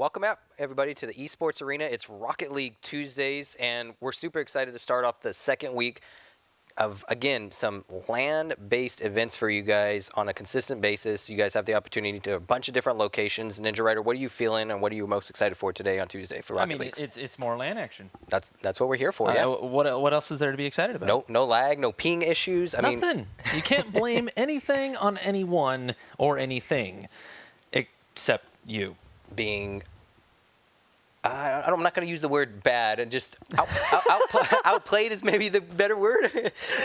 welcome out, everybody, to the Esports Arena. It's Rocket League Tuesdays, and we're super excited to start off the second week of, again, some land-based events for you guys on a consistent basis. You guys have the opportunity to a bunch of different locations. Ninja Rider, what are you feeling, and what are you most excited for today on Tuesday for Rocket League? It's more LAN action. That's what we're here for, yeah. What else is there to be excited about? No lag, no ping issues. Nothing. You can't blame anything on anyone or anything except you. Being... I'm not going to use the word bad, and just outplayed is maybe the better word.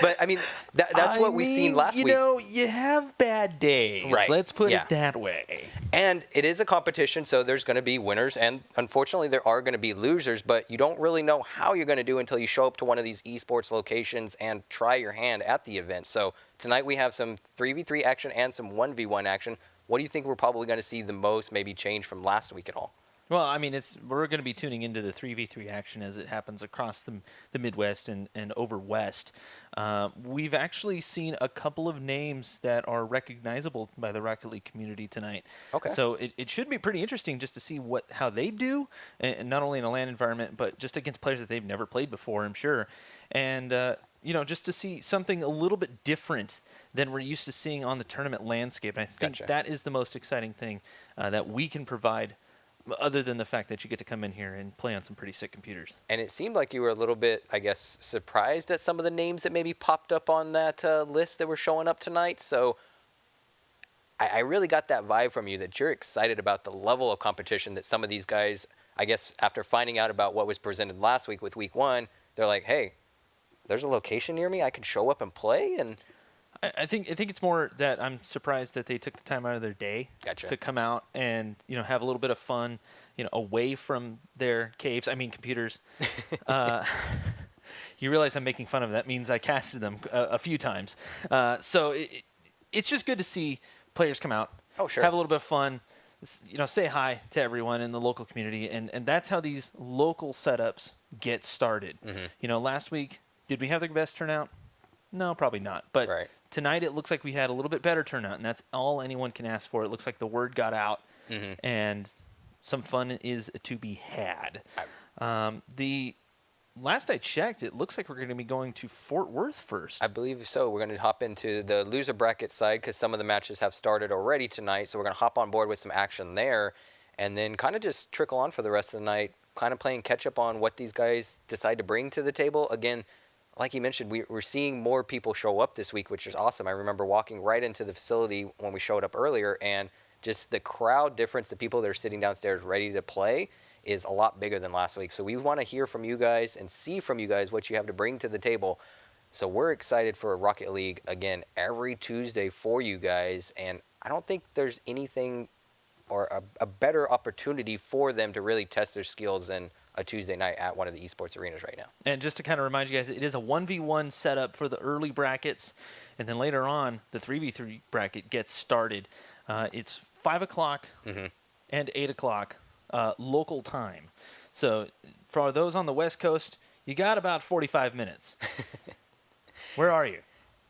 But, I mean, that's what we've seen last week. You know, you have bad days. Right. Let's put it that way. And it is a competition, so there's going to be winners, and unfortunately there are going to be losers, but you don't really know how you're going to do until you show up to one of these esports locations and try your hand at the event. So tonight we have some 3v3 action and some 1v1 action. What do you think we're probably going to see the most maybe change from last week at all? Well, I mean, we're going to be tuning into the 3v3 action as it happens across the Midwest and over West. We've actually seen a couple of names that are recognizable by the Rocket League community tonight. Okay. So it should be pretty interesting just to see how they do, and not only in a LAN environment, but just against players that they've never played before, I'm sure. And, you know, just to see something a little bit different than we're used to seeing on the tournament landscape. And I think that is the most exciting thing that we can provide, other than the fact that you get to come in here and play on some pretty sick computers. And it seemed like you were a little bit, I guess, surprised at some of the names that maybe popped up on that list that were showing up tonight. So I really got that vibe from you that you're excited about the level of competition that some of these guys, I guess, after finding out about what was presented last week with week one, they're like, hey, there's a location near me. I can show up and play. And I think it's more that I'm surprised that they took the time out of their day to come out and, you know, have a little bit of fun, you know, away from their caves. I mean, computers. You realize I'm making fun of them. That means I casted them a few times. So it's just good to see players come out, have a little bit of fun, you know, say hi to everyone in the local community, and that's how these local setups get started. You know, last week, did we have the best turnout? No, probably not. But tonight it looks like we had a little bit better turnout, and that's all anyone can ask for. It looks like the word got out, and some fun is to be had. The last I checked, it looks like we're going to be going to Fort Worth first. I believe so. We're going to hop into the loser bracket side because some of the matches have started already tonight, so we're going to hop on board with some action there and then kind of just trickle on for the rest of the night, kind of playing catch-up on what these guys decide to bring to the table. Again, like you mentioned, we're seeing more people show up this week, which is awesome. I remember walking right into the facility when we showed up earlier, and just the crowd difference, the people that are sitting downstairs ready to play, is a lot bigger than last week. So we want to hear from you guys and see from you guys what you have to bring to the table. So we're excited for Rocket League, again, every Tuesday for you guys, and I don't think there's anything or a better opportunity for them to really test their skills than a Tuesday night at one of the esports arenas right now. And just to kind of remind you guys, it is a 1v1 setup for the early brackets, and then later on, the 3v3 bracket gets started. It's 5 o'clock and 8 o'clock local time. So for those on the West Coast, you got about 45 minutes. Where are you?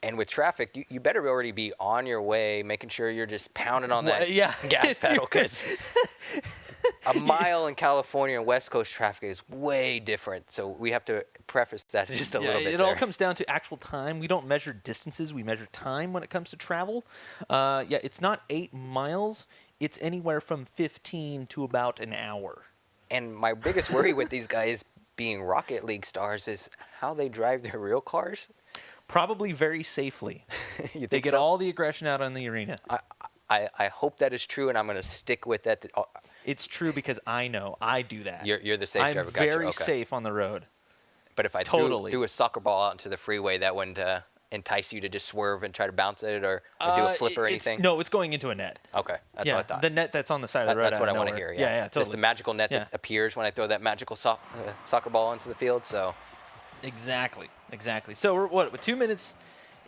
And with traffic, you better already be on your way, making sure you're just pounding on that gas pedal, because a mile in California and West Coast traffic is way different. So we have to preface that just a little bit. It all comes down to actual time. We don't measure distances. We measure time when it comes to travel. It's not 8 miles. It's anywhere from 15 to about an hour. And my biggest worry with these guys being Rocket League stars is how they drive their real cars. Probably very safely. They get all the aggression out on the arena. I hope that is true, and I'm going to stick with that. It's true because I know. I do that. You're the safe driver. I'm very safe on the road. But if I threw a soccer ball out into the freeway, that wouldn't entice you to just swerve and try to bounce it or do a flip or anything? No, it's going into a net. Okay, that's what I thought. The net that's on the side of the road. That's what I want to hear, Yeah, totally. Just the magical net that appears when I throw that magical soccer ball into the field. So, Exactly. So we're 2 minutes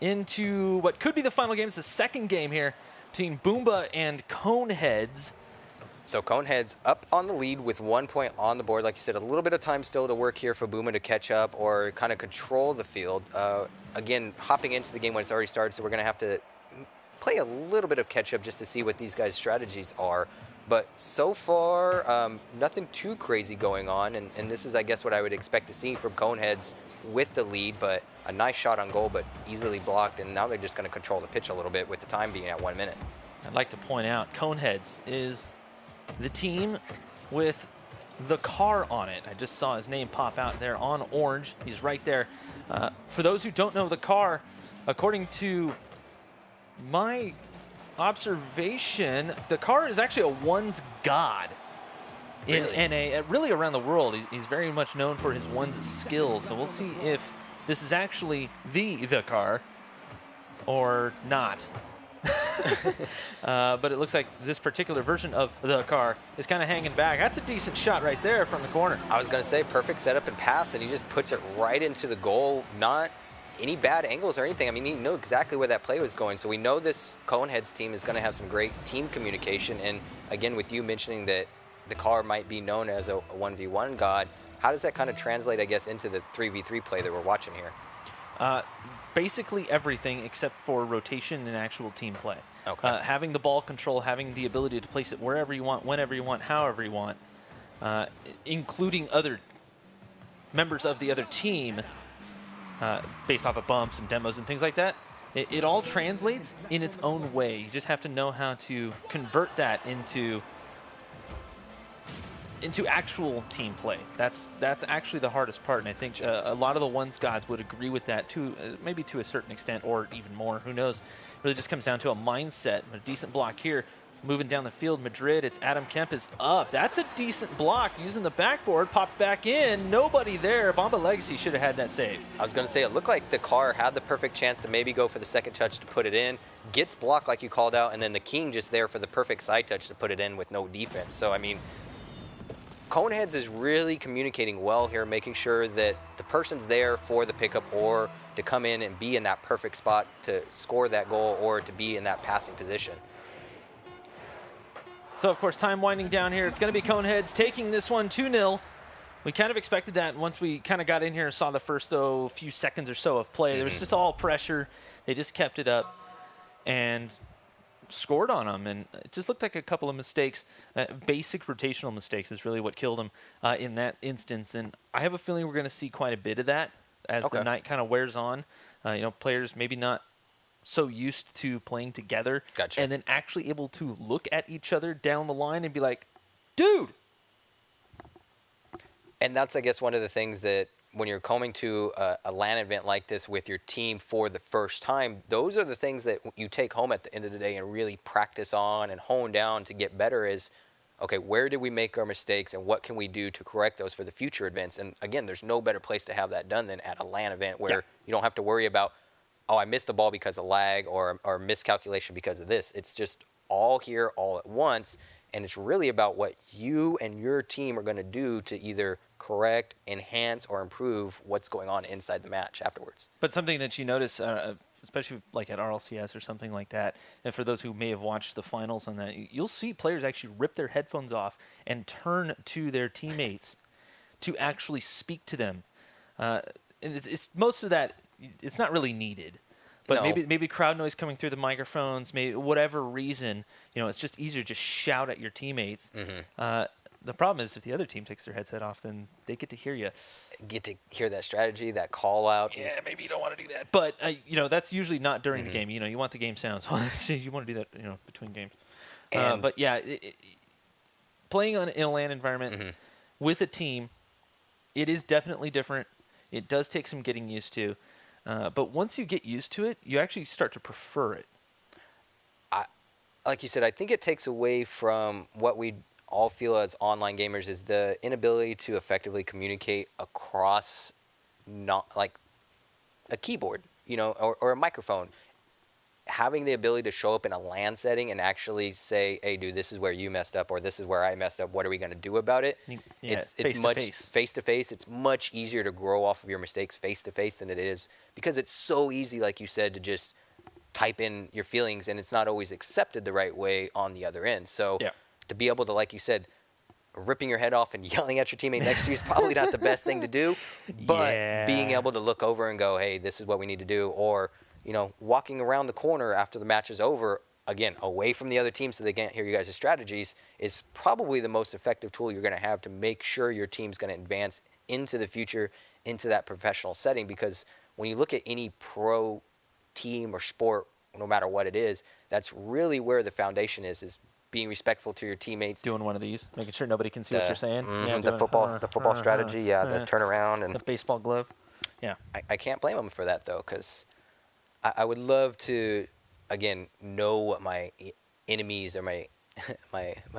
into what could be the final game. It's the second game here between Boomba and Coneheads. So Coneheads up on the lead with 1 point on the board. Like you said, a little bit of time still to work here for Boomba to catch up or kind of control the field. Again, hopping into the game when it's already started, so we're going to have to play a little bit of catch-up just to see what these guys' strategies are. But so far, nothing too crazy going on, and this is, I guess, what I would expect to see from Coneheads with the lead, but a nice shot on goal, but easily blocked, and now they're just going to control the pitch a little bit with the time being at 1 minute. I'd like to point out Coneheads is the team with the car on it. I just saw his name pop out there on orange. He's right there. For those who don't know the car, according to my observation, the car is actually a ones god in Really? NA, really around the world. He's very much known for his ones skills. So we'll see if this is actually the car or not. But it looks like this particular version of the car is kind of hanging back. That's a decent shot right there from the corner. I was going to say perfect setup and pass, and he just puts it right into the goal. Not any bad angles or anything. I mean, he knew exactly where that play was going. So we know this Coneheads team is going to have some great team communication. And again, with you mentioning that the car might be known as a 1v1 god, how does that kind of translate, I guess, into the 3v3 play that we're watching here? Basically everything except for rotation and actual team play. Okay. Having the ball control, having the ability to place it wherever you want, whenever you want, however you want, including other members of the other team based off of bumps and demos and things like that. It all translates in its own way. You just have to know how to convert that into actual team play. That's actually the hardest part, and I think a lot of the ones gods would agree with that too, maybe to a certain extent, or even more. Who knows? It really just comes down to a mindset. A decent block here. Moving down the field, Madrid, it's Adam Kemp is up. That's a decent block. Using the backboard, popped back in. Nobody there. Bomba Legacy should have had that save. I was going to say, it looked like the car had the perfect chance to maybe go for the second touch to put it in. Gets blocked like you called out, and then the King just there for the perfect side touch to put it in with no defense. So, I mean, Coneheads is really communicating well here, making sure that the person's there for the pickup or to come in and be in that perfect spot to score that goal or to be in that passing position. So, of course, time winding down here. It's going to be Coneheads taking this one 2-0. We kind of expected that once we kind of got in here and saw the first few seconds or so of play. There was just all pressure. They just kept it up and scored on them. And it just looked like a couple of mistakes. Basic rotational mistakes is really what killed them in that instance. And I have a feeling we're going to see quite a bit of that as the night kind of wears on. Players maybe not so used to playing together, Gotcha. and then actually able to look at each other down the line and be like, dude. And that's, I guess, one of the things that when you're coming to a LAN event like this with your team for the first time, those are the things that you take home at the end of the day and really practice on and hone down to get better is, okay, where did we make our mistakes and what can we do to correct those for the future events? And again, there's no better place to have that done than at a LAN event where you don't have to worry about, oh, I missed the ball because of lag or miscalculation because of this. It's just all here all at once, and it's really about what you and your team are going to do to either correct, enhance, or improve what's going on inside the match afterwards. But something that you notice, especially like at RLCS or something like that, and for those who may have watched the finals on that, you'll see players actually rip their headphones off and turn to their teammates to actually speak to them. And it's most of that, it's not really needed. But maybe crowd noise coming through the microphones, maybe whatever reason, it's just easier to just shout at your teammates. The problem is if the other team takes their headset off, then they get to hear you. Get to hear that strategy, that call out. Yeah, maybe you don't want to do that. But, that's usually not during the game. You want the game sounds. You want to do that, between games. But, yeah, playing in a LAN environment with a team, it is definitely different. It does take some getting used to. But once you get used to it, you actually start to prefer it. Like you said, I think it takes away from what we all feel as online gamers is the inability to effectively communicate across not like a keyboard, or a microphone. Having the ability to show up in a LAN setting and actually say, hey, dude, this is where you messed up or this is where I messed up. What are we going to do about it? It's much face-to-face. It's much easier to grow off of your mistakes face-to-face than it is because it's so easy, like you said, to just type in your feelings and it's not always accepted the right way on the other end. So to be able to, like you said, ripping your head off and yelling at your teammate next to you is probably not the best thing to do. But being able to look over and go, hey, this is what we need to do, or walking around the corner after the match is over, again, away from the other teams so they can't hear you guys' strategies, is probably the most effective tool you're going to have to make sure your team's going to advance into the future, into that professional setting. Because when you look at any pro team or sport, no matter what it is, that's really where the foundation is being respectful to your teammates. Doing one of these, making sure nobody can see what you're saying. Yeah, the football strategy, the turnaround. And the baseball glove. Yeah. I can't blame them for that, though, because I would love to, again, know what my enemies or my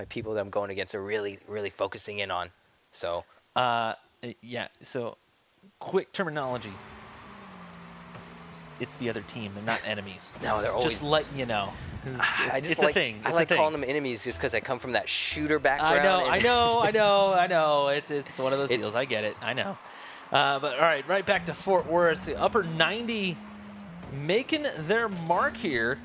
people that I'm going against are really, really focusing in on. So. Yeah. So, quick terminology. It's the other team. They're not enemies. No, they're always. Just letting you know. It's like, a thing. I like calling them enemies just because I come from that shooter background. I know. It's one of those deals. I get it. I know. But all right back to Fort Worth. The upper 90 making their mark here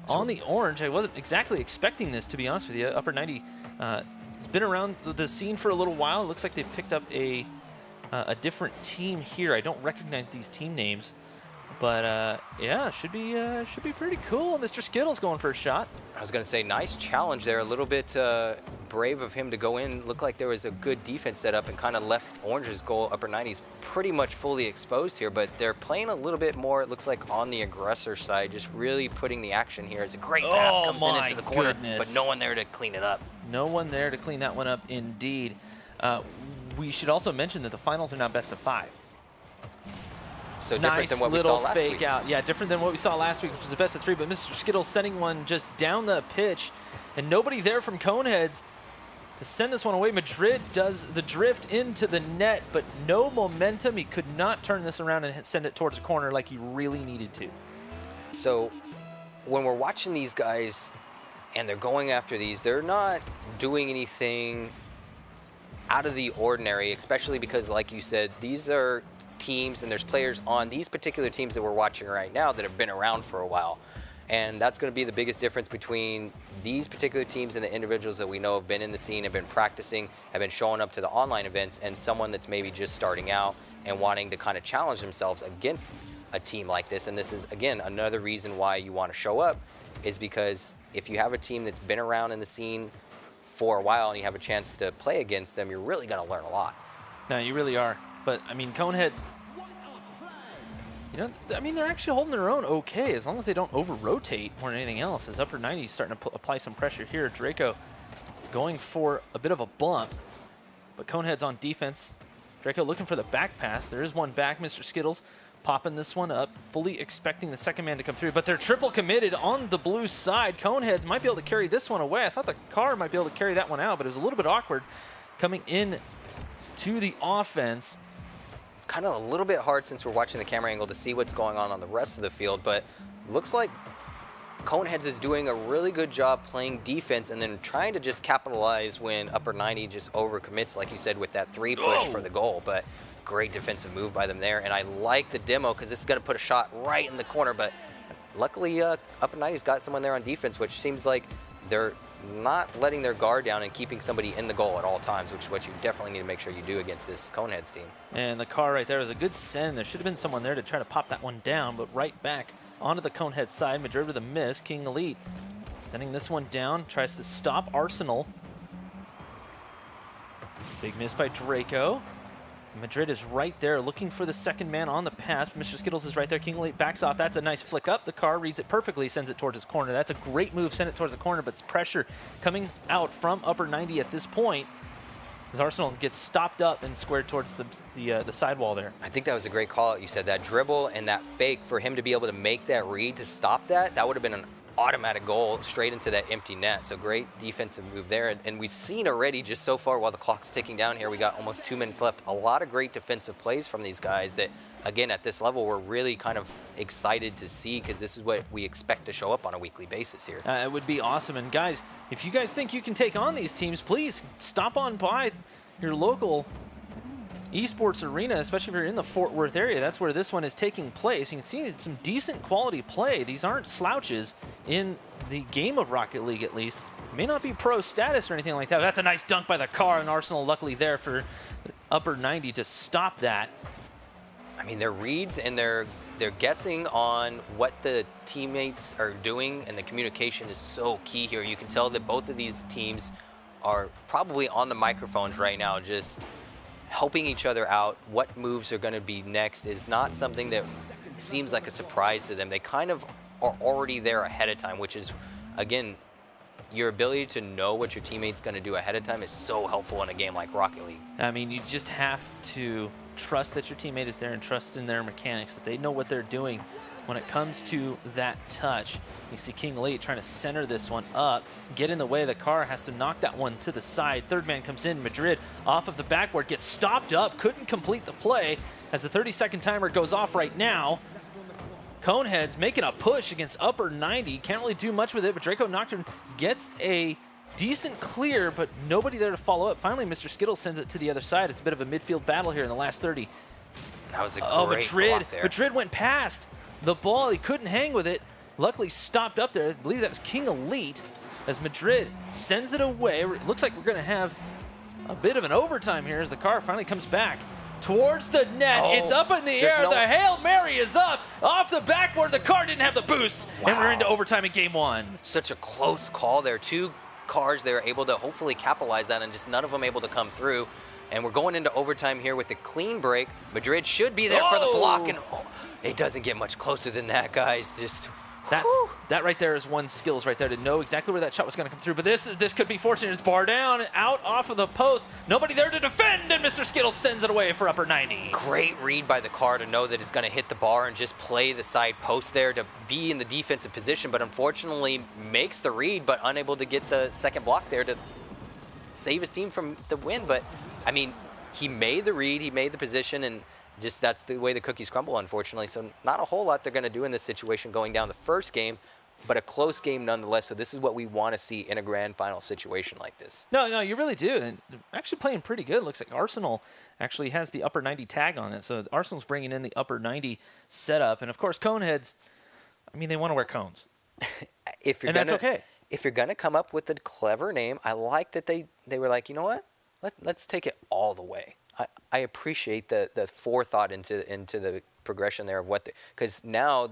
on the orange. I wasn't exactly expecting this, to be honest with you. Upper 90 has been around the scene for a little while. It looks like they've picked up a different team here. I don't recognize these team names. But, yeah, should be pretty cool. Mr. Skittles going for a shot. I was going to say, nice challenge there. A little bit brave of him to go in. Looked like there was a good defense set up and kind of left Orange's goal, upper 90s, pretty much fully exposed here. But they're playing a little bit more, it looks like, on the aggressor side, just really putting the action here. As a great pass comes in into the corner, but no one there to clean it up. No one there to clean that one up, indeed. We should also mention that the finals are now best of 5. So different than what we saw last week. Nice little fake out. Yeah, different than what we saw last week, which was a best of 3. But Mr. Skittles sending one just down the pitch, and nobody there from Coneheads to send this one away. Madrid does the drift into the net, but no momentum. He could not turn this around and send it towards the corner like he really needed to. So when we're watching these guys and they're going after these, they're not doing anything out of the ordinary, especially because, like you said, these are teams and there's players on these particular teams that we're watching right now that have been around for a while. And that's going to be the biggest difference between these particular teams and the individuals that we know have been in the scene, have been practicing, have been showing up to the online events, and someone that's maybe just starting out and wanting to kind of challenge themselves against a team like this. And this is, again, another reason why you want to show up, is because if you have a team that's been around in the scene for a while and you have a chance to play against them, you're really going to learn a lot. No, you really are. But, I mean, Coneheads, they're actually holding their own okay, as long as they don't over-rotate more than anything else. As upper 90 is starting to apply some pressure here. Draco going for a bit of a bump, but Coneheads on defense. Draco looking for the back pass. There is one back. Mr. Skittles popping this one up, fully expecting the second man to come through, but they're triple committed on the blue side. Coneheads might be able to carry this one away. I thought the car might be able to carry that one out, but it was a little bit awkward coming in to the offense. It's kind of a little bit hard since we're watching the camera angle to see what's going on the rest of the field, but looks like Coneheads is doing a really good job playing defense and then trying to just capitalize when upper 90 just overcommits, like you said, with that 3 push for the goal. But great defensive move by them there, and I like the demo because this is going to put a shot right in the corner, but luckily upper 90's got someone there on defense, which seems like they're not letting their guard down and keeping somebody in the goal at all times, which is what you definitely need to make sure you do against this Coneheads team. And the car right there was a good send. There should have been someone there to try to pop that one down, but right back onto the Coneheads side. Madrid with a miss. King Elite sending this one down, tries to stop Arsenal. Big miss by Draco. Madrid is right there looking for the second man on the pass. Mr. Skittles is right there. King Elite backs off. That's a nice flick up. The car reads it perfectly, sends it towards his corner. That's a great move, send it towards the corner, but it's pressure coming out from upper 90 at this point as Arsenal gets stopped up and squared towards the sidewall there. I think that was a great call out. You said that dribble and that fake, for him to be able to make that read to stop that, that would have been an automatic goal straight into that empty net. So great defensive move there. And we've seen already just so far while the clock's ticking down here, we got almost 2 minutes left, a lot of great defensive plays from these guys that, again, at this level, we're really kind of excited to see because this is what we expect to show up on a weekly basis here. It would be awesome. And guys, if you guys think you can take on these teams, please stop on by your local Esports Arena, especially if you're in the Fort Worth area. That's where this one is taking place. You can see some decent quality play. These aren't slouches in the game of Rocket League, at least. It may not be pro status or anything like that. But that's a nice dunk by the car, and Arsenal luckily there for upper 90 to stop that. I mean, their reads and they're guessing on what the teammates are doing, and the communication is so key here. You can tell that both of these teams are probably on the microphones right now, just helping each other out. What moves are going to be next is not something that seems like a surprise to them. They kind of are already there ahead of time, which is, again, your ability to know what your teammate's going to do ahead of time is so helpful in a game like Rocket League. I mean, you just have to trust that your teammate is there and trust in their mechanics, that they know what they're doing when it comes to that touch. You see King Elite trying to center this one up, get in the way. The car has to knock that one to the side. Third man comes in. Madrid off of the backboard, gets stopped up, couldn't complete the play as the 30-second timer goes off right now. Coneheads making a push against upper 90. Can't really do much with it, but Draco Nocturne gets a decent clear, but nobody there to follow up. Finally, Mr. Skittles sends it to the other side. It's a bit of a midfield battle here in the last 30. That was a great block there. Madrid went past the ball. He couldn't hang with it. Luckily stopped up there. I believe that was King Elite as Madrid sends it away. It looks like we're going to have a bit of an overtime here as the car finally comes back towards the net. Oh, it's up in the air. The Hail Mary is up off the backboard. The car didn't have the boost. Wow. And we're into overtime in game one. Such a close call there. Two cars, they were able to hopefully capitalize that, and just none of them able to come through. And we're going into overtime here with a clean break. Madrid should be there for the block, and it doesn't get much closer than that, guys. Just that right there is one skills right there to know exactly where that shot was going to come through. But this could be fortunate. It's bar down, out off of the post. Nobody there to defend, and Mr. Skittles sends it away for upper 90. Great read by the car to know that it's going to hit the bar and just play the side post there to be in the defensive position, but unfortunately makes the read, but unable to get the second block there to save his team from the win. But, I mean, he made the read, he made the position, and just that's the way the cookies crumble, unfortunately. So not a whole lot they're going to do in this situation going down the first game, but a close game nonetheless. So this is what we want to see in a grand final situation like this. No, you really do. And actually playing pretty good. Looks like Arsenal actually has the upper 90 tag on it. So Arsenal's bringing in the upper 90 setup. And, of course, Coneheads, I mean, they want to wear cones. That's okay. If you're going to come up with a clever name, I like that they were like, you know what? Let's take it all the way. I appreciate the forethought into the progression there of what, because now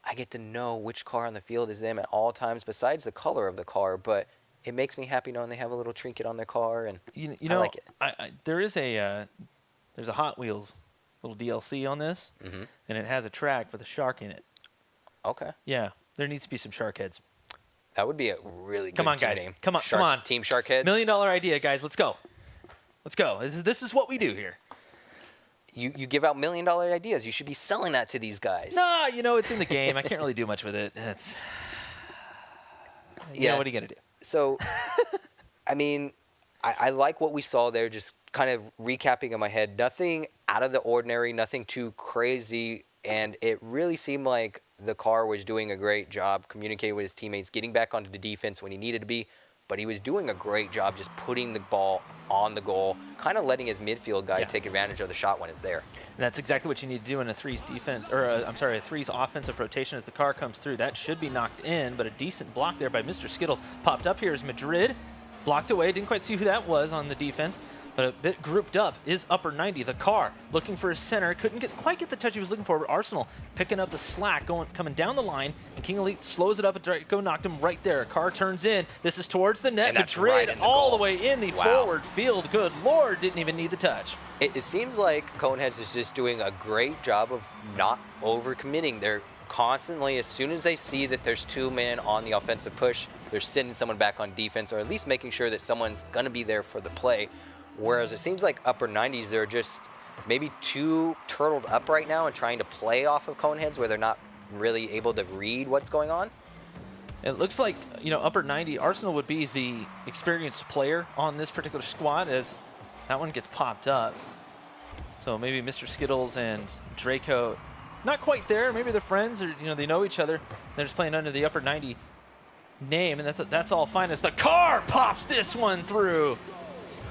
I get to know which car on the field is them at all times, besides the color of the car. But it makes me happy knowing they have a little trinket on their car, and you I know, like it. There's a Hot Wheels little DLC on this, and it has a track with a shark in it. Okay. Yeah, there needs to be some shark heads. That would be a really good Come on, team guys. name. Come on. Team Sharkheads. $1 million idea, guys. Let's go. Let's go. This is what we do here. You give out $1 million ideas. You should be selling that to these guys. Nah, it's in the game. I can't really do much with it. It's what are you going to do? So, I mean, I like what we saw there, just kind of recapping in my head. Nothing out of the ordinary, nothing too crazy, and it really seemed like the car was doing a great job communicating with his teammates, getting back onto the defense when he needed to be, but he was doing a great job just putting the ball on the goal, kind of letting his midfield guy take advantage of the shot when it's there. And that's exactly what you need to do in a threes defense, or a threes offensive rotation as the car comes through. That should be knocked in, but a decent block there by Mr. Skittles. Popped up here is Madrid, blocked away. Didn't quite see who that was on the defense, but a bit grouped up is upper 90. The car looking for his center, couldn't quite get the touch he was looking for. But Arsenal picking up the slack, coming down the line, and King Elite slows it up. Draco knocked him right there. Car turns in. This is towards the net. Madrid right in the all goal. the way in the forward field. Good Lord, didn't even need the touch. It seems like Coneheads is just doing a great job of not overcommitting. They're constantly, as soon as they see that there's two men on the offensive push, they're sending someone back on defense, or at least making sure that someone's going to be there for the play. Whereas it seems like upper 90s, they're just maybe too turtled up right now and trying to play off of Coneheads where they're not really able to read what's going on. It looks like, upper 90, Arsenal would be the experienced player on this particular squad as that one gets popped up. So maybe Mr. Skittles and Draco, not quite there. Maybe they're friends or, they know each other. They're just playing under the upper 90 name, and that's all fine as the car pops this one through.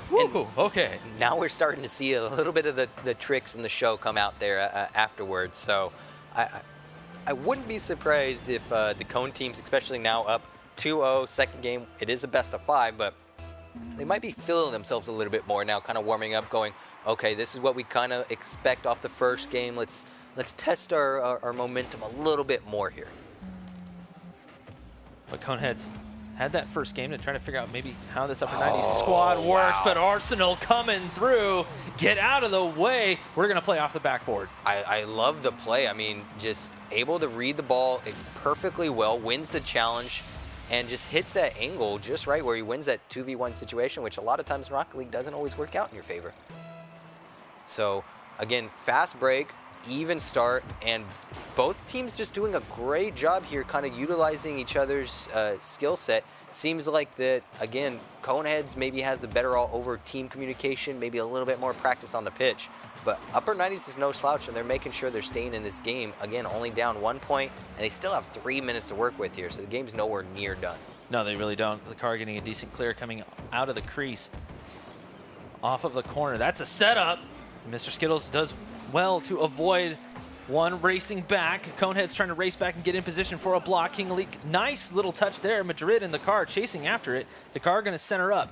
Woo, okay. Now we're starting to see a little bit of the tricks in the show come out there afterwards. So I wouldn't be surprised if the Cone teams, especially now up 2-0, second game, it is a best of 5, but they might be feeling themselves a little bit more now, kind of warming up, going, okay, this is what we kind of expect off the first game. Let's test our momentum a little bit more here. But Coneheads had that first game to try to figure out maybe how this upper 90s squad works, but Arsenal coming through. Get out of the way. We're going to play off the backboard. I love the play. I mean, just able to read the ball perfectly well, wins the challenge, and just hits that angle just right where he wins that 2v1 situation, which a lot of times in Rocket League doesn't always work out in your favor. So, again, fast break, even start, and both teams just doing a great job here kind of utilizing each other's skill set. Seems like that, again, Coneheads maybe has the better all over team communication, maybe a little bit more practice on the pitch. But upper 90s is no slouch, and they're making sure they're staying in this game. Again, only down 1 point, and they still have 3 minutes to work with here, so the game's nowhere near done. No, they really don't. The car getting a decent clear coming out of the crease. Off of the corner. That's a setup. Mr. Skittles does well to avoid one racing back. Conehead's trying to race back and get in position for a block. King Elite, nice little touch there. Madrid in the car chasing after it. The car going to center up.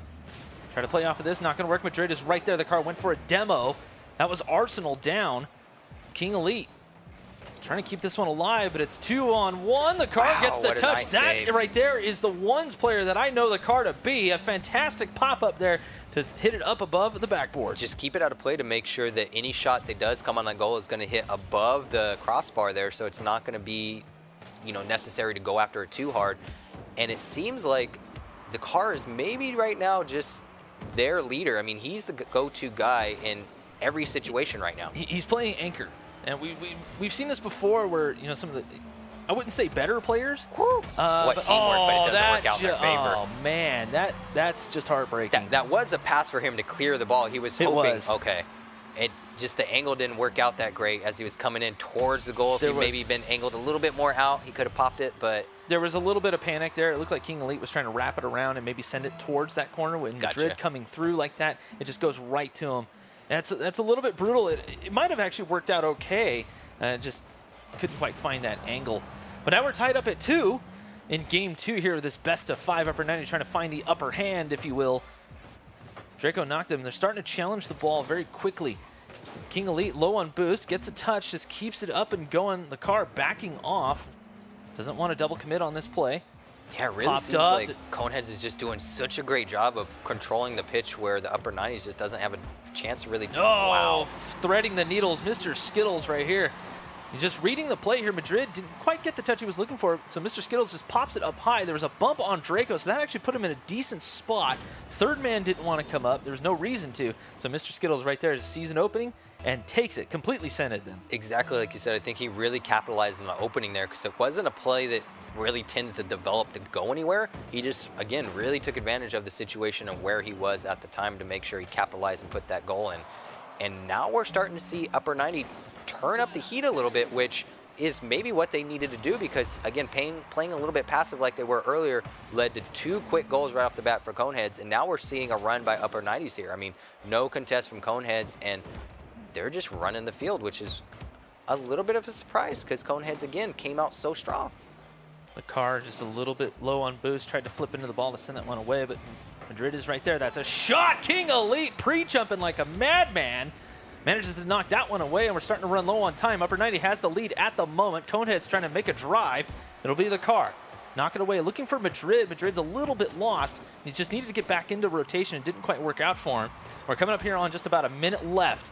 Try to play off of this. Not going to work. Madrid is right there. The car went for a demo. That was Arsenal down. King Elite trying to keep this one alive, but it's 2-on-1. The car gets the touch. Nice that save. right there is the ones player that I know the car to be. A fantastic pop-up there to hit it up above the backboard. Just keep it out of play to make sure that any shot that does come on that goal is going to hit above the crossbar there, so it's not going to be, necessary to go after it too hard. And it seems like the car is maybe right now just their leader. I mean, he's the go-to guy in every situation right now. He's playing anchor. And we've seen this before where, some of the, I wouldn't say better players. What teamwork, but it doesn't work out in their favor. Oh, man, that's just heartbreaking. That was a pass for him to clear the ball. He was hoping, okay. Just the angle didn't work out that great as he was coming in towards the goal. If he maybe been angled a little bit more out, he could have popped it, but... There was a little bit of panic there. It looked like King Elite was trying to wrap it around and maybe send it towards that corner. When Madrid coming through like that, it just goes right to him. That's a little bit brutal. It might have actually worked out okay. Just couldn't quite find that angle. But now we're tied up at 2 in game 2 here of this best of 5 upper 90, trying to find the upper hand, if you will. Draco knocked him. They're starting to challenge the ball very quickly. King Elite low on boost, gets a touch, just keeps it up and going. The car backing off. Doesn't want to double commit on this play. Yeah, it really seems like Coneheads is just doing such a great job of controlling the pitch where the upper 90s just doesn't have a chance to really... wow. Threading the needles, Mr. Skittles right here. He's just reading the play here. Madrid didn't quite get the touch he was looking for, so Mr. Skittles just pops it up high. There was a bump on Draco, so that actually put him in a decent spot. Third man didn't want to come up. There was no reason to. So Mr. Skittles right there is season opening and takes it, completely centered them. Exactly like you said. I think he really capitalized on the opening there because it wasn't a play that really tends to develop to go anywhere. He just, again, really took advantage of the situation and where he was at the time to make sure he capitalized and put that goal in. And now we're starting to see upper 90 turn up the heat a little bit, which is maybe what they needed to do because, again, playing a little bit passive like they were earlier led to 2 quick goals right off the bat for Coneheads, and now we're seeing a run by upper 90s here. I mean, no contest from Coneheads, and they're just running the field, which is a little bit of a surprise because Coneheads, again, came out so strong. The car just a little bit low on boost, tried to flip into the ball to send that one away, but Madrid is right there. That's a shot. King Elite pre-jumping like a madman. Manages to knock that one away, and we're starting to run low on time. Upper 90 has the lead at the moment. Conehead's trying to make a drive. It'll be the car. Knock it away. Looking for Madrid. Madrid's a little bit lost. He just needed to get back into rotation. It didn't quite work out for him. We're coming up here on just about a minute left.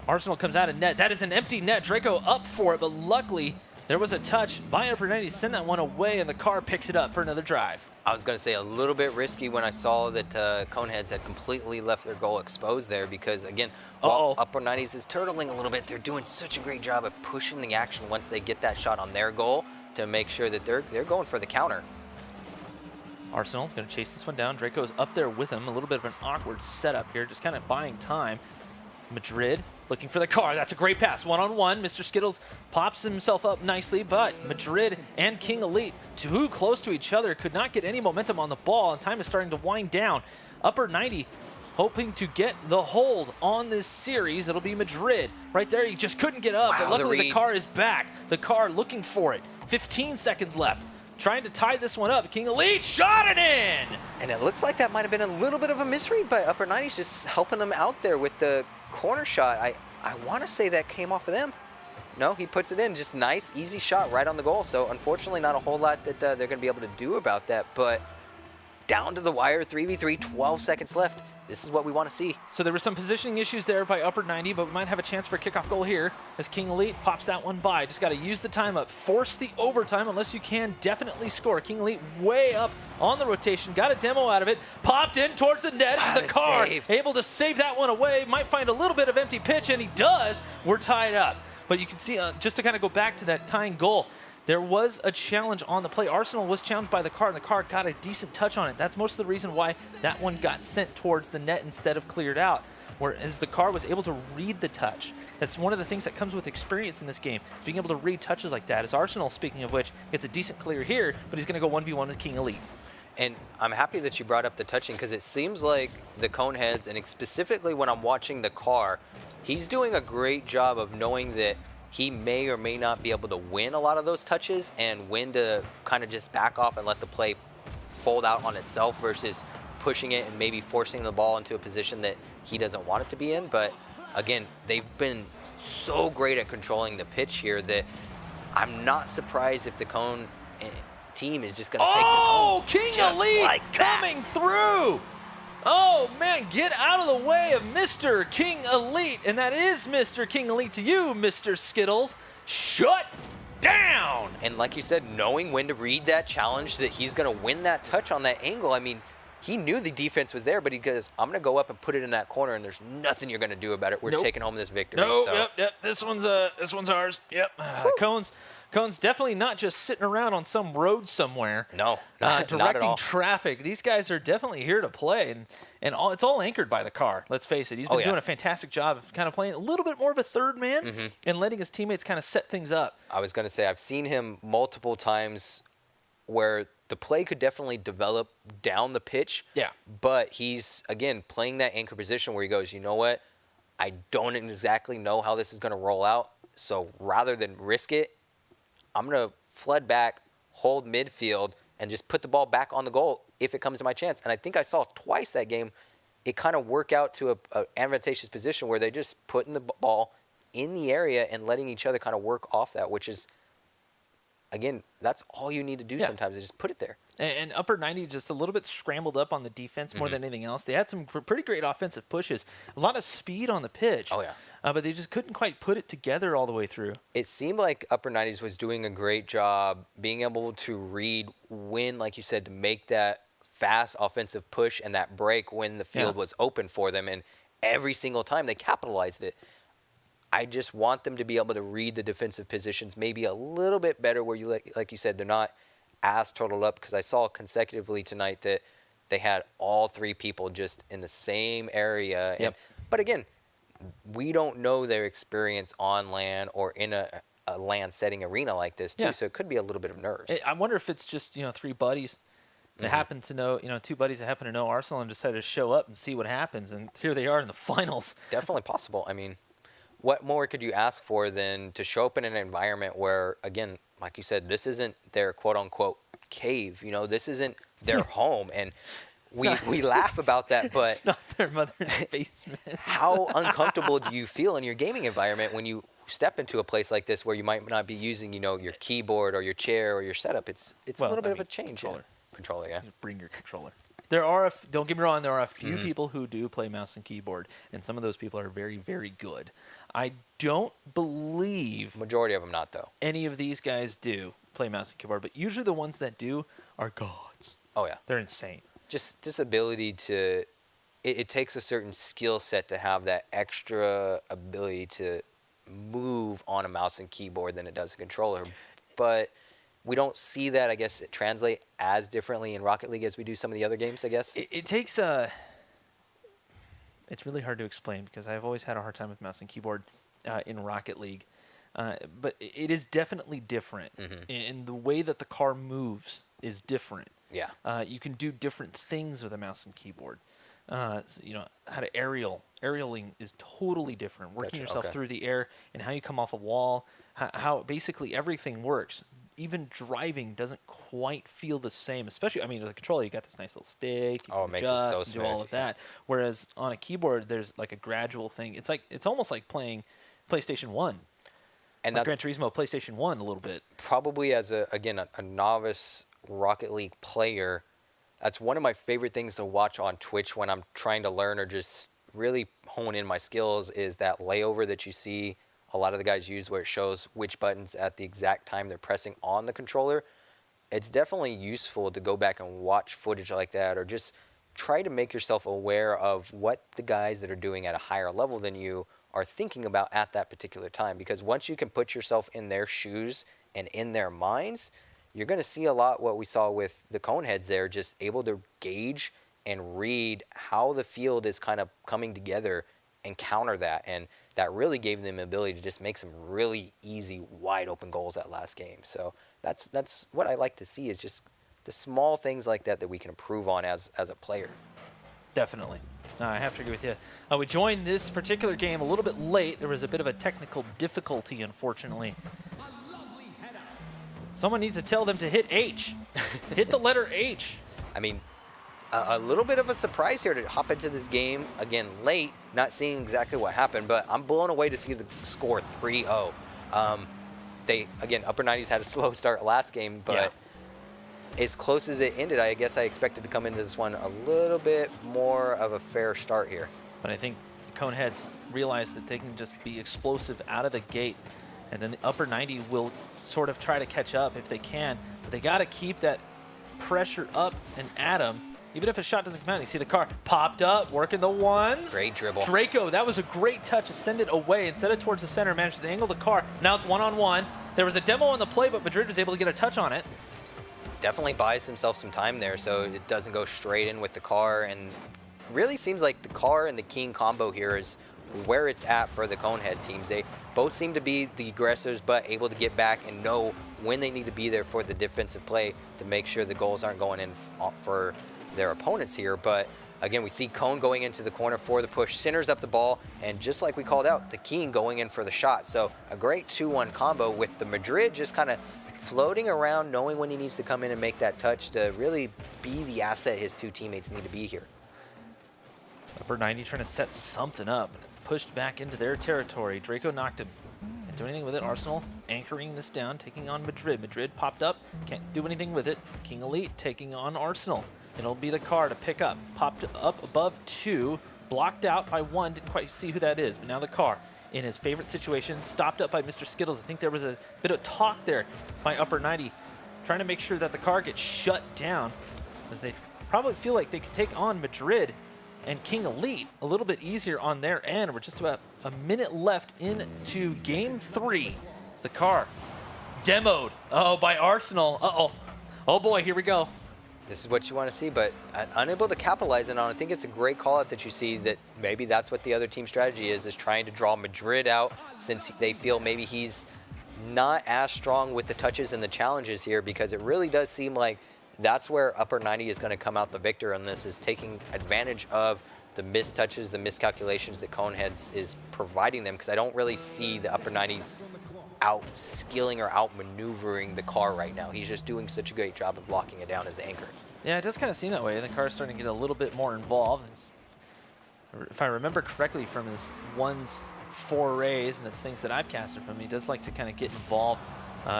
Arsenal comes out of net. That is an empty net. Draco up for it, but luckily there was a touch by Upper 90. Send that one away, and the car picks it up for another drive. I was going to say a little bit risky when I saw that Coneheads had completely left their goal exposed there because, again, while Upper 90s is turtling a little bit, they're doing such a great job of pushing the action once they get that shot on their goal to make sure that they're going for the counter. Arsenal going to chase this one down. Draco's up there with him. A little bit of an awkward setup here, just kind of buying time. Madrid looking for the car. That's a great pass. One-on-one. Mr. Skittles pops himself up nicely, but Madrid and King Elite, too close to each other, could not get any momentum on the ball, and time is starting to wind down. Upper 90 hoping to get the hold on this series. It'll be Madrid. Right there, he just couldn't get up, but luckily the car is back. The car looking for it. 15 seconds left. trying to tie this one up. King Elite shot it in! And it looks like that might have been a little bit of a misread by Upper 90s, just helping them out there with the corner shot. I want to say that came off of them. No, he puts it in. Just nice, easy shot right on the goal. So unfortunately, not a whole lot that they're going to be able to do about that. But down to the wire, 3v3, 12 seconds left. This is what we want to see. So there were some positioning issues there by Upper 90, but we might have a chance for a kickoff goal here as King Elite pops that one by. Just got to use the time up. Force the overtime unless you can definitely score. King Elite way up on the rotation. Got a demo out of it. Popped in towards the net. The car able to save that one away. Might find a little bit of empty pitch, and he does. We're tied up. But you can see, just to kind of go back to that tying goal, there was a challenge on the play. Arsenal was challenged by the car, and the car got a decent touch on it. That's most of the reason why that one got sent towards the net instead of cleared out, whereas the car was able to read the touch. That's one of the things that comes with experience in this game, being able to read touches like that. As Arsenal, speaking of which, gets a decent clear here, but he's going to go 1v1 with King Elite. And I'm happy that you brought up the touching, because it seems like the Coneheads, and specifically when I'm watching the car, he's doing a great job of knowing that he may or may not be able to win a lot of those touches and when to kind of just back off and let the play fold out on itself versus pushing it and maybe forcing the ball into a position that he doesn't want it to be in. But again, they've been so great at controlling the pitch here that I'm not surprised if the Cone team is just going to take this home. Oh, King Elite like coming through! Oh, man, get out of the way of Mr. King Elite. And that is Mr. King Elite to you, Mr. Skittles. Shut down! And like you said, knowing when to read that challenge, that he's going to win that touch on that angle. I mean, he knew the defense was there, but he goes, I'm going to go up and put it in that corner, and there's nothing you're going to do about it. We're taking home this victory. Yep. This one's ours. Yep. Cone's definitely not just sitting around on some road somewhere. No, directing not at all. traffic. These guys are definitely here to play, and it's all anchored by the car. Let's face it. He's been doing a fantastic job of kind of playing a little bit more of a third man and letting his teammates kind of set things up. I was going to say, I've seen him multiple times where the play could definitely develop down the pitch. Yeah. But he's, again, playing that anchor position where he goes, you know what? I don't exactly know how this is going to roll out. So rather than risk it, I'm going to flood back, hold midfield, and just put the ball back on the goal if it comes to my chance. And I think I saw twice that game it kind of work out to an advantageous position where they're just putting the ball in the area and letting each other kind of work off that, which is, again, that's all you need to do sometimes is just put it there. And Upper 90 just a little bit scrambled up on the defense more than anything else. They had some pretty great offensive pushes, a lot of speed on the pitch. Oh, yeah. But they just couldn't quite put it together all the way through. It seemed like Upper 90s was doing a great job being able to read when, like you said, to make that fast offensive push and that break when the field was open for them. And every single time they capitalized it. I just want them to be able to read the defensive positions maybe a little bit better where, you like you said, they're not as totaled up, because I saw consecutively tonight that they had all three people just in the same area. Yep. But again, we don't know their experience on land or in a land setting arena like this too, so it could be a little bit of nerves. I wonder if it's just, three buddies that happen to know, two buddies that happen to know Arsenal and decided to show up and see what happens, and here they are in the finals. Definitely possible. I mean, what more could you ask for than to show up in an environment where, again, like you said, this isn't their quote-unquote cave. This isn't their home. And we laugh about that, but it's not their mother's basement. How uncomfortable do you feel in your gaming environment when you step into a place like this where you might not be using, your keyboard or your chair or your setup? It's a little bit of a change. Controller, yeah. Bring your controller. Don't get me wrong, there are a few people who do play mouse and keyboard, and some of those people are very, very good. I don't believe majority of them not, though. Any of these guys do play mouse and keyboard, but usually the ones that do are gods. Oh, yeah. They're insane. Just ability to it takes a certain skill set to have that extra ability to move on a mouse and keyboard than it does a controller. But we don't see that, I guess, translate as differently in Rocket League as we do some of the other games, I guess. It takes it's really hard to explain because I've always had a hard time with mouse and keyboard in Rocket League. But it is definitely different. And the way that the car moves is different. Yeah. You can do different things with a mouse and keyboard. How to aerialing is totally different. Working yourself through the air and how you come off a wall, how basically everything works. Even driving doesn't quite feel the same. Especially, I mean, with the controller, you got this nice little stick. You Oh, can it makes it so adjust and do all smooth, of that. Whereas on a keyboard, there's like a gradual thing. It's almost like playing PlayStation 1. And Like that's Gran Turismo PlayStation 1 a little bit. probably as a novice Rocket League player, that's one of my favorite things to watch on Twitch when I'm trying to learn or just really hone in my skills is that layover that you see a lot of the guys use where it shows which buttons at the exact time they're pressing on the controller. It's definitely useful to go back and watch footage like that or just try to make yourself aware of what the guys that are doing at a higher level than you are thinking about at that particular time. Because once you can put yourself in their shoes and in their minds, you're going to see a lot what we saw with the Coneheads there, just able to gauge and read how the field is kind of coming together and counter that. And that really gave them the ability to just make some really easy, wide open goals that last game. So that's what I like to see is just the small things like that that we can improve on as a player. Definitely. I have to agree with you. We joined this particular game a little bit late. There was a bit of a technical difficulty, unfortunately. Someone needs to tell them to hit H. Hit the letter H. I mean, a little bit of a surprise here to hop into this game, again, late, not seeing exactly what happened, but I'm blown away to see the score 3-0. Again, Upper 90s had a slow start last game, but as close as it ended, I guess I expected to come into this one a little bit more of a fair start here. But I think Coneheads realize that they can just be explosive out of the gate, and then the Upper 90 will sort of try to catch up if they can. But they got to keep that pressure up and at them. Even if a shot doesn't come out, you see the car popped up, working the ones. Great dribble. Draco, that was a great touch to send it away. Instead of towards the center, managed to angle the car. Now it's one-on-one. There was a demo on the play, but Madrid was able to get a touch on it. Definitely buys himself some time there so it doesn't go straight in with the car. And really seems like the car and the King combo here is where it's at for the Conehead teams. They both seem to be the aggressors, but able to get back and know when they need to be there for the defensive play to make sure the goals aren't going in for their opponents here. But again, we see Cone going into the corner for the push, centers up the ball, and just like we called out, the King going in for the shot. So a great 2-1 combo with the Madrid just kind of floating around, knowing when he needs to come in and make that touch to really be the asset his two teammates need to be here. Upper 90 trying to set something up. Pushed back into their territory. Draco knocked him. Can't do anything with it. Arsenal anchoring this down, taking on Madrid. Madrid popped up, can't do anything with it. King Elite taking on Arsenal. It'll be the car to pick up. Popped up above 2, blocked out by 1. Didn't quite see who that is, but now the car in his favorite situation, stopped up by Mr. Skittles. I think there was a bit of talk there by Upper 90, trying to make sure that the car gets shut down, as they probably feel like they could take on Madrid and King Elite a little bit easier on their end. We're just about a minute left into Game 3. As the car demoed, by Arsenal. Oh boy, here we go. This is what you want to see, but unable to capitalize on it. I think it's a great call-out that you see that maybe that's what the other team strategy is trying to draw Madrid out since they feel maybe he's not as strong with the touches and the challenges here, because it really does seem like that's where Upper 90 is going to come out the victor on this, is taking advantage of the missed touches, the miscalculations that Coneheads is providing them, because I don't really see the Upper 90s out-skilling or out-maneuvering the car right now. He's just doing such a great job of locking it down as the anchor. Yeah, it does kind of seem that way. The car's starting to get a little bit more involved. If I remember correctly from his ones forays and the things that I've casted from him, he does like to kind of get involved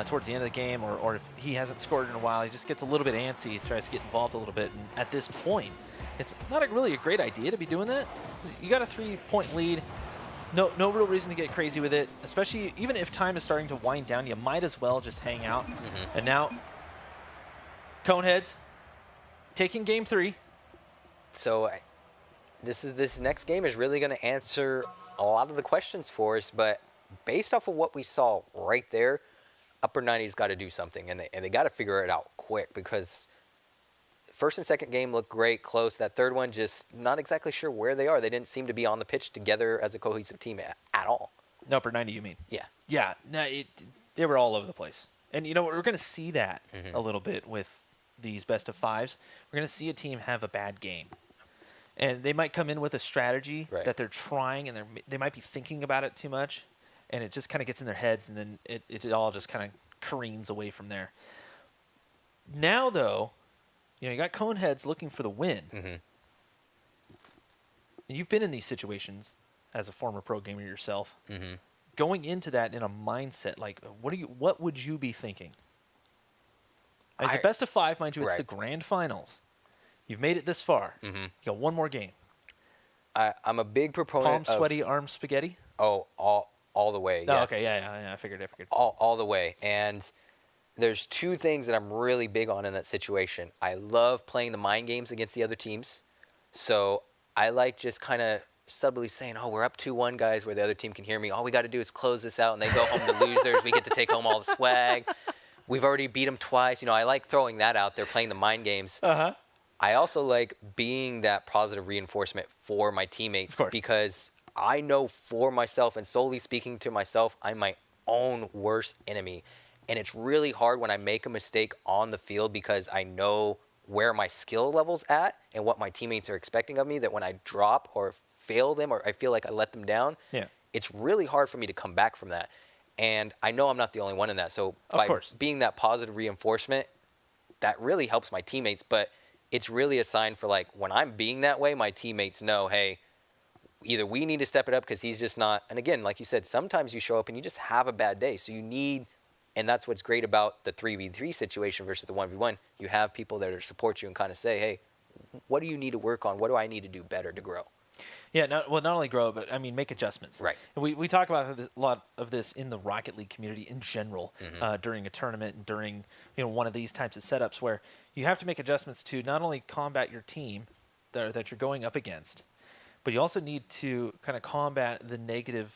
towards the end of the game, or if he hasn't scored in a while, he just gets a little bit antsy. He tries to get involved a little bit. And at this point, it's not really a great idea to be doing that. You got a 3-point lead. No real reason to get crazy with it, especially even if time is starting to wind down. You might as well just hang out. Mm-hmm. And now, Coneheads taking Game 3. So this next game is really going to answer a lot of the questions for us, but based off of what we saw right there, Upper 90's got to do something, and they got to figure it out quick, because first and second game looked great, close. That third one, just not exactly sure where they are. They didn't seem to be on the pitch together as a cohesive team at all. No, Upper 90, you mean? Yeah. Yeah, no, they were all over the place. And you know what, we're going to see that a little bit with these best of fives. We're going to see a team have a bad game. And they might come in with a strategy that they're trying, and they might be thinking about it too much, and it just kind of gets in their heads, and then it all just kind of careens away from there. Now, though, you got Coneheads looking for the win. Mm-hmm. You've been in these situations as a former pro gamer yourself. Mm-hmm. Going into that in a mindset, like, what would you be thinking? It's a best of 5, mind you. It's the grand finals. You've made it this far. Mm-hmm. You got one more game. I'm a big proponent Palm sweaty, arm spaghetti? Oh, all the way. Oh, yeah. okay, yeah, I figured. All the way. And there's two things that I'm really big on in that situation. I love playing the mind games against the other teams. So I like just kind of subtly saying, oh, we're up 2-1, guys, where the other team can hear me. All we got to do is close this out, and they go home the losers. We get to take home all the swag. We've already beat them twice. I like throwing that out there, playing the mind games. Uh-huh. I also like being that positive reinforcement for my teammates because I know for myself, and solely speaking to myself, I'm my own worst enemy. And it's really hard when I make a mistake on the field because I know where my skill level's at and what my teammates are expecting of me, that when I drop or fail them or I feel like I let them down, it's really hard for me to come back from that. And I know I'm not the only one in that. So by being that positive reinforcement, that really helps my teammates. But it's really a sign for, like, when I'm being that way, my teammates know, hey, either we need to step it up because he's just not. And again, like you said, sometimes you show up and you just have a bad day. So you need, and that's what's great about the 3v3 situation versus the 1v1. You have people that are support you and kind of say, hey, what do you need to work on? What do I need to do better to grow? Yeah, not only grow, but, make adjustments. Right. And we talk about a lot of this in the Rocket League community in general, during a tournament and during one of these types of setups where you have to make adjustments to not only combat your team that you're going up against, but you also need to kind of combat the negative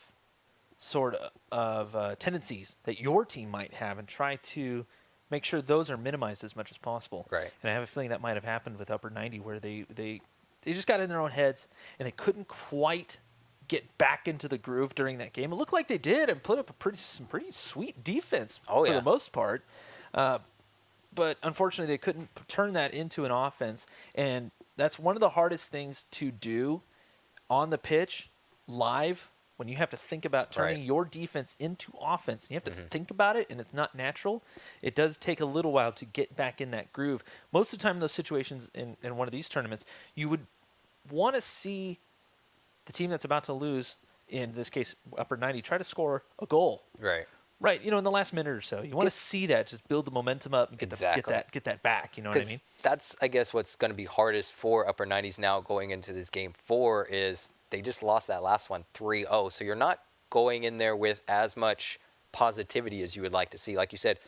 sort of tendencies that your team might have and try to make sure those are minimized as much as possible. Right. And I have a feeling that might have happened with Upper 90 where they just got in their own heads and they couldn't quite get back into the groove during that game. It looked like they did and put up some pretty sweet defense for the most part. But unfortunately, they couldn't turn that into an offense. And that's one of the hardest things to do on the pitch, live, when you have to think about turning your defense into offense. And you have to think about it, and it's not natural. It does take a little while to get back in that groove. Most of the time in those situations in one of these tournaments, you would want to see the team that's about to lose, in this case Upper 90, try to score a goal. Right, in the last minute or so. You want to see that, just build the momentum up and get that back, you know what I mean? That's, I guess, what's going to be hardest for Upper 90s now going into this game 4 is they just lost that last one 3-0. So you're not going in there with as much positivity as you would like to see. Like you said,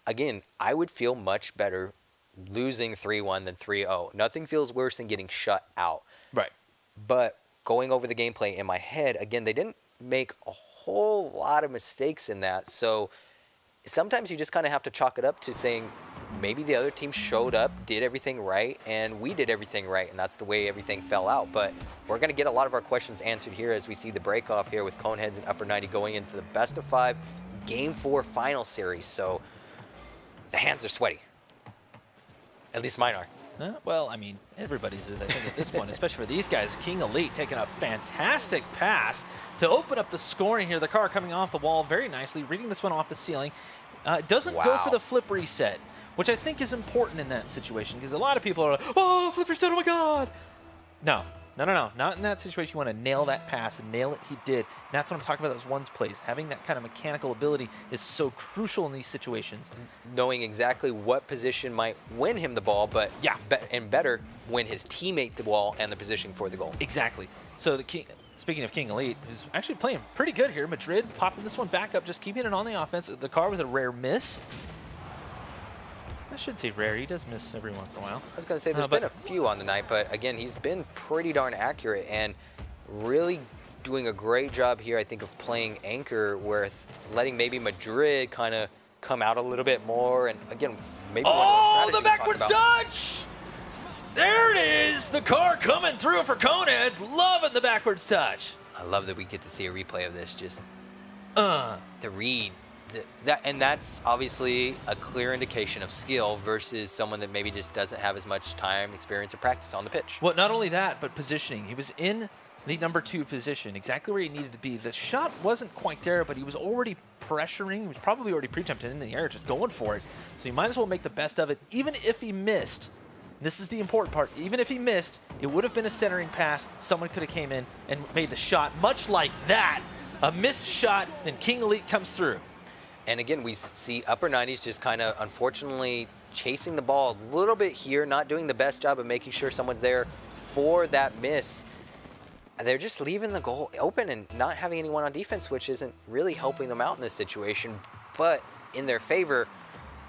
again, I would feel much better losing 3-1 than 3-0. Nothing feels worse than getting shut out. Right. But going over the gameplay in my head, again, they didn't make a whole lot of mistakes in that. So sometimes you just kind of have to chalk it up to saying maybe the other team showed up, did everything right, and we did everything right, and that's the way everything fell out. But we're going to get a lot of our questions answered here as we see the break-off here with Coneheads and Upper 90 going into the best of 5 Game 4 final series. So the hands are sweaty. At least mine are. Well, everybody's is, I think, at this point, especially for these guys. King Elite taking a fantastic pass to open up the scoring here. The car coming off the wall very nicely, reading this one off the ceiling. Doesn't go for the flip reset, which I think is important in that situation because a lot of people are like, oh, flip reset, oh my God. No. Not in that situation. You want to nail that pass and nail it. He did. And that's what I'm talking about, those ones plays. Having that kind of mechanical ability is so crucial in these situations. Knowing exactly what position might win him the ball, but and better win his teammate the ball and the position for the goal. Exactly. So speaking of King Elite, who's actually playing pretty good here. Madrid popping this one back up, just keeping it on the offense. The car with a rare miss. I should say rare. He does miss every once in a while. I was going to say there's been a few on the night, but again, he's been pretty darn accurate and really doing a great job here, I think, of playing anchor with letting maybe Madrid kind of come out a little bit more. And again, maybe the backwards touch! There it is! The car coming through for Coneheads. Loving the backwards touch. I love that we get to see a replay of this. Just the read. And that's obviously a clear indication of skill versus someone that maybe just doesn't have as much time, experience, or practice on the pitch. Well, not only that, but positioning. He was in the number 2 position, exactly where he needed to be. The shot wasn't quite there, but he was already pressuring. He was probably already pre-jumped in the air, just going for it. So you might as well make the best of it, even if he missed. This is the important part. Even if he missed, it would have been a centering pass. Someone could have came in and made the shot, much like that. A missed shot, and King Elite comes through. And again, we see upper 90s just kind of, unfortunately, chasing the ball a little bit here, not doing the best job of making sure someone's there for that miss. They're just leaving the goal open and not having anyone on defense, which isn't really helping them out in this situation. But in their favor,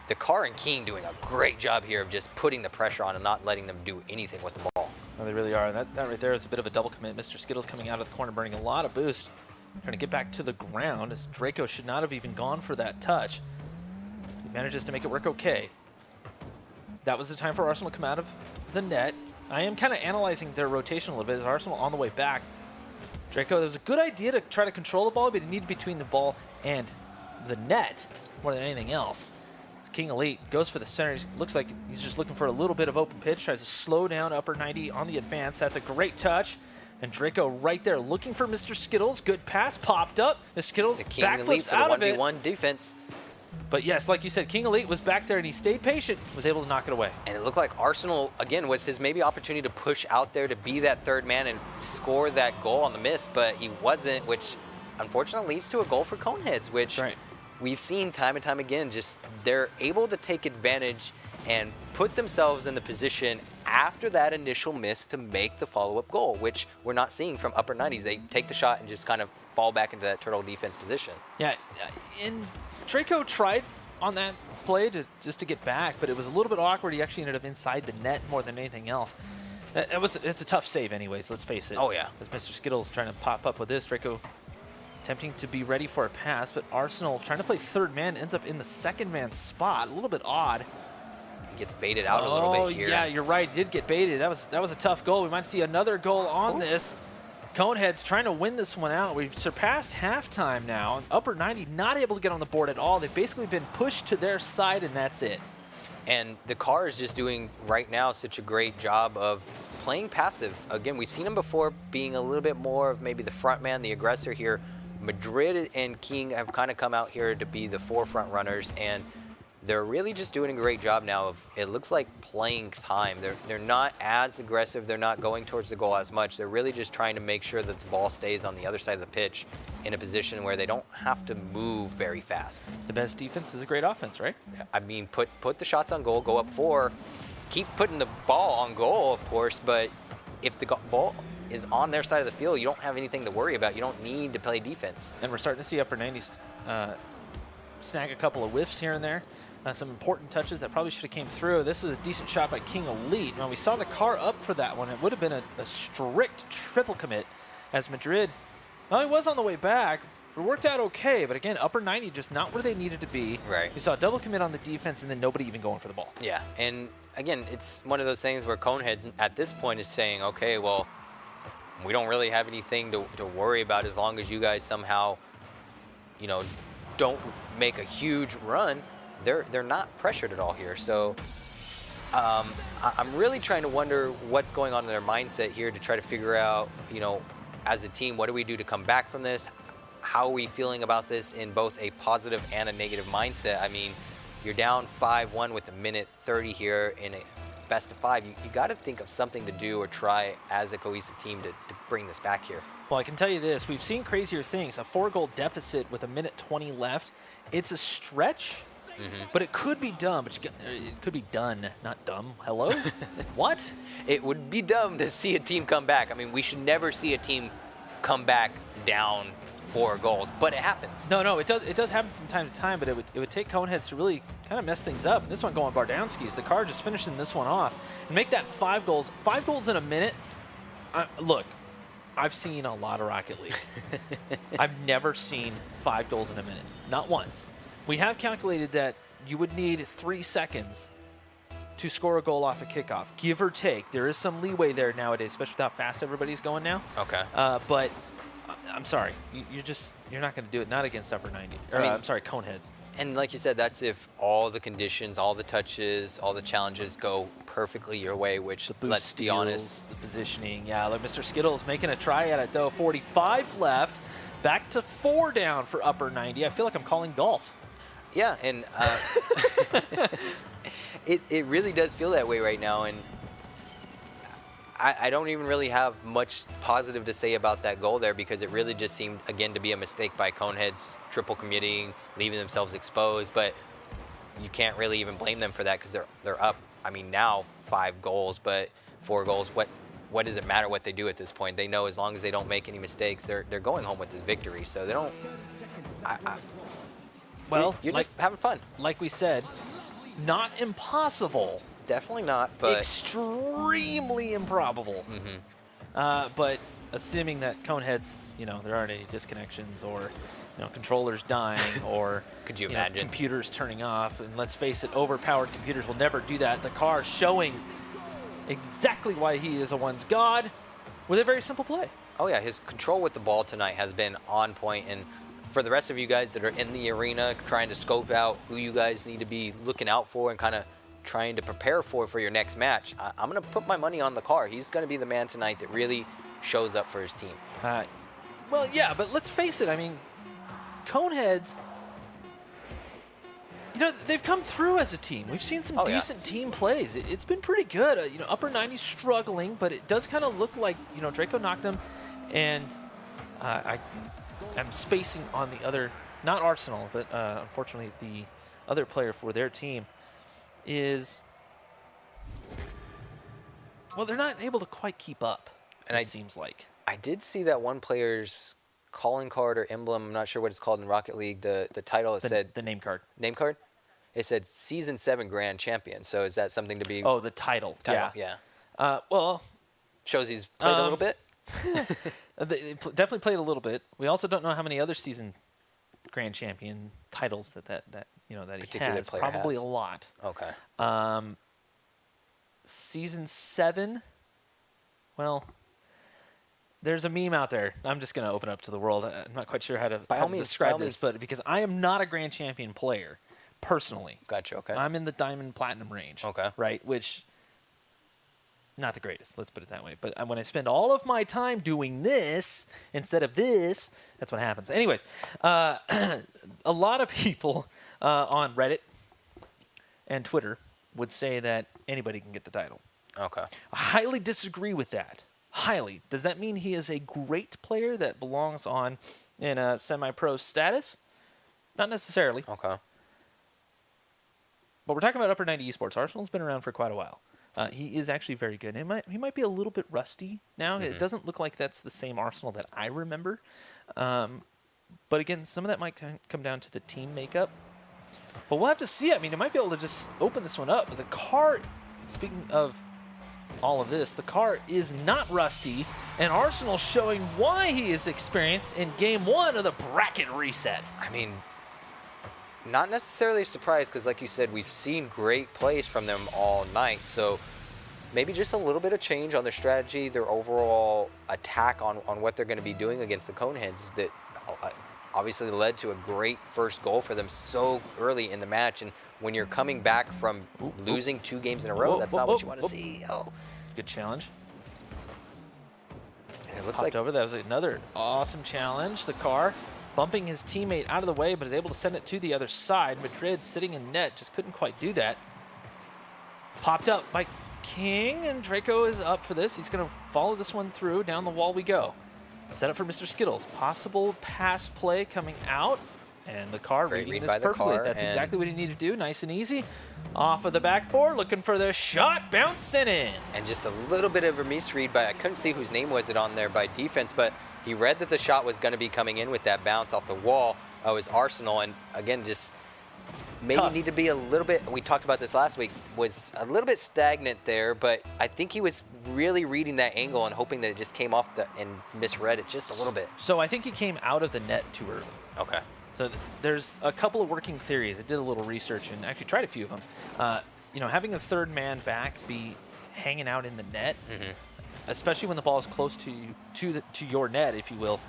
the Car and King doing a great job here of just putting the pressure on and not letting them do anything with the ball. No, they really are. And that right there is a bit of a double commit. Mr. Skittles coming out of the corner, burning a lot of boost, trying to get back to the ground, as Draco should not have even gone for that touch. He manages to make it work okay. That was the time for Arsenal to come out of the net. I am kind of analyzing their rotation a little bit. Arsenal on the way back. Draco, it was a good idea to try to control the ball, but it needed between the ball and the net more than anything else. King Elite goes for the center. Looks like he's just looking for a little bit of open pitch. Tries to slow down upper 90 on the advance. That's a great touch. And Draco right there looking for Mr. Skittles. Good pass popped up. Mr. Skittles backflips out of it. 1v1 defense. But yes, like you said, King Elite was back there and he stayed patient, was able to knock it away. And it looked like Arsenal, again, was his maybe opportunity to push out there to be that third man and score that goal on the miss, but he wasn't, which unfortunately leads to a goal for Coneheads, which we've seen time and time again. Just they're able to take advantage and put themselves in the position after that initial miss to make the follow-up goal, which we're not seeing from upper 90s. They take the shot and just kind of fall back into that turtle defense position. Yeah, and Draco tried on that play just to get back, but it was a little bit awkward. He actually ended up inside the net more than anything else. It's a tough save anyways, let's face it. Oh, yeah. As Mr. Skittles trying to pop up with this, Draco attempting to be ready for a pass, but Arsenal trying to play third man ends up in the second man spot. A little bit odd. Gets baited out a little bit here. Yeah, you're right. Did get baited. That was a tough goal. We might see another goal on this. Coneheads trying to win this one out. We've surpassed halftime now. Upper 90 not able to get on the board at all. They've basically been pushed to their side, and that's it. And the Car is just doing right now such a great job of playing passive. Again, we've seen them before being a little bit more of maybe the front man, the aggressor here. Madrid and King have kind of come out here to be the forefront runners, and they're really just doing a great job now of, it looks like, playing time. They're not as aggressive. They're not going towards the goal as much. They're really just trying to make sure that the ball stays on the other side of the pitch in a position where they don't have to move very fast. The best defense is a great offense, right? I mean, put the shots on goal, go up 4, keep putting the ball on goal, of course, but if the ball is on their side of the field, you don't have anything to worry about. You don't need to play defense. And we're starting to see upper 90s snag a couple of whiffs here and there. Some important touches that probably should have came through. This is a decent shot by King Elite. When we saw the Car up for that one, it would have been a strict triple commit, as Madrid, well, he was on the way back. It worked out okay, but again, upper 90 just not where they needed to be. Right. We saw a double commit on the defense and then nobody even going for the ball. Yeah, and again, it's one of those things where Coneheads at this point is saying, okay, well, we don't really have anything to worry about as long as you guys somehow, you know, don't make a huge run. They're not pressured at all here. So I'm really trying to wonder what's going on in their mindset here to try to figure out, you know, as a team, what do we do to come back from this? How are we feeling about this in both a positive and a negative mindset? I mean, you're down 5-1 with a minute 30 here in a best of 5. You got to think of something to do or try as a cohesive team to bring this back here. Well, I can tell you this. We've seen crazier things. A 4-goal deficit with a minute 20 left. It's a stretch. But it could be done. But it could be done, not dumb. Hello? What? It would be dumb to see a team come back. I mean, we should never see a team come back down 4 goals, but it happens. No, it does happen from time to time, but it would take Coneheads to really kind of mess things up. And this one going Bardowski's. The Car just finishing this one off and make that 5 goals. 5 goals in a minute. Look, I've seen a lot of Rocket League. I've never seen 5 goals in a minute. Not once. We have calculated that you would need 3 seconds to score a goal off a kickoff, give or take. There is some leeway there nowadays, especially with how fast everybody's going now. Okay. But I'm sorry, you're not going to do it. Not against upper 90. Or, I'm sorry, Coneheads. And like you said, that's if all the conditions, all the touches, all the challenges go perfectly your way. Which, let's be honest, the positioning. Yeah, look, Mr. Skittles making a try at it though. 45 left. Back to 4 down for upper 90. I feel like I'm calling golf. Yeah, and it really does feel that way right now, and I don't even really have much positive to say about that goal there because it really just seemed, again, to be a mistake by Coneheads, triple committing, leaving themselves exposed, but you can't really even blame them for that because they're up, I mean, now 5 goals, but 4 goals, what does it matter what they do at this point? They know as long as they don't make any mistakes, they're going home with this victory, so they don't, well, you're just having fun. Like we said, not impossible. Definitely not, but extremely improbable. But assuming that Coneheads, there aren't any disconnections or controllers dying or could you imagine computers turning off, and let's face it, overpowered computers will never do that. The car showing exactly why he is a one's god with a very simple play. Oh yeah, his control with the ball tonight has been on point, and for the rest of you guys that are in the arena trying to scope out who you guys need to be looking out for and kind of trying to prepare for your next match, I'm going to put my money on the car. He's going to be the man tonight that really shows up for his team. Well, yeah, but let's face it. I mean, Coneheads, they've come through as a team. We've seen some decent team plays. It's been pretty good. Upper 90's struggling, but it does kind of look like, Draco knocked them, and I'm spacing on the other, not Arsenal, but unfortunately the other player for their team is, well, they're not able to quite keep up, and it seems like. I did see that one player's calling card or emblem, I'm not sure what it's called in Rocket League, the title, it said... The name card. Name card? It said Season 7 Grand Champion, so is that something to be... Oh, the title. Yeah. Well... Shows he's played a little bit? They definitely played a little bit. We also don't know how many other season Grand Champion titles that he has. Probably a lot. Okay. Season 7. Well, there's a meme out there. I'm just going to open up to the world. I'm not quite sure how to describe this, but because I am not a Grand Champion player personally. Gotcha. Okay. I'm in the Diamond Platinum range. Okay. Right, which. Not the greatest, let's put it that way. But when I spend all of my time doing this instead of this, that's what happens. Anyways, a lot of people on Reddit and Twitter would say that anybody can get the title. Okay. I highly disagree with that. Highly. Does that mean he is a great player that belongs in a semi-pro status? Not necessarily. Okay. But we're talking about Upper 90 Esports. Arsenal's been around for quite a while. He is actually very good. He might be a little bit rusty now. It doesn't look like that's the same Arsenal that I remember. But again, some of that might come down to the team makeup. But we'll have to see. I mean, it might be able to just open this one up. But the car, speaking of all of this, the car is not rusty. And Arsenal showing why he is experienced in Game 1 of the bracket reset. I mean, not necessarily a surprise because, like you said, we've seen great plays from them all night. So maybe just a little bit of change on their strategy, their overall attack on what they're going to be doing against the Coneheads that obviously led to a great first goal for them so early in the match. And when you're coming back from losing 2 games in a row, that's not what you want to see. Oh, good challenge. And it looks Popped over. That was another awesome challenge. The car bumping his teammate out of the way, but is able to send it to the other side. Madrid sitting in net, just couldn't quite do that. Popped up by King, and Draco is up for this. He's going to follow this one through. Down the wall we go. Set up for Mr. Skittles. Possible pass play coming out, and the car reading this perfectly. That's exactly what he needed to do. Nice and easy. Off of the backboard, looking for the shot, bouncing in. And just a little bit of a misread by, I couldn't see whose name was it on there by defense, but he read that the shot was going to be coming in with that bounce off the wall. It was Arsenal, and again, just maybe need to be a little bit, we talked about this last week, was a little bit stagnant there, but I think he was really reading that angle and hoping that it just came off and misread it just a little bit. So I think he came out of the net too early. Okay. So there's a couple of working theories. I did a little research and actually tried a few of them. Having a third man back be hanging out in the net, especially when the ball is close to your net, if you will,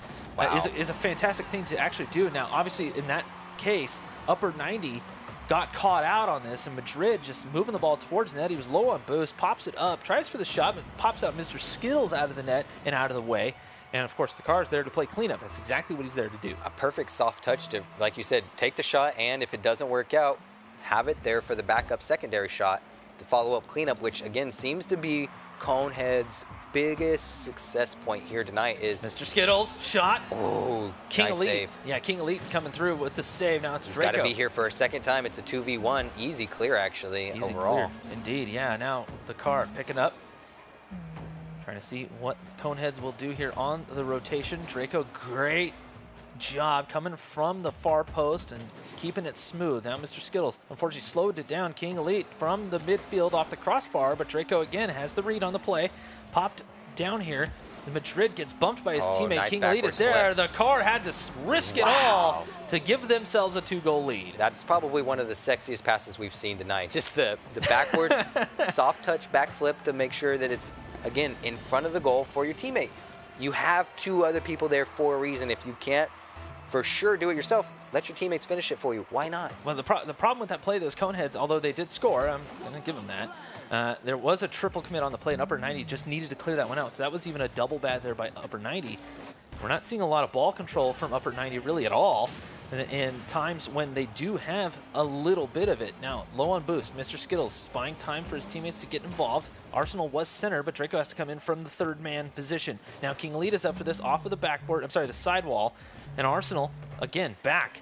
is a fantastic thing to actually do. Now, obviously, in that case, Upper 90 got caught out on this, and Madrid just moving the ball towards net. He was low on boost, pops it up, tries for the shot, but pops out Mr. Skittles out of the net and out of the way. And, of course, the car is there to play cleanup. That's exactly what he's there to do. A perfect soft touch to, like you said, take the shot, and if it doesn't work out, have it there for the backup secondary shot to follow up cleanup, which, again, seems to be Conehead's biggest success point here tonight is... Mr. Skittles, shot. Oh, King nice Elite. save. Yeah, King Elite coming through with the save. Now it's He's Draco. got to be here for a second time. It's a 2v1. Easy clear, actually, Easy overall. clear. Indeed, yeah. Now the car picking up. Trying to see what Coneheads will do here on the rotation. Draco, great job coming from the far post and keeping it smooth. Now Mr. Skittles unfortunately slowed it down. King Elite from the midfield off the crossbar, but Draco again has the read on the play. Popped down here. The Madrid gets bumped by his teammate. Nice King Elite is there. flip. The car had to risk it all to give themselves a 2-goal lead. That's probably one of the sexiest passes we've seen tonight. Just the backwards soft touch backflip to make sure that it's, again, in front of the goal for your teammate. You have 2 other people there for a reason. If you can't for sure do it yourself, let your teammates finish it for you. Why not? Well, the problem with that play, those Coneheads, although they did score, I'm going to give them that. There was a triple commit on the play, and Upper 90 just needed to clear that one out. So that was even a double bad there by Upper 90. We're not seeing a lot of ball control from Upper 90 really at all. In times when they do have a little bit of it. Now, low on boost, Mr. Skittles is buying time for his teammates to get involved. Arsenal was center, but Draco has to come in from the third man position. Now, King Elite is up for this off of the backboard, the sidewall. And Arsenal, again, back.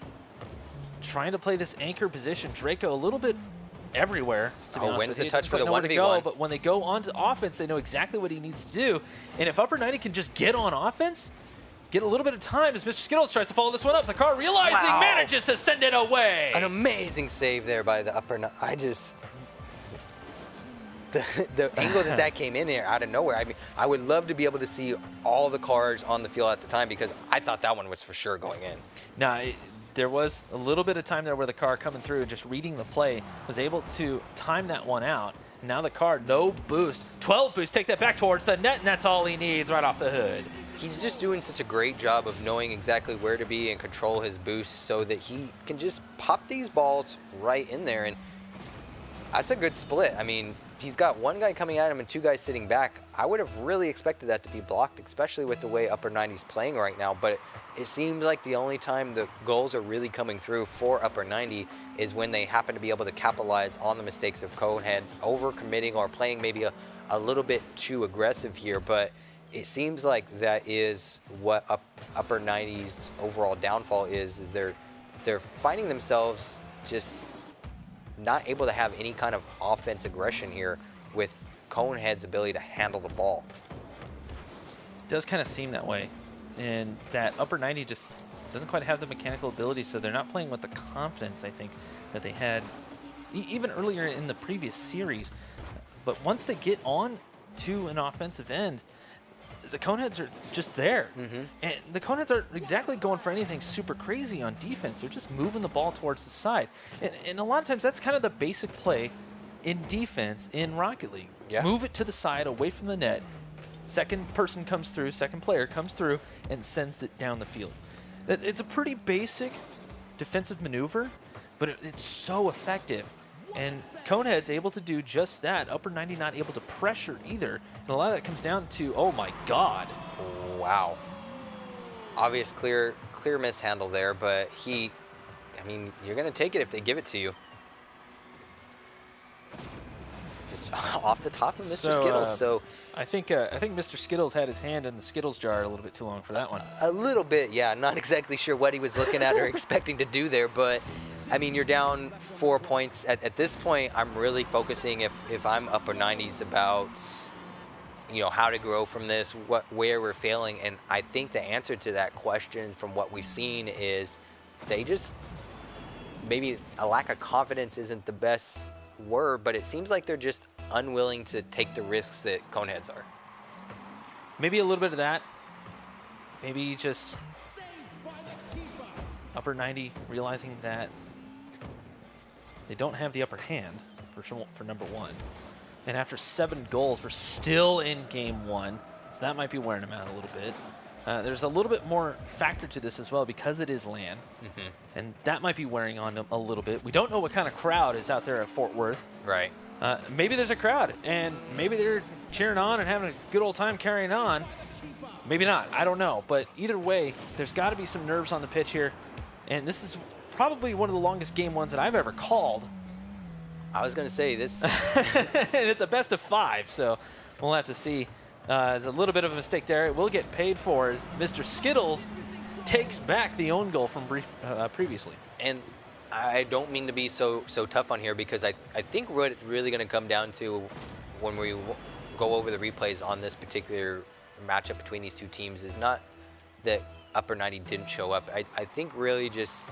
Trying to play this anchor position. Draco a little bit everywhere, to be honest wins with the you. touch for the Doesn't quite know 1v1. where to go, but when they go on to offense, they know exactly what he needs to do. And if Upper 90 can just get on offense, get a little bit of time as Mr. Skittles tries to follow this one up. The car realizing manages to send it away. An amazing save there by the Upper. I just... The angle that came in here out of nowhere. I mean, I would love to be able to see all the cars on the field at the time because I thought that one was for sure going in. Now, there was a little bit of time there where the car coming through, just reading the play, was able to time that one out. Now the car, no boost. 12 boost, take that back towards the net, and that's all he needs right off the hood. He's just doing such a great job of knowing exactly where to be and control his boost so that he can just pop these balls right in there. And that's a good split. I mean, he's got 1 guy coming at him and 2 guys sitting back. I would have really expected that to be blocked, especially with the way Upper 90's playing right now. But it seems like the only time the goals are really coming through for Upper 90 is when they happen to be able to capitalize on the mistakes of Conehead overcommitting or playing maybe a little bit too aggressive here. But it seems like that is what Upper 90's overall downfall is they're finding themselves just not able to have any kind of offense aggression here with Conehead's ability to handle the ball. It does kind of seem that way. And that Upper 90 just doesn't quite have the mechanical ability, so they're not playing with the confidence, I think, that they had even earlier in the previous series. But once they get on to an offensive end, the Coneheads are just there. And the Coneheads aren't exactly going for anything super crazy on defense. They're just moving the ball towards the side. And a lot of times that's kind of the basic play in defense in Rocket League. Yeah. Move it to the side away from the net. Second person comes through, second player comes through and sends it down the field. It's a pretty basic defensive maneuver, but it's so effective. And Conehead's able to do just that. Upper 90 not able to pressure either. And a lot of that comes down to, oh my God. Wow. Obvious clear mishandle there, but I mean, you're going to take it if they give it to you. Just off the top of Mr. Skittles. So I think Mr. Skittles had his hand in the Skittles jar a little bit too long for that one. a little bit, yeah. Not exactly sure what he was looking at or expecting to do there, but I mean, you're down 4 points. At this point, I'm really focusing if I'm Upper 90s about, how to grow from this, where we're failing. And I think the answer to that question from what we've seen is they just, maybe a lack of confidence isn't the best word, but it seems like they're just unwilling to take the risks that Coneheads are. Maybe a little bit of that. Maybe just Upper 90 realizing that they don't have the upper hand for number 1. And after 7 goals, we're still in game 1. So that might be wearing them out a little bit. There's a little bit more factor to this as well because it is LAN. And that might be wearing on them a little bit. We don't know what kind of crowd is out there at Fort Worth. Right. Maybe there's a crowd, and maybe they're cheering on and having a good old time carrying on. Maybe not. I don't know. But either way, there's got to be some nerves on the pitch here. And this is probably one of the longest game ones that I've ever called. I was going to say this. And it's a best of 5, so we'll have to see. There's a little bit of a mistake there. It will get paid for as Mr. Skittles takes back the own goal from previously. And I don't mean to be so tough on here, because I think what it's really going to come down to when we go over the replays on this particular matchup between these two teams is not that Upper 90 didn't show up. I think really just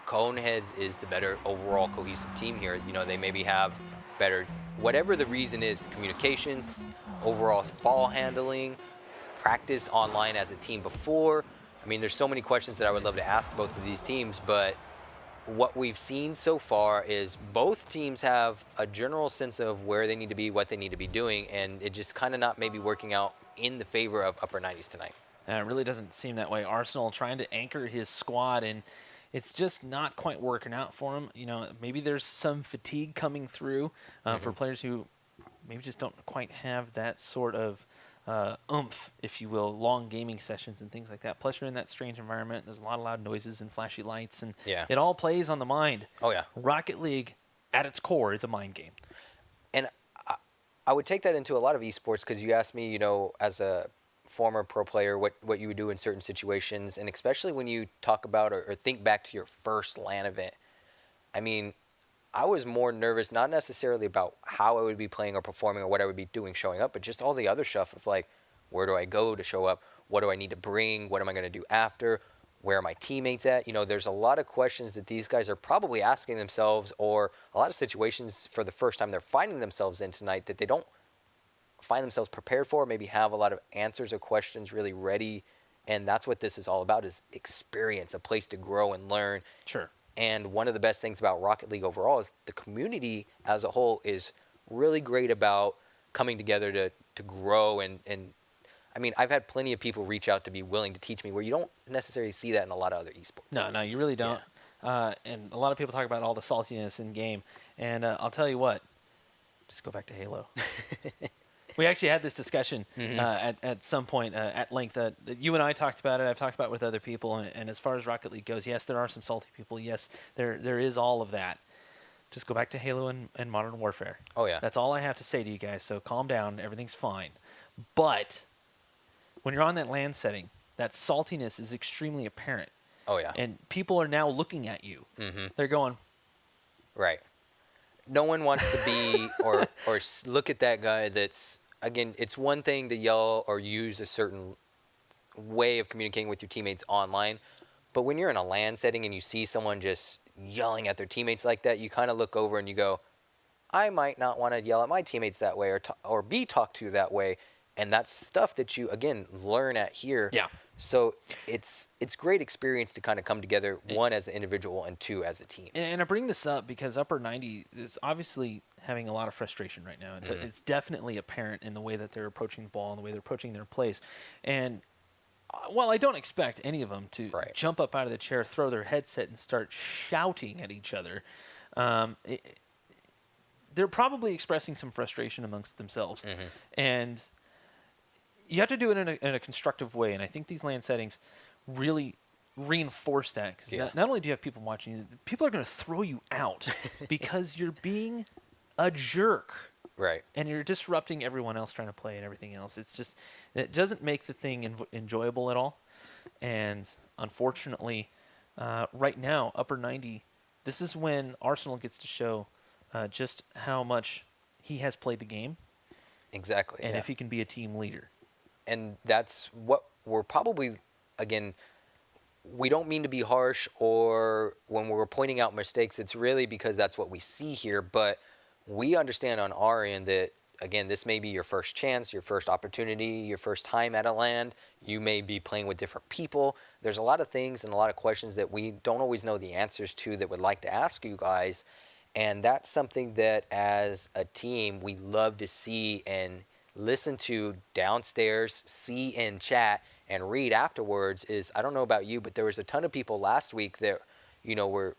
Coneheads is the better overall cohesive team here. You know, they maybe have better, whatever the reason is, communications, overall ball handling, practice online as a team before. I mean, there's so many questions that I would love to ask both of these teams, but what we've seen so far is both teams have a general sense of where they need to be, what they need to be doing, and it just kind of not maybe working out in the favor of Upper 90s tonight. It really doesn't seem that way. Arsenal trying to anchor his squad, and it's just not quite working out for him. You know, maybe there's some fatigue coming through for players who maybe just don't quite have that sort of oomph, if you will, long gaming sessions and things like that. Plus, you're in that strange environment. There's a lot of loud noises and flashy lights, and it all plays on the mind. Oh, yeah. Rocket League, at its core, is a mind game. And I would take that into a lot of esports, because you asked me, you know, as a former pro player, what you would do in certain situations, and especially when you talk about or think back to your first LAN event. I mean, I was more nervous, not necessarily about how I would be playing or performing or what I would be doing showing up, but just all the other stuff of like, where do I go to show up? What do I need to bring? What am I going to do after? Where are my teammates at? You know, there's a lot of questions that these guys are probably asking themselves, or a lot of situations for the first time they're finding themselves in tonight that they don't find themselves prepared for, maybe have a lot of answers or questions really ready. And that's what this is all about, is experience, a place to grow and learn. Sure. And one of the best things about Rocket League overall is the community as a whole is really great about coming together to grow. And I mean, I've had plenty of people reach out to be willing to teach me, where you don't necessarily see that in a lot of other esports. No, you really don't. Yeah. And a lot of people talk about all the saltiness in game. And I'll tell you what, just go back to Halo. We actually had this discussion at some point at length. You and I talked about it. I've talked about it with other people. And as far as Rocket League goes, yes, there are some salty people. Yes, there is all of that. Just go back to Halo and Modern Warfare. Oh, yeah. That's all I have to say to you guys. So calm down. Everything's fine. But when you're on that LAN setting, that saltiness is extremely apparent. Oh, yeah. And people are now looking at you. They're going, right. No one wants to be or look at that guy that's, again, it's one thing to yell or use a certain way of communicating with your teammates online, but when you're in a LAN setting and you see someone just yelling at their teammates like that, you kind of look over and you go, I might not want to yell at my teammates that way or be talked to that way. And that's stuff that you, again, learn at here. Yeah. So it's great experience to kind of come together, one, as an individual, and two, as a team. And I bring this up because Upper 90 is obviously having a lot of frustration right now. It's definitely apparent in the way that they're approaching the ball and the way they're approaching their plays. And while I don't expect any of them to jump up out of the chair, throw their headset, and start shouting at each other, they're probably expressing some frustration amongst themselves. And you have to do it in a constructive way, and I think these LAN settings really reinforce that. Because not only do you have people watching you, people are going to throw you out because you're being a jerk. Right. And you're disrupting everyone else trying to play and everything else. It's just, it doesn't make the thing enjoyable at all. And unfortunately, right now, Upper 90, this is when Arsenal gets to show just how much he has played the game. Exactly. And if he can be a team leader. And that's what we're probably, again, we don't mean to be harsh, or when we're pointing out mistakes, it's really because that's what we see here. But we understand on our end that, again, this may be your first chance, your first opportunity, your first time at a LAN. You may be playing with different people. There's a lot of things and a lot of questions that we don't always know the answers to that would like to ask you guys. And that's something that as a team we love to see and listen to downstairs, see in chat, and read afterwards. Is, I don't know about you, but there was a ton of people last week that, you know, were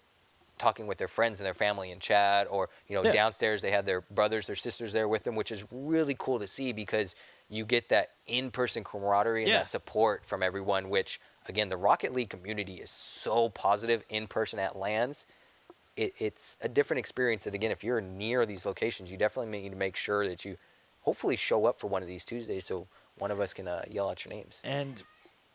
talking with their friends and their family in chat, or, you know, downstairs they had their brothers, their sisters there with them, which is really cool to see, because you get that in-person camaraderie and that support from everyone, which, again, the Rocket League community is so positive in person at LANs. It's a different experience that, again, if you're near these locations, you definitely need to make sure that you hopefully show up for one of these Tuesdays so one of us can yell out your names. And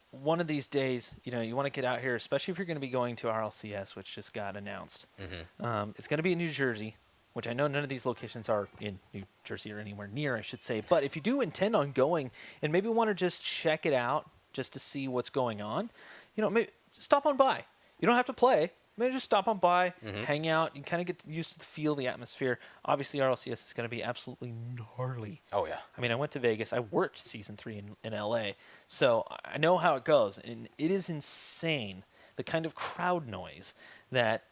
one of these days, you want to get out here, especially if you're going to be going to RLCS, which just got announced. It's going to be in New Jersey, which I know none of these locations are in New Jersey or anywhere near, I should say. But if you do intend on going and maybe want to just check it out just to see what's going on, maybe stop on by. You don't have to play. Maybe just stop on by, hang out, and kind of get used to the feel, the atmosphere. Obviously, RLCS is going to be absolutely gnarly. Oh, yeah. I mean, I went to Vegas. I worked Season 3 in L.A., so I know how it goes. And it is insane, the kind of crowd noise that,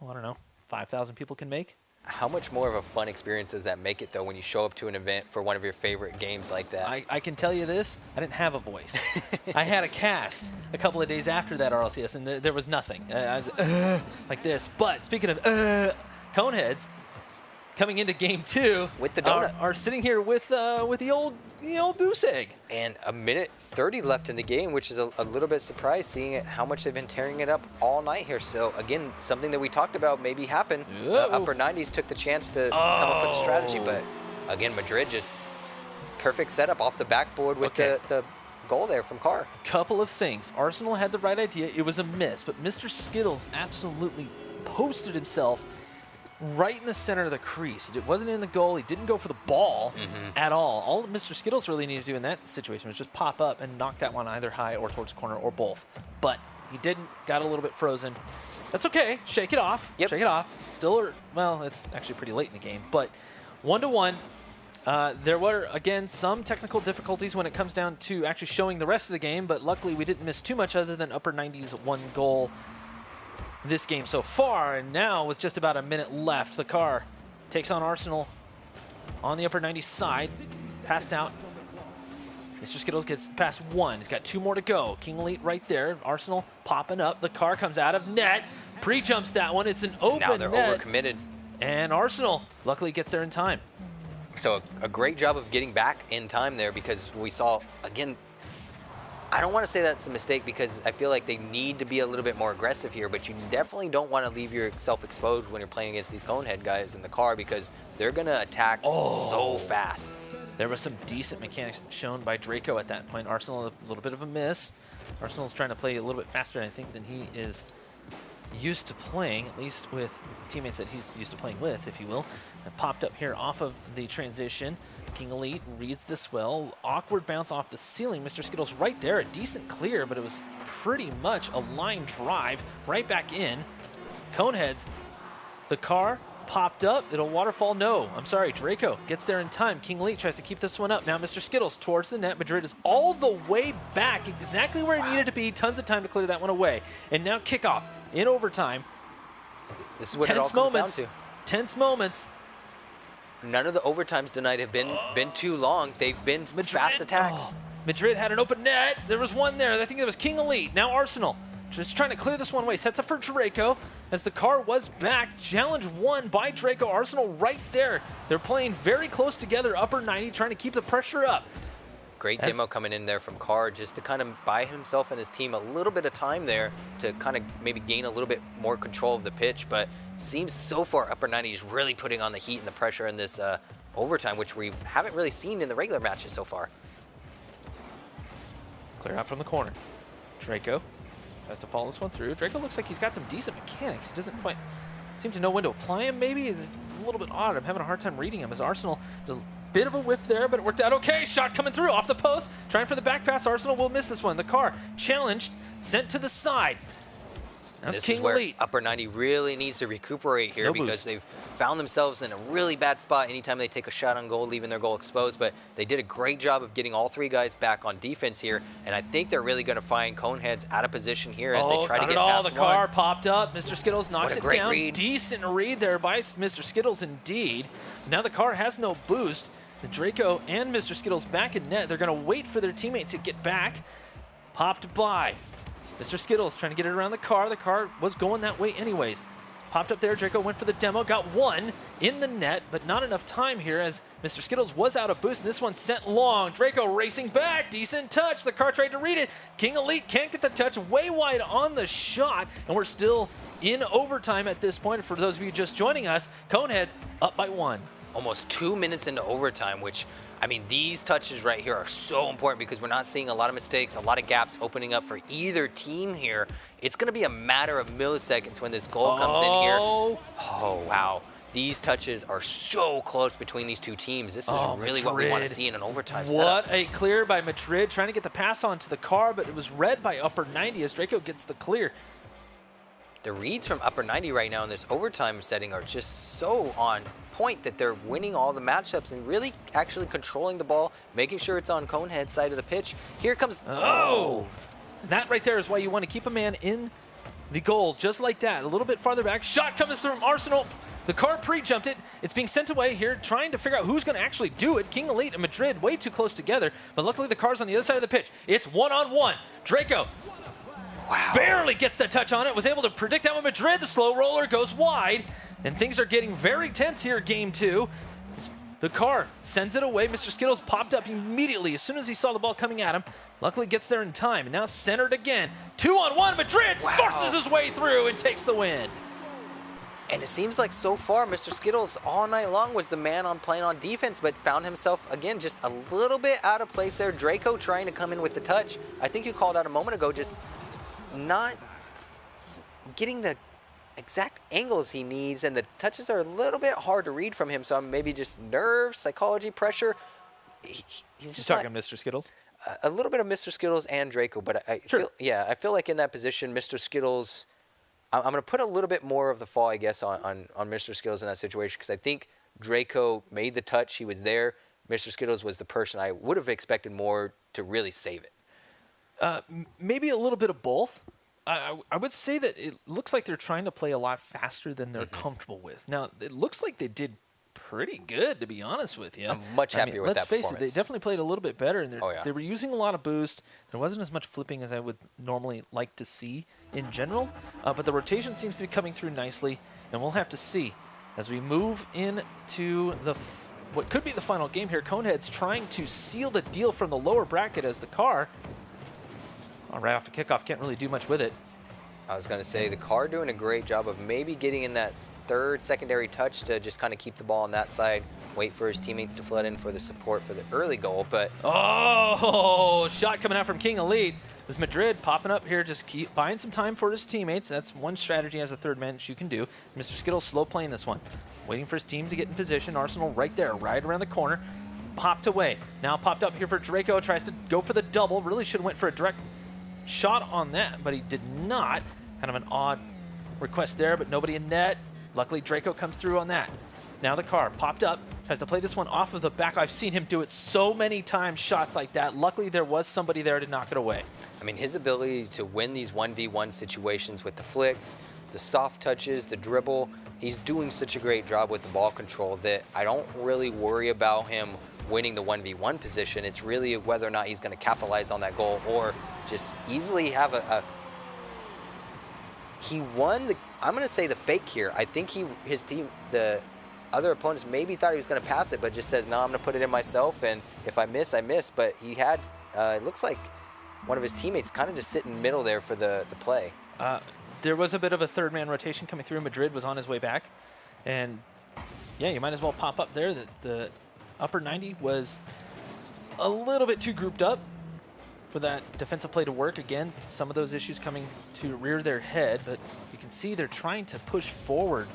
I don't know, 5,000 people can make. How much more of a fun experience does that make it, though, when you show up to an event for one of your favorite games like that? I can tell you this, I didn't have a voice. I had a cast a couple of days after that RLCS, and there was nothing. I was, like this. But speaking of Coneheads, coming into Game 2, with the donut, are sitting here with the old goose egg. And a minute 30 left in the game, which is a little bit surprised seeing how much they've been tearing it up all night here. So again, something that we talked about maybe happened. Upper 90s took the chance to come up with a strategy, but again, Madrid just perfect setup off the backboard with the goal there from Carr. Couple of things. Arsenal had the right idea. It was a miss, but Mr. Skittles absolutely posted himself right in the center of the crease. It wasn't in the goal. He didn't go for the ball at all. All Mr. Skittles really needed to do in that situation was just pop up and knock that one either high or towards the corner or both. But he didn't. Got a little bit frozen. That's okay. Shake it off. Yep. Shake it off. Still, well, it's actually pretty late in the game. But 1-1. There were, again, some technical difficulties when it comes down to actually showing the rest of the game, but luckily we didn't miss too much other than upper 90s one goal this game so far. And now with just about a minute left, the Carr takes on Arsenal on the upper 90s side. Passed out. Mr. Skittles gets past one. He's got two more to go. King Elite right there. Arsenal popping up. The Carr comes out of net. Pre-jumps that one. It's an open Now they're net. overcommitted. And Arsenal luckily gets there in time. So a great job of getting back in time there, because we saw, again, I don't want to say that's a mistake because I feel like they need to be a little bit more aggressive here, but you definitely don't want to leave yourself exposed when you're playing against these Conehead guys in the Carr, because they're going to attack so fast. There was some decent mechanics shown by Draco at that point. Arsenal, a little bit of a miss. Arsenal's trying to play a little bit faster, I think, than he is used to playing, at least with teammates that he's used to playing with, if you will. And popped up here off of the transition. King Elite reads this well. Awkward bounce off the ceiling. Mr. Skittles right there. A decent clear, but it was pretty much a line drive right back in. Coneheads, the Carr popped up. It'll waterfall. No, I'm sorry. Draco gets there in time. King Elite tries to keep this one up. Now Mr. Skittles towards the net. Madrid is all the way back, exactly where it needed to be. Tons of time to clear that one away. And now kickoff in overtime. This is what it all comes down to. Tense moments. None of the overtimes tonight have been too long. They've been fast attacks. Madrid had an open net. There was one there. I think it was King Elite. Now Arsenal just trying to clear this one away. Sets up for Draco as the Carr was back. Challenge won by Draco. Arsenal right there. They're playing very close together. Upper 90, trying to keep the pressure up. Great demo coming in there from Carr, just to kind of buy himself and his team a little bit of time there to kind of maybe gain a little bit more control of the pitch. But seems so far upper 90 is really putting on the heat and the pressure in this overtime, which we haven't really seen in the regular matches so far. Clear out from the corner. Draco tries to follow this one through. Draco looks like he's got some decent mechanics. He doesn't quite seem to know when to apply him, maybe. It's a little bit odd. I'm having a hard time reading him as Arsenal. Bit of a whiff there, but it worked out okay. Shot coming through off the post. Trying for the back pass. Arsenal will miss this one. The Carr challenged, sent to the side. That's King Elite. Upper 90 really needs to recuperate here because they've found themselves in a really bad spot anytime they take a shot on goal, leaving their goal exposed. But they did a great job of getting all three guys back on defense here, and I think they're really going to find Coneheads out of position here as they try to get past the Carr popped up. Mr. Skittles knocks it down. Read. Decent read there by Mr. Skittles indeed. Now the Carr has no boost. The Draco and Mr. Skittles back in net. They're going to wait for their teammate to get back. Popped by. Mr. Skittles trying to get it around the Carr. The Carr was going that way anyways. popped up there. Draco went for the demo, got one in the net, but not enough time here as Mr. Skittles was out of boost, and this one sent long. Draco racing back, decent touch. The car tried to read it. King Elite can't get the touch, way wide on the shot, and we're still in overtime at this point. For those of you just joining us, Coneheads up by 1. Almost 2 minutes into overtime, which, I mean, these touches right here are so important because we're not seeing a lot of mistakes, a lot of gaps opening up for either team here. It's going to be a matter of milliseconds when this goal comes in here. Oh, wow. These touches are so close between these two teams. This is really what we want to see in an overtime setup. What a clear by Madrid, trying to get the pass onto the car, but it was read by Upper 90 as Draco gets the clear. The reads from Upper 90 right now in this overtime setting are just so on point that they're winning all the matchups and really actually controlling the ball, making sure it's on Conehead's side of the pitch. Here comes... Oh! That right there is why you want to keep a man in the goal, just like that. A little bit farther back. Shot coming through from Arsenal. The car pre-jumped it. It's being sent away here, trying to figure out who's going to actually do it. King Elite and Madrid way too close together, but luckily the car's on the other side of the pitch. It's one-on-one. Draco barely gets that touch on it, was able to predict that one. Madrid, the slow roller, goes wide, and things are getting very tense here, game 2. The car sends it away. Mr. Skittles popped up immediately as soon as he saw the ball coming at him. Luckily gets there in time, and now centered again. 2-on-1, Madrid forces his way through and takes the win. And it seems like so far, Mr. Skittles all night long was the man on playing on defense, but found himself, again, just a little bit out of place there. Draco trying to come in with the touch. I think you called out a moment ago, just not getting the exact angles he needs, and the touches are a little bit hard to read from him, so maybe just nerves, psychology, pressure. He's just talking Mr. Skittles? A little bit of Mr. Skittles and Draco, but I feel like in that position, Mr. Skittles, I'm going to put a little bit more of the fall, I guess, on Mr. Skittles in that situation, because I think Draco made the touch. He was there. Mr. Skittles was the person I would have expected more to really save it. Maybe a little bit of both. I would say that it looks like they're trying to play a lot faster than they're comfortable with. Now, it looks like they did pretty good, to be honest with you. I'm much happier with that performance. Let's face it, they definitely played a little bit better, and they were using a lot of boost. There wasn't as much flipping as I would normally like to see in general, but the rotation seems to be coming through nicely, and we'll have to see as we move into what could be the final game here. Conehead's trying to seal the deal from the lower bracket as the car, right off the kickoff, can't really do much with it. I was going to say, the car doing a great job of maybe getting in that third secondary touch to just kind of keep the ball on that side, wait for his teammates to flood in for the support for the early goal, but... Oh, shot coming out from King Elite. This Madrid popping up here, just keep buying some time for his teammates. That's one strategy as a third man that you can do. Mr. Skittles slow playing this one, waiting for his team to get in position. Arsenal right there, right around the corner. Popped away. Now popped up here for Draco, tries to go for the double. Really should have went for a direct shot on that, but he did not. Kind of an odd request there, but nobody in net. Luckily, Draco comes through on that. Now the car popped up, tries to play this one off of the back. I've seen him do it so many times, shots like that. Luckily, there was somebody there to knock it away. I mean, his ability to win these 1v1 situations with the flicks, the soft touches, the dribble, he's doing such a great job with the ball control that I don't really worry about him winning the 1v1 position. It's really whether or not he's going to capitalize on that goal or just easily have he won the, I'm going to say the fake here. I think his team, the other opponents maybe thought he was going to pass it, but just says, no, I'm going to put it in myself, and if I miss, I miss. But he had, it looks like one of his teammates kind of just sitting in the middle there for the play. There was a bit of a third man rotation coming through. Madrid was on his way back, and yeah, you might as well pop up there. The upper 90 was a little bit too grouped up for that defensive play to work. Again, some of those issues coming to rear their head, but you can see they're trying to push forward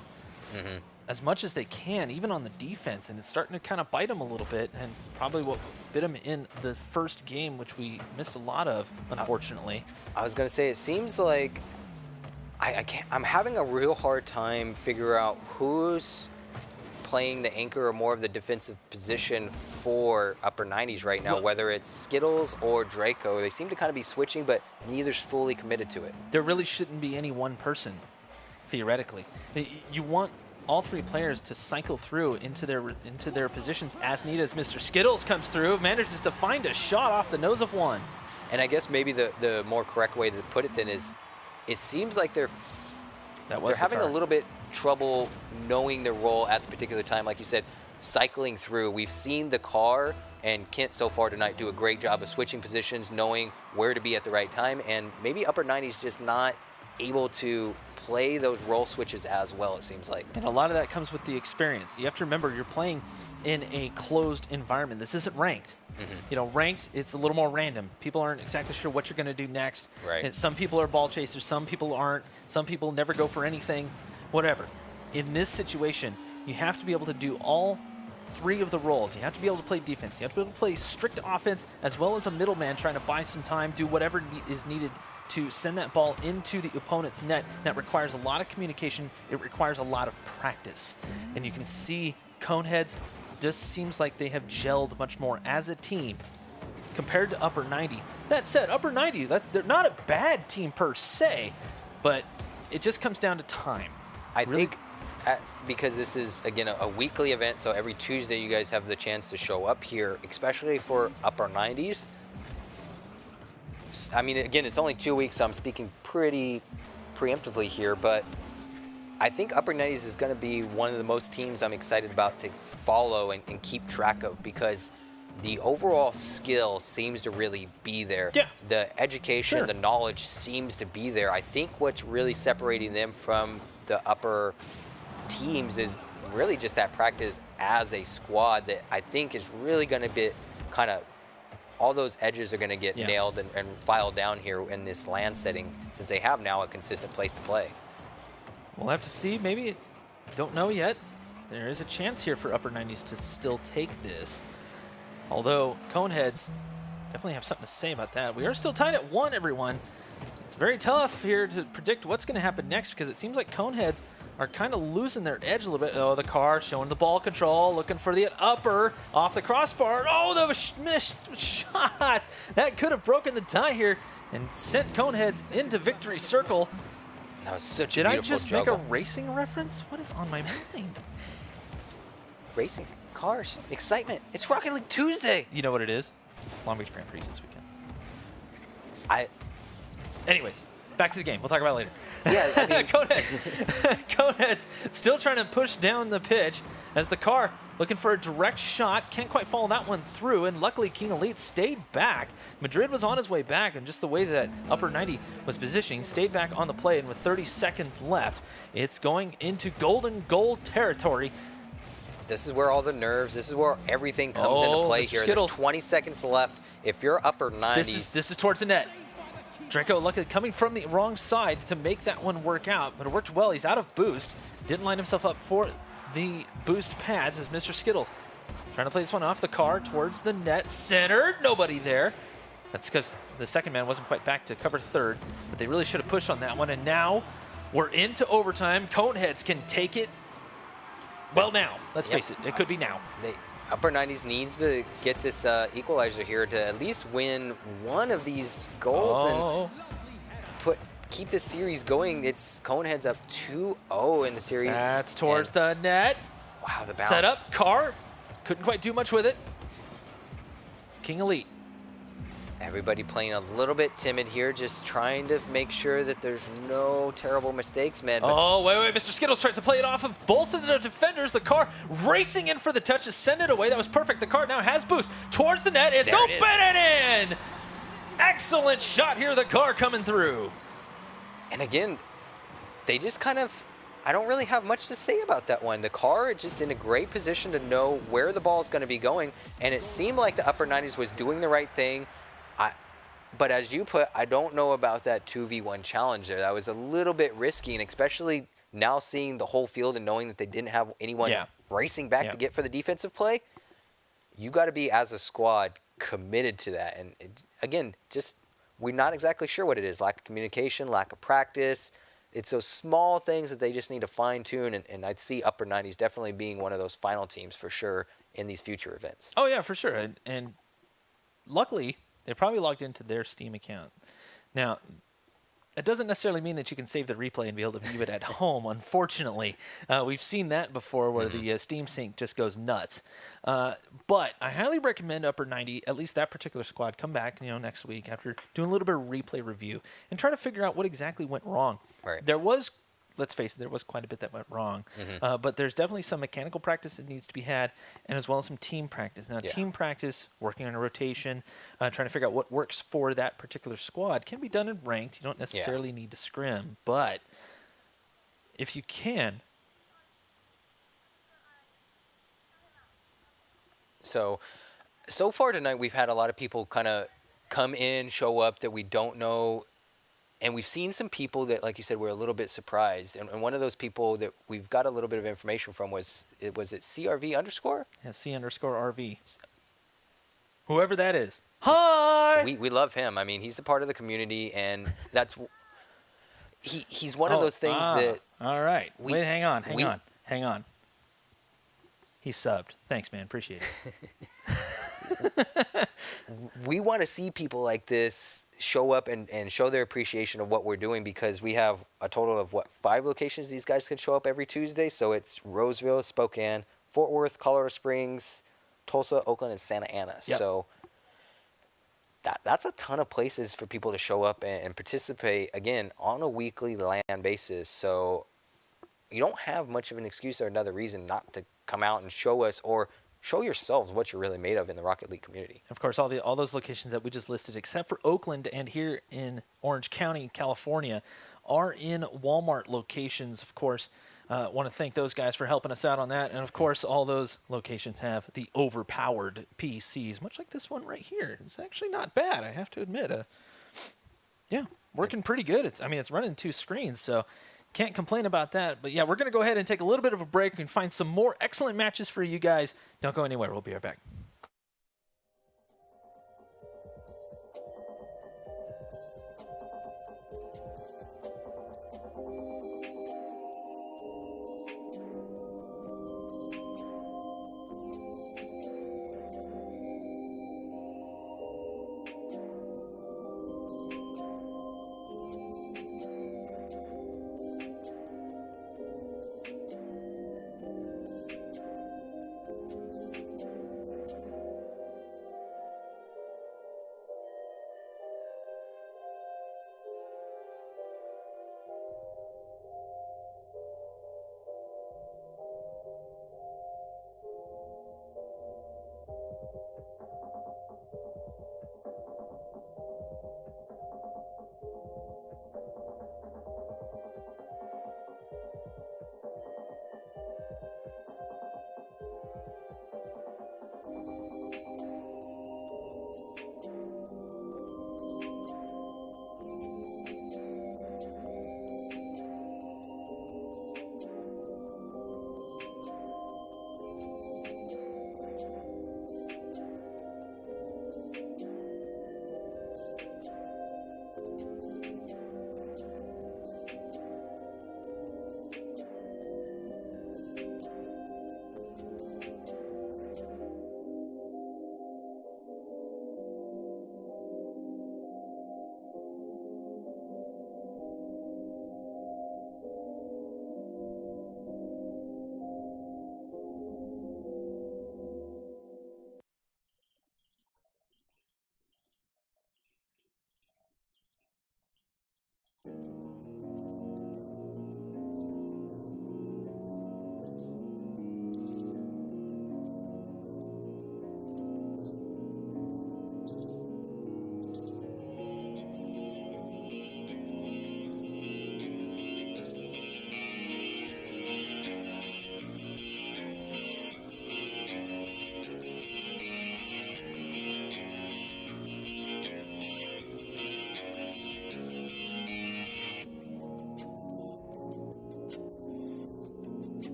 as much as they can, even on the defense, and it's starting to kind of bite them a little bit, and probably what bit them in the first game, which we missed a lot of, unfortunately. I was going to say, it seems like I'm having a real hard time figure out who's playing the anchor or more of the defensive position for upper 90s right now, whether it's Skittles or Draco. They seem to kind of be switching, but neither's fully committed to it. There really shouldn't be any one person, theoretically. You want all three players to cycle through into their positions as needed. As Mr. Skittles comes through, manages to find a shot off the nose of one. And I guess maybe the more correct way to put it then is, it seems like they're having a little bit trouble knowing their role at the particular time. Like you said, cycling through. We've seen the car and Kent so far tonight do a great job of switching positions, knowing where to be at the right time, and maybe upper 90s just not able to play those role switches as well, it seems like. And a lot of that comes with the experience. You have to remember you're playing in a closed environment. This isn't ranked. You know, ranked, it's a little more random. People aren't exactly sure what you're going to do next. Right. And some people are ball chasers, some people aren't. Some people never go for anything, whatever. In this situation, you have to be able to do all three of the roles. You have to be able to play defense. You have to be able to play strict offense as well as a middleman trying to buy some time, do whatever is needed to send that ball into the opponent's net. That requires a lot of communication. It requires a lot of practice. And you can see Coneheads just seems like they have gelled much more as a team compared to upper 90. That said, upper 90, they're not a bad team per se, but it just comes down to time. I think because this is, again, a weekly event, so every Tuesday you guys have the chance to show up here, especially for upper 90s. I mean, again, it's only 2 weeks, so I'm speaking pretty preemptively here, but I think upper 90s is going to be one of the most teams I'm excited about to follow and keep track of, because the overall skill seems to really be there. Yeah. The education, Sure. the knowledge seems to be there. I think what's really separating them from the upper teams is really just that practice as a squad that I think is really going to be kind of, all those edges are going to get nailed and filed down here in this land setting, since they have now a consistent place to play. We'll have to see. Maybe, don't know yet. There is a chance here for upper 90s to still take this. Although Coneheads definitely have something to say about that. We are still tied at 1, everyone. It's very tough here to predict what's going to happen next, because it seems like Coneheads are kind of losing their edge a little bit. Oh, the car showing the ball control, looking for the upper off the crossbar. Oh, the missed shot. That could have broken the tie here and sent Coneheads into victory circle. That was such a Did I beautiful just juggle. make a racing reference? What is on my mind? Racing, cars, excitement. It's Rocket League Tuesday. You know what it is? Long Beach Grand Prix this weekend. Anyways, back to the game. We'll talk about it later. Yeah, I mean, Coneheads still trying to push down the pitch as the car looking for a direct shot. Can't quite follow that one through, and luckily King Elite stayed back. Madrid was on his way back, and just the way that upper 90 was positioning, stayed back on the play, and with 30 seconds left, it's going into golden goal territory. this is where all the nerves, this is where everything comes into play Mr. here. Skittle. There's 20 seconds left. If you're upper 90s, This is towards the net. Draco luckily coming from the wrong side to make that one work out, but it worked well. He's out of boost. Didn't line himself up for the boost pads as Mr. Skittles trying to play this one off the car towards the net. Centered, nobody there. That's because the second man wasn't quite back to cover third, but they really should have pushed on that one. And now we're into overtime. Coneheads can take it. Well, now, let's face it, it could be now. upper 90s needs to get this equalizer here to at least win one of these goals and keep this series going. It's Coneheads up 2-0 in the series. That's towards the net. Wow, the bounce. Set up, car. Couldn't quite do much with it. King Elite. Everybody playing a little bit timid here, just trying to make sure that there's no terrible mistakes, man. Oh, wait. Mr. Skittles tries to play it off of both of the defenders. The car racing in for the touch to send it away. That was perfect. The car now has boost towards the net. It's open and in. Excellent shot here. The car coming through. And again, they just kind of, I don't really have much to say about that one. The car is just in a great position to know where the ball is going to be going. And it seemed like the upper 90s was doing the right thing. But as you put, I don't know about that 2v1 challenge there. That was a little bit risky, and especially now seeing the whole field and knowing that they didn't have anyone racing back to get for the defensive play, you got to be, as a squad, committed to that. And again, just we're not exactly sure what it is. Lack of communication, lack of practice. It's those small things that they just need to fine-tune, and I'd see upper 90s definitely being one of those final teams for sure in these future events. Oh, yeah, for sure. And luckily, they probably logged into their Steam account. Now, it doesn't necessarily mean that you can save the replay and be able to view it at home, unfortunately. We've seen that before where the Steam sync just goes nuts. But I highly recommend Upper 90, at least that particular squad, come back next week after doing a little bit of replay review and try to figure out what exactly went wrong. Right. There was let's face it, there was quite a bit that went wrong. But there's definitely some mechanical practice that needs to be had, and as well as some team practice. Now, team practice, working on a rotation, trying to figure out what works for that particular squad, can be done in ranked. You don't necessarily need to scrim, but if you can. So far tonight, we've had a lot of people kind of come in, show up that we don't know. And we've seen some people that, like you said, were a little bit surprised. And one of those people that we've got a little bit of information from was it CRV underscore? Yeah, C_RV. Whoever that is. Hi! We love him. I mean, he's a part of the community, and that's he's one of those things that. All right. Wait, hang on. He subbed. Thanks, man. Appreciate it. We want to see people like this show up and show their appreciation of what we're doing, because we have a total of 5 locations these guys can show up every Tuesday. So it's Roseville, Spokane, Fort Worth, Colorado Springs, Tulsa, Oakland, and Santa Ana. Yep. So that's a ton of places for people to show up and participate, again, on a weekly LAN basis. So you don't have much of an excuse or another reason not to come out and show us, or show yourselves what you're really made of in the Rocket League community. Of course, all those locations that we just listed, except for Oakland and here in Orange County, California, are in Walmart locations. Of course, want to thank those guys for helping us out on that. And of course, all those locations have the overpowered PCs, much like this one right here. It's actually not bad, I have to admit. Yeah, working pretty good. It's running 2 screens, so can't complain about that. But yeah, we're going to go ahead and take a little bit of a break and find some more excellent matches for you guys. Don't go anywhere. We'll be right back.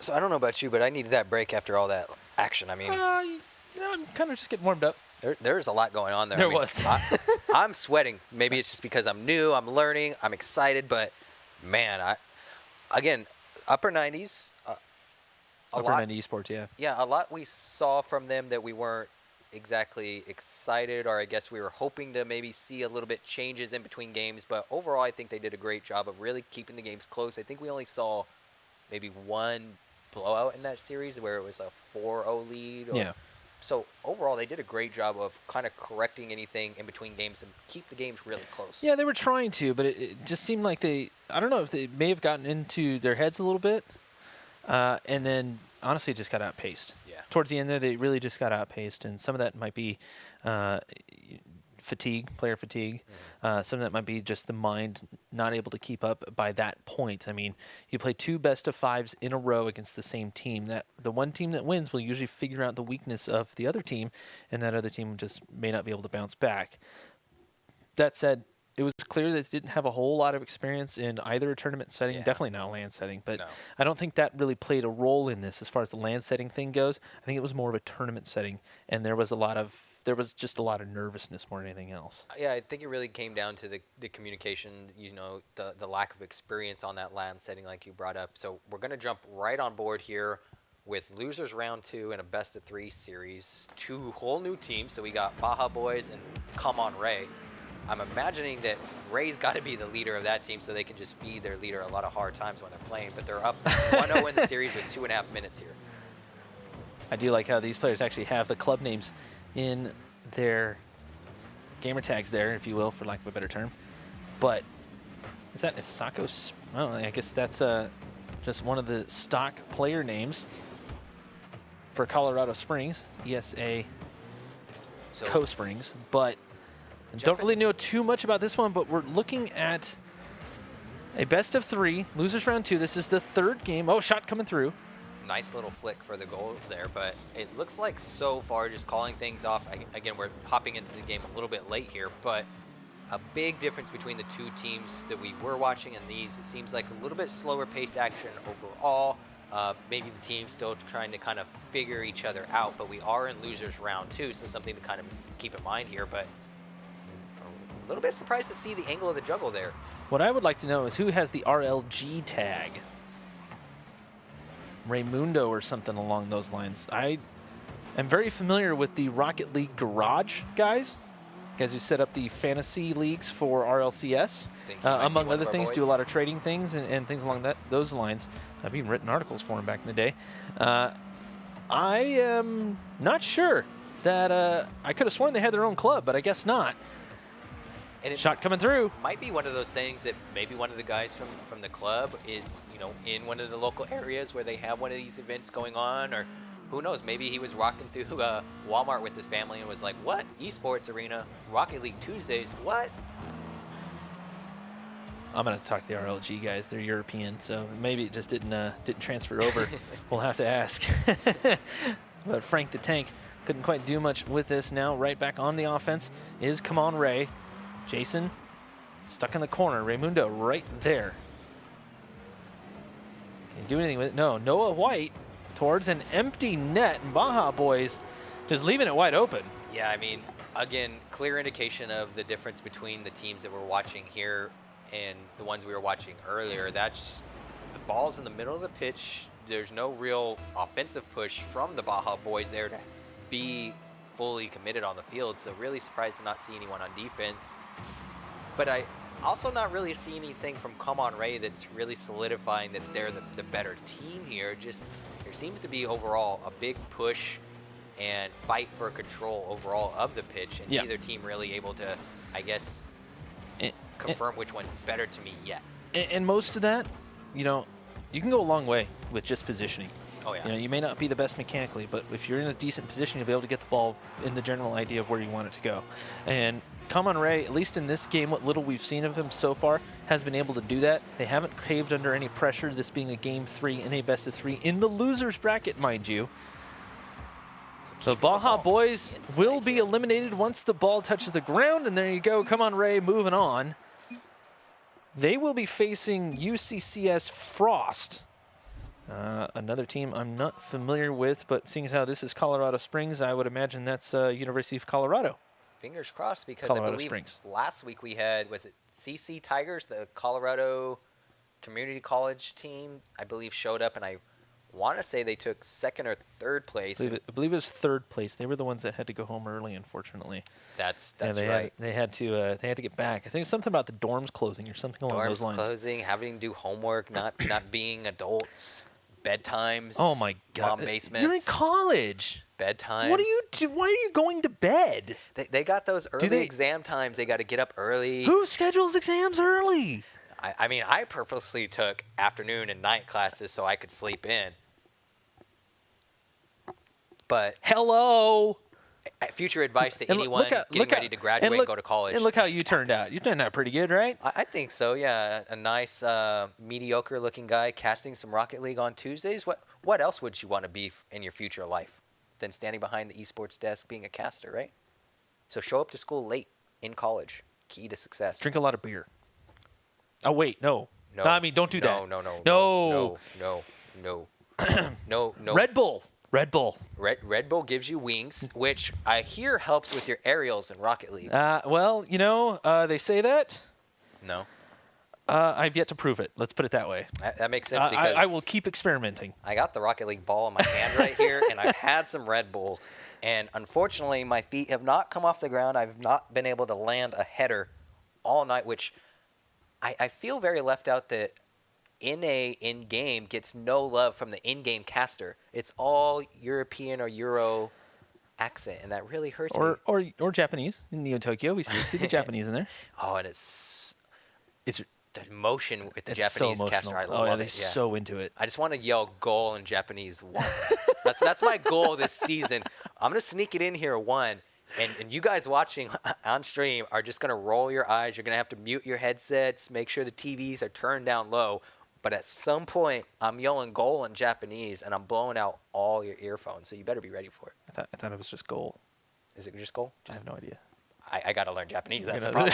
So I don't know about you, but I needed that break after all that action. I mean, I'm kind of just getting warmed up. there's a lot going on there. There I mean, was. I'm sweating. Maybe it's just because I'm new, I'm learning, I'm excited, but man, again, upper 90s. Upper 90 esports, yeah. Yeah, a lot we saw from them that we weren't exactly excited, or I guess we were hoping to maybe see a little bit changes in between games. But overall, I think they did a great job of really keeping the games close. I think we only saw maybe one blowout in that series where it was a 4-0 lead. Yeah. So overall, they did a great job of kind of correcting anything in between games to keep the games really close. Yeah, they were trying to, but it just seemed like I don't know if they may have gotten into their heads a little bit. And then, honestly, just got outpaced. Yeah. Towards the end there, they really just got outpaced. And some of that might be fatigue, player fatigue. Some of that might be just the mind not able to keep up by that point. I mean, you play 2 best-of-5s in a row against the same team. That the one team that wins will usually figure out the weakness of the other team, and that other team just may not be able to bounce back. That said, it was clear that they didn't have a whole lot of experience in either a tournament setting, definitely not a LAN setting, but No. I don't think that really played a role in this as far as the LAN setting thing goes. I think it was more of a tournament setting, and there was just a lot of nervousness more than anything else. Yeah, I think it really came down to the communication, the lack of experience on that LAN setting like you brought up. So we're going to jump right on board here with losers round 2 in a best-of-3 series. 2 whole new teams. So we got Baja Boys and Come On Ray. I'm imagining that Ray's got to be the leader of that team so they can just feed their leader a lot of hard times when they're playing. But they're up 1-0 in the series with 2.5 minutes here. I do like how these players actually have the club names in their gamer tags there, if you will, for lack of a better term. But is that Isako? Well, I guess that's just one of the stock player names for Colorado Springs, ESA Co Springs. But don't really know too much about this one, but we're looking at a best-of-3, losers round 2. This is the 3rd game. Oh, shot coming through. Nice little flick for the goal there, but it looks like so far just calling things off. Again, we're hopping into the game a little bit late here, but a big difference between the 2 teams that we were watching and these. It seems like a little bit slower pace action overall. Maybe the team's still trying to kind of figure each other out, but we are in losers round 2, so something to kind of keep in mind here. But a little bit surprised to see the angle of the juggle there. What I would like to know is who has the RLG tag. Raymundo or something along those lines. I am very familiar with the Rocket League Garage guys who set up the fantasy leagues for RLCS. Among other things, do a lot of trading things and things along those lines. I've even written articles for them back in the day. I am not sure that I could have sworn they had their own club, but I guess not. And it shot coming through. Might be one of those things that maybe one of the guys from the club is, in one of the local areas where they have one of these events going on, or who knows, maybe he was rocking through Walmart with his family and was like, what? Esports Arena, Rocket League Tuesdays, what? I'm going to talk to the RLG guys. They're European, so maybe it just didn't transfer over. We'll have to ask. But Frank the Tank couldn't quite do much with this. Now right back on the offense is Come On Ray. Jason stuck in the corner. Raymundo right there. Can he do anything with it? No. Noah White towards an empty net. And Baja Boys just leaving it wide open. Yeah, I mean, again, clear indication of the difference between the teams that we're watching here and the ones we were watching earlier. That's the ball's in the middle of the pitch. There's no real offensive push from the Baja Boys there to be fully committed on the field. So really surprised to not see anyone on defense. But I also not really see anything from Come On Ray that's really solidifying that they're the better team here. Just there seems to be overall a big push and fight for control overall of the pitch, and neither team really able to, I guess, confirm which one's better to me yet. And most of that, you can go a long way with just positioning. Oh, yeah. You may not be the best mechanically, but if you're in a decent position, you'll be able to get the ball in the general idea of where you want it to go. And Come On Ray, at least in this game, what little we've seen of him so far, has been able to do that. They haven't caved under any pressure, this being a Game 3 in a best-of-3 in the loser's bracket, mind you. So Baja Boys will be eliminated once the ball touches the ground, and there you go. Come On Ray moving on. They will be facing UCCS Frost Another team I'm not familiar with, but seeing as how this is Colorado Springs, I would imagine that's University of Colorado. Fingers crossed, because Colorado I believe Springs. last week we had, was it CC Tigers, the Colorado Community College team, I believe showed up, and I want to say they took second or third place. I believe it was third place. They were the ones that had to go home early, unfortunately. That's they right. They had to get back. I think it's something about the dorms closing or something along those lines. Dorms closing, having to do homework, not being adults, bedtimes. Oh my God! Mom basements. You're in college. Bedtimes. What do you do? Why are you going to bed? They got those early exam times. They got to get up early. Who schedules exams early? I mean, I purposely took afternoon and night classes so I could sleep in. But hello. Future advice to anyone getting ready to graduate and go to college. And look how you turned out. You turned out pretty good, right? I think so, yeah. A nice, mediocre-looking guy casting some Rocket League on Tuesdays. What else would you want to be in your future life than standing behind the esports desk being a caster, right? So show up to school late in college. Key to success. Drink a lot of beer. Oh, wait, no. No, I mean, don't do that. No. Red Bull. Red Bull gives you wings, which I hear helps with your aerials in Rocket League. Well, they say that. No. I've yet to prove it. Let's put it that way. That makes sense because I will keep experimenting. I got the Rocket League ball in my hand right here, and I've had some Red Bull, and unfortunately, my feet have not come off the ground. I've not been able to land a header all night, which I feel very left out that in-game gets no love from the in-game caster. It's all European or Euro accent, and that really hurts me. Or Japanese. In Neo Tokyo, we see the Japanese in there. Oh, and it's the motion with the Japanese so caster. I love they're it. Yeah. so into it. I just want to yell goal in Japanese once. That's my goal this season. I'm going to sneak it in here one. And you guys watching on stream are just going to roll your eyes. You're going to have to mute your headsets, make sure the TVs are turned down low. But at some point, I'm yelling goal in Japanese, and I'm blowing out all your earphones. So you better be ready for it. I thought it was just goal. Is it just goal? I have no idea. I got to learn Japanese. That's the problem.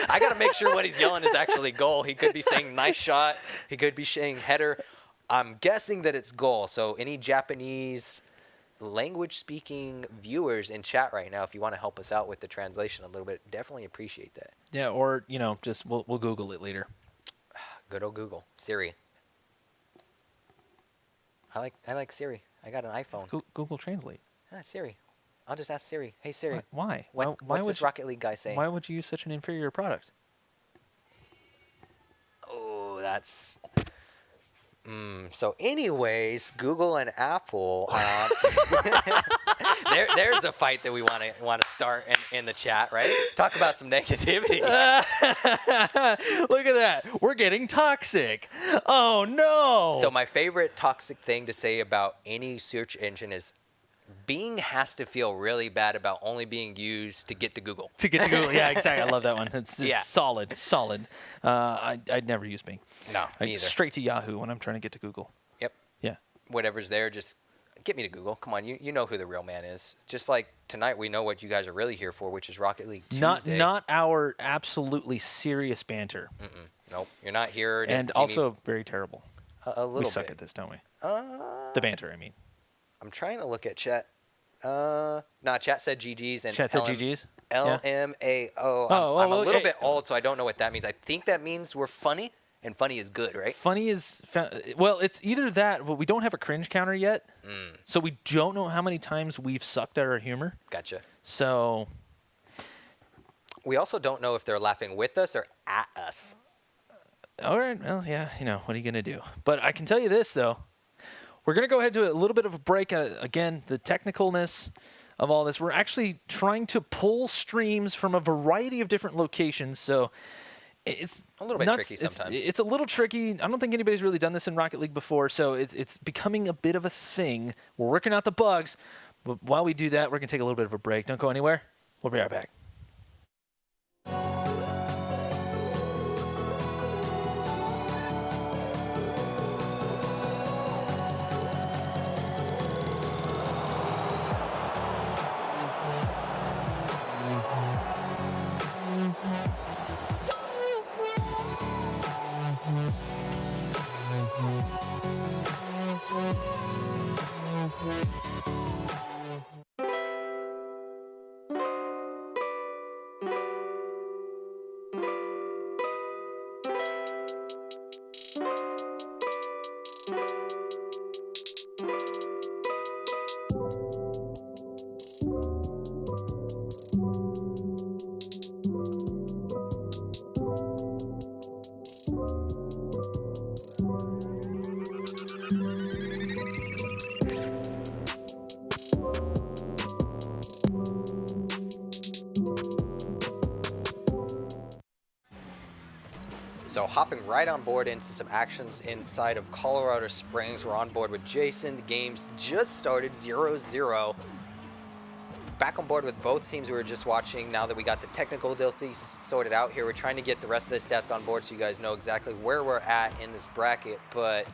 I got to make sure what he's yelling is actually goal. He could be saying nice shot. He could be saying header. I'm guessing that it's goal. So any Japanese language-speaking viewers in chat right now, if you want to help us out with the translation a little bit, definitely appreciate that. Yeah, or just we'll Google it later. Good old Google. Siri. I like Siri. I got an iPhone. Google Translate. Siri. I'll just ask Siri. Hey Siri. Why? What's this Rocket League guy saying? Why would you use such an inferior product? Oh, that's. So, anyways, Google and Apple. There's a fight that we want to start in the chat, right? Talk about some negativity. Look at that. We're getting toxic. Oh no. So my favorite toxic thing to say about any search engine is Bing has to feel really bad about only being used to get to Google. To get to Google, yeah, exactly. I love that one. It's solid. I'd never use Bing. No, me either. Straight to Yahoo when I'm trying to get to Google. Yep. Yeah. Whatever's there, just get me to Google. Come on, you know who the real man is. Just like tonight, we know what you guys are really here for, which is Rocket League Tuesday. Not our absolutely serious banter. Nope, you're not here. And also very terrible. A little bit. We suck at this, don't we? The banter, I mean. I'm trying to look at chat. Chat said GG's and chat said GG's. LMAO. I'm a little bit old, so I don't know what that means. I think that means we're funny, and funny is good, right? Funny is well, it's either that, but we don't have a cringe counter yet, so we don't know how many times we've sucked at our humor. Gotcha. So we also don't know if they're laughing with us or at us. All right. Well, yeah. What are you gonna do? But I can tell you this though. We're going to go ahead to a little bit of a break. Again, the technicalness of all this. We're actually trying to pull streams from a variety of different locations, so it's a little bit tricky sometimes. It's a little tricky. I don't think anybody's really done this in Rocket League before, so it's becoming a bit of a thing. We're working out the bugs, but while we do that, we're going to take a little bit of a break. Don't go anywhere. We'll be right back. So hopping right on board into some actions inside of Colorado Springs. We're on board with Jason. The game's just started 0-0. Back on board with both teams we were just watching. Now that we got the technical abilities sorted out here, we're trying to get the rest of the stats on board so you guys know exactly where we're at in this bracket, but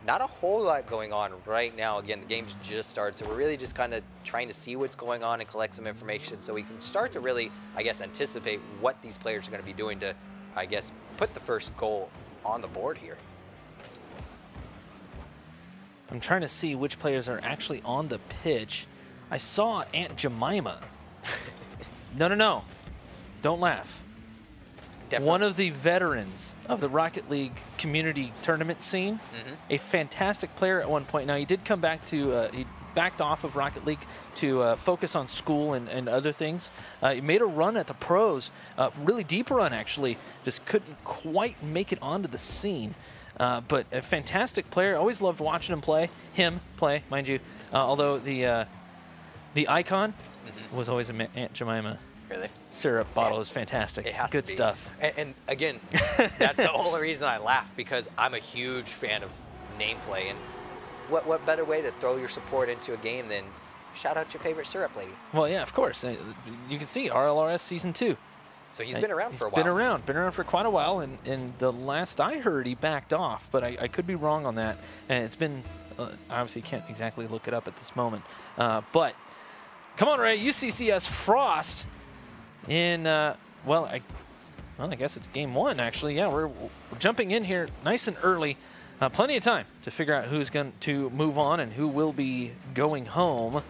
not a whole lot going on right now. Again, the game's just started, so we're really just kind of trying to see what's going on and collect some information so we can start to really, I guess, anticipate what these players are going to be doing to, I guess, put the first goal on the board here. I'm trying to see which players are actually on the pitch. I saw Aunt Jemima. No. Don't laugh. Definitely. One of the veterans of the Rocket League community tournament scene, a fantastic player at one point. Now, he did come back to, he backed off of Rocket League to focus on school and other things. He made a run at the pros, really deep run, actually. Just couldn't quite make it onto the scene. But a fantastic player. Always loved watching him play, mind you. Although the icon was always an Aunt Jemima. Really? Syrup bottle is fantastic. It has Good to be. stuff. And again, that's the only reason I laugh, because I'm a huge fan of nameplay. And what better way to throw your support into a game than shout out your favorite syrup lady? Well, yeah, of course. You can see RLRS Season 2. So he's been around for a while. Been around for quite a while, and the last I heard, he backed off, but I could be wrong on that. And it's been, obviously can't exactly look it up at this moment. But come on, Ray, UCCS Frost in, well, I guess it's game one, actually. Yeah, we're jumping in here nice and early. Plenty of time to figure out who's going to move on and who will be going home.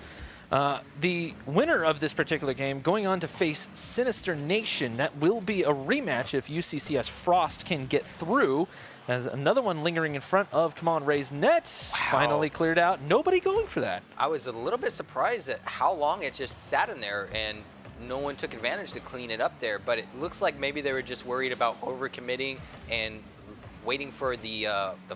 The winner of this particular game going on to face Sinister Nation. That will be a rematch if UCCS Frost can get through. As another one lingering in front of Come On Ray's net. Wow. Finally cleared out. Nobody going for that. I was a little bit surprised at how long it just sat in there and no one took advantage to clean it up there. But it looks like maybe they were just worried about overcommitting and waiting for the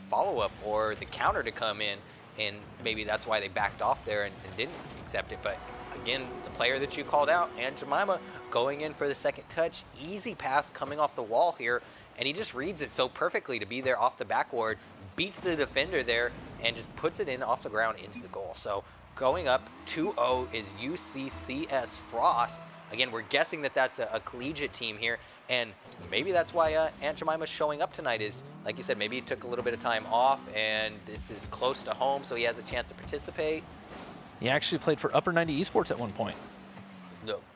follow-up or the counter to come in. And maybe that's why they backed off there and didn't accept it. But again, the player that you called out, Aunt Jemima, going in for the second touch. Easy pass coming off the wall here. And he just reads it so perfectly to be there off the backboard, beats the defender there, and just puts it in off the ground into the goal. So going up 2-0 is UCCS Frost. Again, we're guessing that that's a collegiate team here. And maybe that's why Aunt Jemima's showing up tonight is, like you said, maybe he took a little bit of time off, and this is close to home, so he has a chance to participate. He actually played for Upper 90 Esports at one point.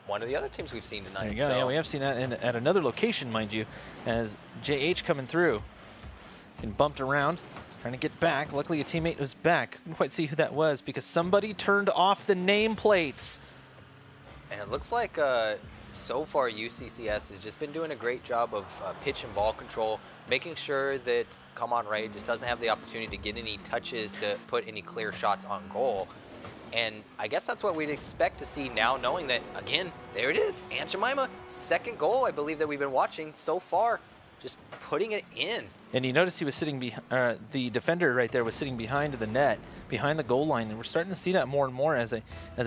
One of the other teams we've seen tonight. There you go. So. Yeah, we have seen that at another location, mind you, as JH coming through and bumped around, trying to get back. Luckily, a teammate was back. Couldn't quite see who that was because somebody turned off the nameplates. And it looks like so far UCCS has just been doing a great job of pitch and ball control, making sure that Come On Ray just doesn't have the opportunity to get any touches to put any clear shots on goal. And I guess that's what we'd expect to see now, knowing that, again, there it is, Aunt Jemima, second goal, I believe, that we've been watching so far, just putting it in. And you notice he was sitting the defender right there was sitting behind the net, behind the goal line, and we're starting to see that more and more as I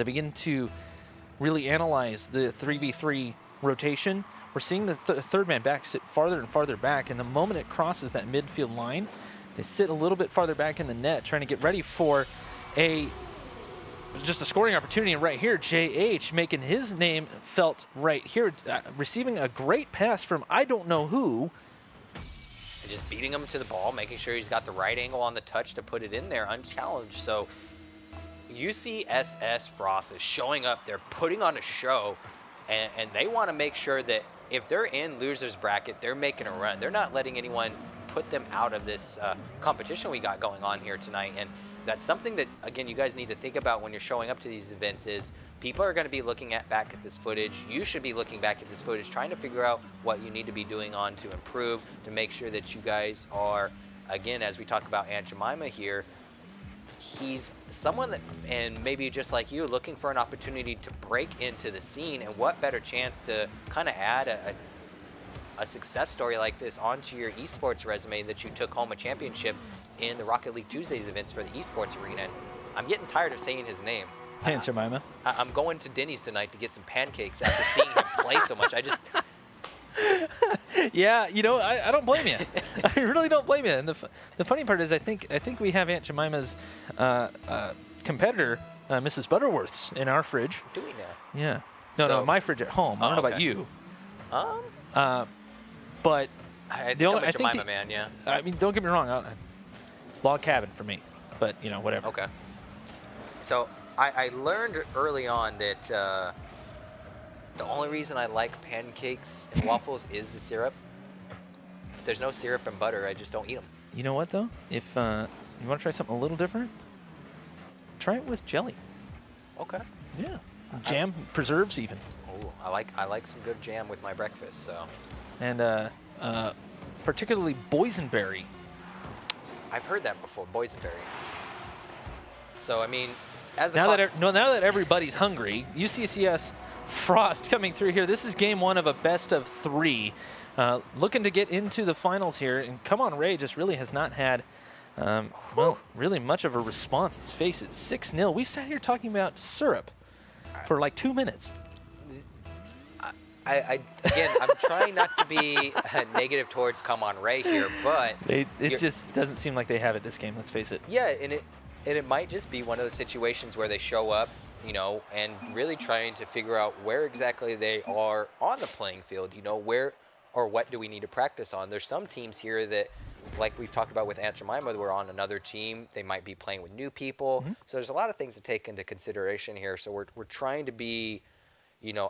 begin to really analyze the 3v3 rotation. We're seeing the third man back sit farther and farther back, and the moment it crosses that midfield line, they sit a little bit farther back in the net, trying to get ready for just a scoring opportunity right here. JH making his name felt right here, receiving a great pass from I don't know who. And just beating him to the ball, making sure he's got the right angle on the touch to put it in there unchallenged. So UCSS Frost is showing up. They're putting on a show, and they want to make sure that if they're in loser's bracket, they're making a run. They're not letting anyone put them out of this competition we got going on here tonight. And that's something that, again, you guys need to think about when you're showing up to these events is people are going to be looking back at this footage. You should be looking back at this footage, trying to figure out what you need to be doing on to improve, to make sure that you guys are, again, as we talk about Aunt Jemima here, he's someone that, and maybe just like you, looking for an opportunity to break into the scene, and what better chance to kind of add a success story like this onto your esports resume that you took home a championship in the Rocket League Tuesdays events for the Esports Arena. And I'm getting tired of saying his name. Aunt Jemima. I'm going to Denny's tonight to get some pancakes after seeing him play so much. Yeah, I don't blame you. I really don't blame you. And the funny part is, I think we have Aunt Jemima's competitor, Mrs. Butterworth's, in our fridge. Do we now? Yeah. No, my fridge at home. I don't know about you. But I think I'm a Jemima man, yeah. I mean, don't get me wrong. Log cabin for me, but whatever. Okay. So I learned early on that the only reason I like pancakes and waffles is the syrup. If there's no syrup and butter, I just don't eat them. You know what though? If you want to try something a little different, try it with jelly. Okay. Yeah. Jam, preserves even. Oh, I like some good jam with my breakfast. So. And particularly boysenberry. I've heard that before, boysenberry. So I mean, now that everybody's hungry, UCCS Frost coming through here. This is game 1 of a best of 3, looking to get into the finals here. And Come On Ray just really has not had, really much of a response. Let's face it, 6-0. We sat here talking about syrup for like 2 minutes. Again, I'm trying not to be negative towards Come On Ray here, but it just doesn't seem like they have it this game. Let's face it. Yeah, and it might just be one of those situations where they show up, and really trying to figure out where exactly they are on the playing field. Where or what do we need to practice on? There's some teams here that, like we've talked about with Aunt Jemima, we're on another team. They might be playing with new people. Mm-hmm. So there's a lot of things to take into consideration here. So we're trying to be,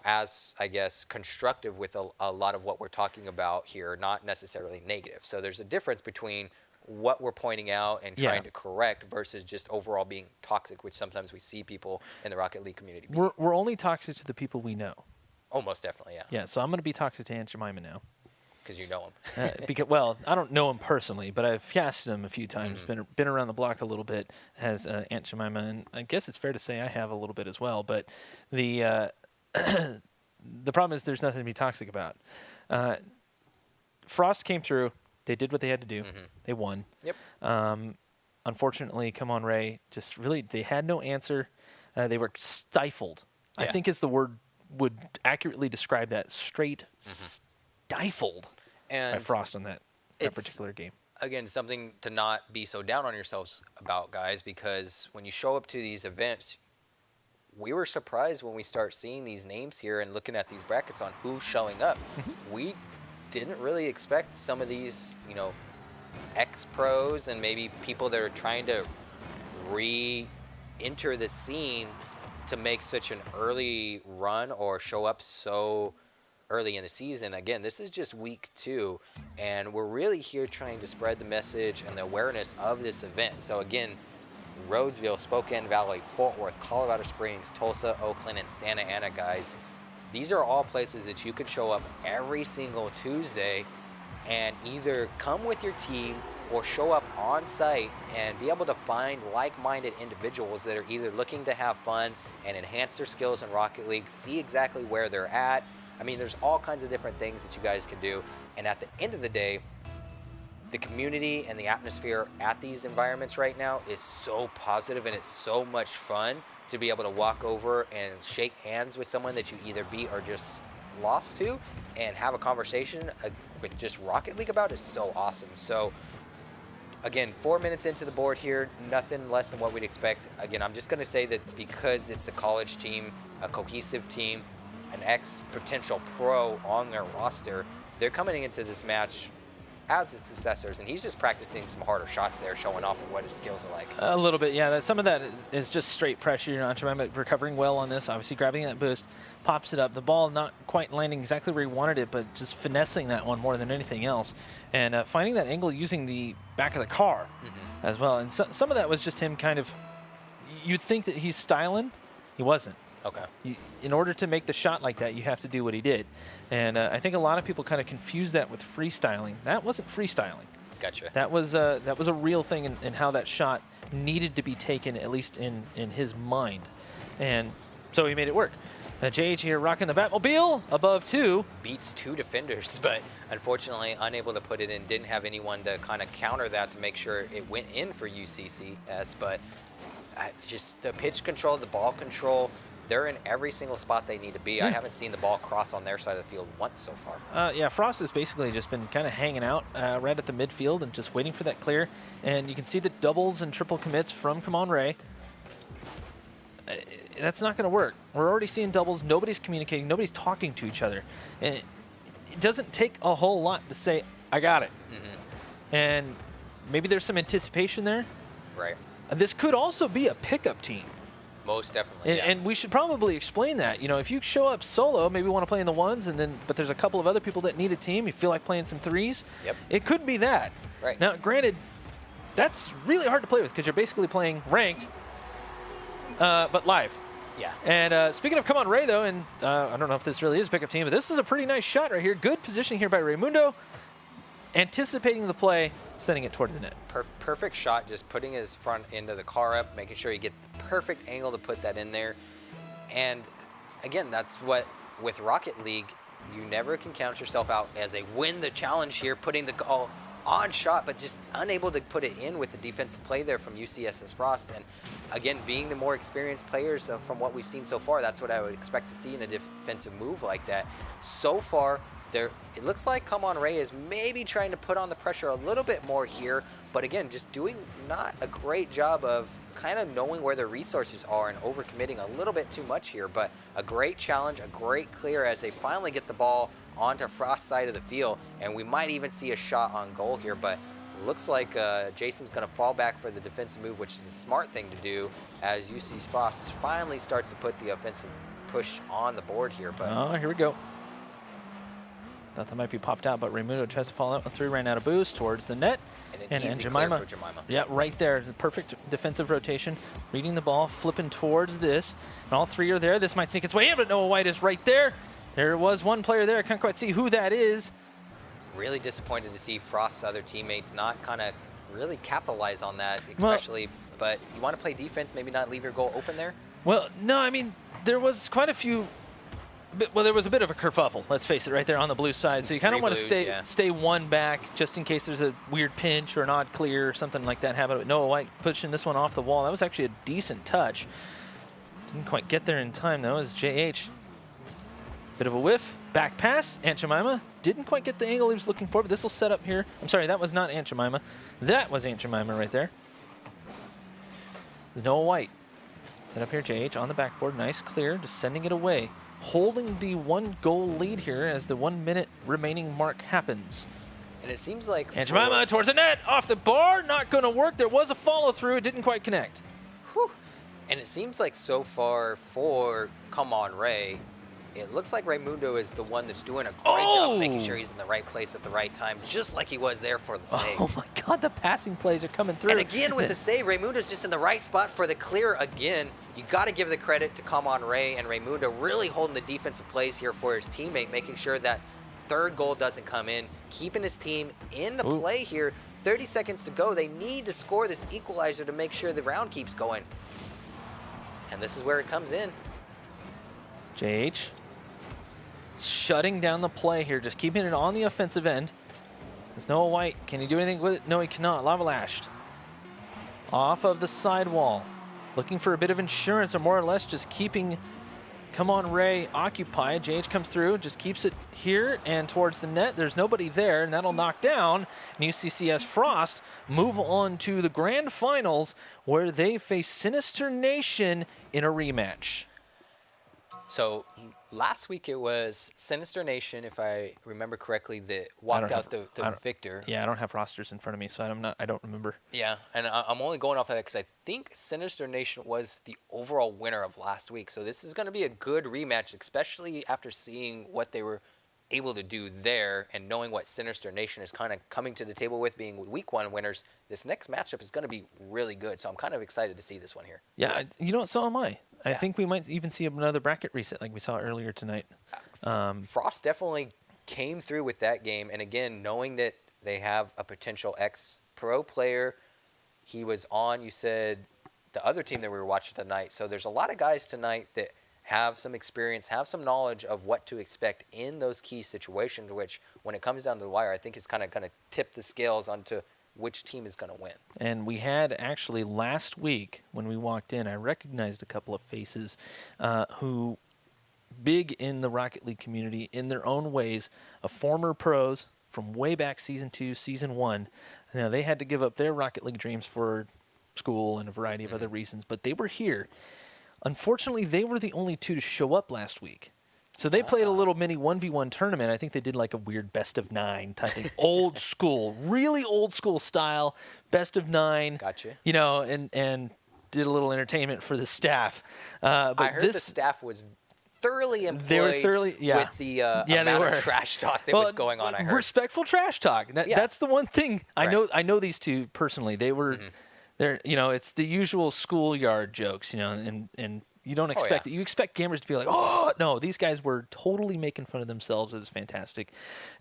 as, I guess, constructive with a lot of what we're talking about here, not necessarily negative. So there's a difference between what we're pointing out and trying to correct versus just overall being toxic, which sometimes we see people in the Rocket League community be. We're only toxic to the people we know. Oh, most definitely, yeah. Yeah, so I'm going to be toxic to Aunt Jemima now. Because you know him. Well, I don't know him personally, but I've casted him a few times, been around the block a little bit as Aunt Jemima, and I guess it's fair to say I have a little bit as well, but the the problem is there's nothing to be toxic about. Frost came through. They did what they had to do. Mm-hmm. They won. Yep. Unfortunately, Come On Ray, just really, they had no answer. They were stifled. Yeah. I think is the word would accurately describe that. Straight stifled by Frost on that particular game. Again, something to not be so down on yourselves about, guys, because when you show up to these events, we were surprised when we start seeing these names here and looking at these brackets on who's showing up. Mm-hmm. We didn't really expect some of these, ex-pros and maybe people that are trying to re-enter the scene to make such an early run or show up so early in the season. Again, this is just week 2, and we're really here trying to spread the message and the awareness of this event. So again, Rhodesville, Spokane Valley, Fort Worth, Colorado Springs, Tulsa, Oakland, and Santa Ana, guys. These are all places that you could show up every single Tuesday and either come with your team or show up on site and be able to find like-minded individuals that are either looking to have fun and enhance their skills in Rocket League, see exactly where they're at. I mean, there's all kinds of different things that you guys can do. And at the end of the day, the community and the atmosphere at these environments right now is so positive, and it's so much fun to be able to walk over and shake hands with someone that you either beat or just lost to and have a conversation with just Rocket League about is so awesome. So again, 4 minutes into the board here, nothing less than what we'd expect. Again, I'm just going to say that because it's a college team, a cohesive team, an ex-potential pro on their roster, they're coming into this match as his successors, and he's just practicing some harder shots there, showing off of what his skills are like. A little bit, yeah. Some of that is just straight pressure. Aunt Jemima recovering well on this, obviously grabbing that boost, pops it up. The ball not quite landing exactly where he wanted it, but just finessing that one more than anything else. And finding that angle using the back of the car as well. And some of that was just him kind of, you'd think that he's styling. He wasn't. Okay. In order to make the shot like that, you have to do what he did. And I think a lot of people kind of confuse that with freestyling. That wasn't freestyling. Gotcha. That was a real thing in how that shot needed to be taken, at least in his mind. And so he made it work. JH here rocking the Batmobile above 2. Beats 2 defenders, but unfortunately unable to put it in. Didn't have anyone to kind of counter that to make sure it went in for UCCS. But just the pitch control, the ball control, they're in every single spot they need to be. I haven't seen the ball cross on their side of the field once so far. Yeah, Frost has basically just been kind of hanging out right at the midfield and just waiting for that clear. And you can see the doubles and triple commits from Come On Ray. That's not going to work. We're already seeing doubles. Nobody's communicating. Nobody's talking to each other. And it doesn't take a whole lot to say, I got it. And maybe there's some anticipation there. Right. This could also be a pickup team. Most definitely. And we should probably explain that. You know, if you show up solo, maybe you want to play in the ones, but there's a couple of other people that need a team. You feel like playing some threes. Yep. It could be that. Right. Now, granted, that's really hard to play with because you're basically playing ranked, but live. Yeah. And speaking of Come On Ray, though, and I don't know if this really is a pickup team, but this is a pretty nice shot right here. Good positioning here by Raymundo. Anticipating the play, sending it towards the net. Perfect shot, just putting his front end of the car up, making sure he gets the perfect angle to put that in there. And again, that's what, with Rocket League, you never can count yourself out as a win the challenge here, putting the goal on shot, but just unable to put it in with the defensive play there from UCSS Frost. And again, being the more experienced players from what we've seen so far, that's what I would expect to see in a defensive move like that. So far, it looks like Come On Ray is maybe trying to put on the pressure a little bit more here, but again, just doing not a great job of kind of knowing where their resources are and overcommitting a little bit too much here. But a great challenge, a great clear as they finally get the ball onto Frost's side of the field, and we might even see a shot on goal here, but looks like Jason's going to fall back for the defensive move, which is a smart thing to do as UC Frost finally starts to put the offensive push on the board here. But oh, here we go. Thought that might be popped out, but Raymundo tries to follow that one through, ran out of boost towards the net. And an easy clear for Jemima. Yeah, right there. The perfect defensive rotation. Reading the ball, flipping towards this. And all three are there. This might sneak its way in, but Noah White is right there. There was one player there. I can't quite see who that is. Really disappointed to see Frost's other teammates not kind of really capitalize on that, especially. But you want to play defense, maybe not leave your goal open there? Well, no, I mean, there was quite a few. Well, there was a bit of a kerfuffle, let's face it, right there on the blue side. So you kind of want to stay one back just in case there's a weird pinch or an odd clear or something like that happen. Noah White pushing this one off the wall. That was actually a decent touch. Didn't quite get there in time, though, as JH. Bit of a whiff. Back pass. Aunt Jemima didn't quite get the angle he was looking for, but this will set up here. I'm sorry, that was not Aunt Jemima. That was Aunt Jemima right there. There's Noah White. Set up here, JH on the backboard. Nice clear, just sending it away. Holding the 1-goal lead here as the 1 minute remaining mark happens. And it seems like Aunt Jemima towards the net, off the bar, not going to work. There was a follow through, it didn't quite connect. Whew. And it seems like so far for Come On Ray, it looks like Raymundo is the one that's doing a great job making sure he's in the right place at the right time, just like he was there for the save. Oh my God, the passing plays are coming through. And again with the save, Raymundo's just in the right spot for the clear again. You got to give the credit to Come On Ray and Raymundo really holding the defensive plays here for his teammate, making sure that third goal doesn't come in, keeping his team in the play here. 30 seconds to go. They need to score this equalizer to make sure the round keeps going. And this is where it comes in. JH shutting down the play here, just keeping it on the offensive end. There's Noah White. Can he do anything with it? No, he cannot. Lava lashed. Off of the sidewall. Looking for a bit of insurance, or more or less just keeping Come On Ray occupied. JH comes through, just keeps it here and towards the net. There's nobody there, and that'll knock down. And UCCS Frost move on to the grand finals where they face Sinister Nation in a rematch. So last week it was Sinister Nation, if I remember correctly, that walked out the victor. Yeah, I don't have rosters in front of me, so I don't remember. Yeah, and I'm only going off of that because I think Sinister Nation was the overall winner of last week. So this is going to be a good rematch, especially after seeing what they were able to do there and knowing what Sinister Nation is kind of coming to the table with, being week one winners. This next matchup is going to be really good, so I'm kind of excited to see this one here. Yeah, you know what, so am I. I think we might even see another bracket reset like we saw earlier tonight. Frost definitely came through with that game. And again, knowing that they have a potential ex-pro player, he was on, you said, the other team that we were watching tonight. So there's a lot of guys tonight that have some experience, have some knowledge of what to expect in those key situations, which when it comes down to the wire, I think is kind of going to tip the scales onto which team is going to win. And we had actually last week when we walked in, I recognized a couple of faces who big in the Rocket League community in their own ways, of former pros from way back Season 2, Season 1. Now, they had to give up their Rocket League dreams for school and a variety of other reasons, but they were here. Unfortunately, they were the only two to show up last week. So they played a little mini 1v1 tournament. I think they did like a weird best of 9 type thing. Old school, really old school style, best of 9. Gotcha. You know, and did a little entertainment for the staff. But I heard the staff was thoroughly employed they were thoroughly, with the amount of trash talk that was going on, I heard. Respectful trash talk. That's the one thing. Right. I know these two personally. They were, they're, you know, it's the usual schoolyard jokes, you know, and you don't expect it. You expect gamers to be like, oh, no, these guys were totally making fun of themselves. It was fantastic.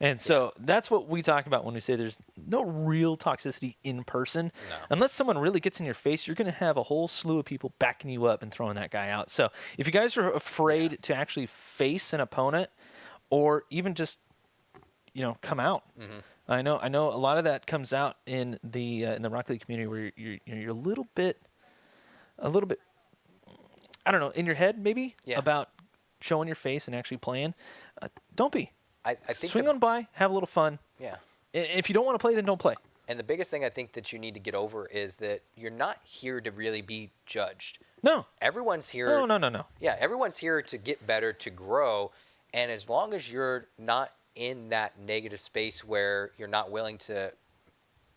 And so that's what we talk about when we say there's no real toxicity in person. No. Unless someone really gets in your face, you're going to have a whole slew of people backing you up and throwing that guy out. So if you guys are afraid to actually face an opponent or even just, you know, come out. I know a lot of that comes out in the Rocket League community where you're a little bit I don't know, in your head maybe about showing your face and actually playing. Don't be. I think swing on by, have a little fun. Yeah. If you don't want to play, then don't play. And the biggest thing I think that you need to get over is that you're not here to really be judged. No. Everyone's here. No. Yeah, everyone's here to get better, to grow. And as long as you're not in that negative space where you're not willing to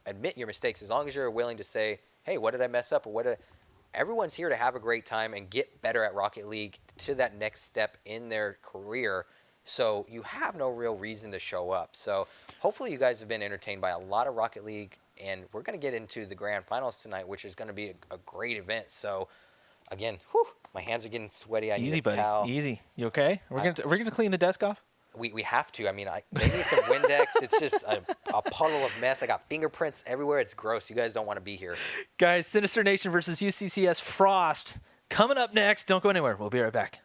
admit your mistakes, as long as you're willing to say, hey, what did I mess up? Or everyone's here to have a great time and get better at Rocket League to that next step in their career. So you have no real reason to show up. So hopefully you guys have been entertained by a lot of Rocket League, and we're going to get into the grand finals tonight, which is going to be a great event. So again, my hands are getting sweaty. I need a towel. Easy. You okay? We're gonna clean the desk off. We have to. I mean, they need some Windex. It's just a puddle of mess. I got fingerprints everywhere. It's gross. You guys don't want to be here. Guys, Sinister Nation versus UCCS Frost coming up next. Don't go anywhere. We'll be right back.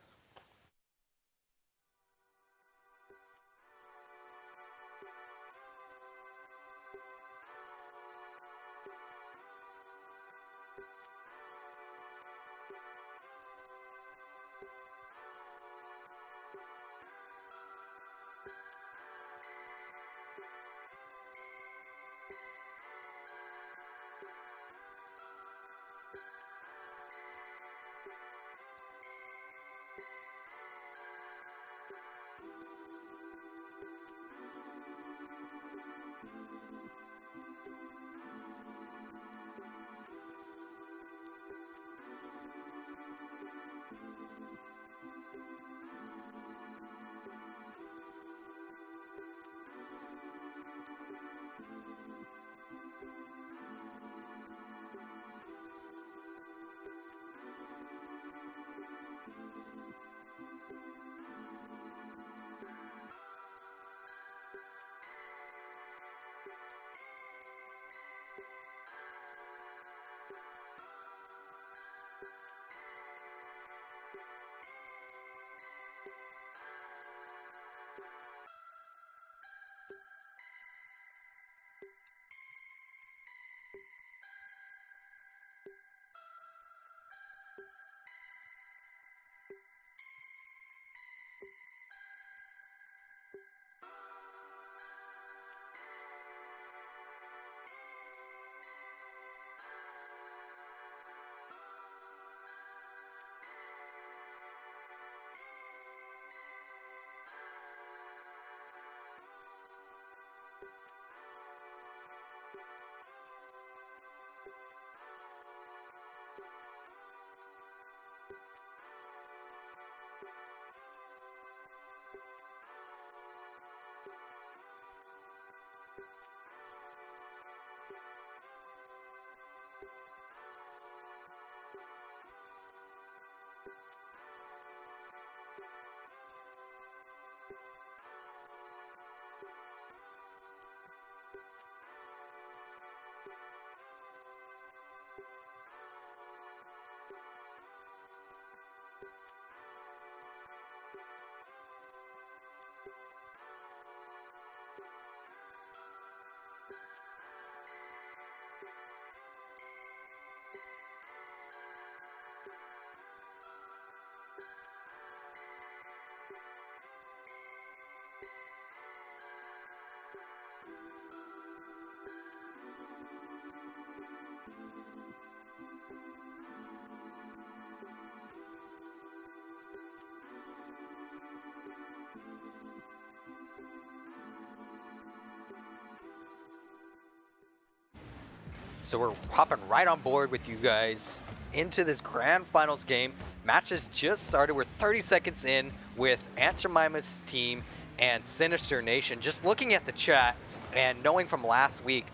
So we're hopping right on board with you guys into this grand finals game. Matches just started. We're 30 seconds in with Aunt Jemima's team and Sinister Nation. Just looking at the chat and knowing from last week,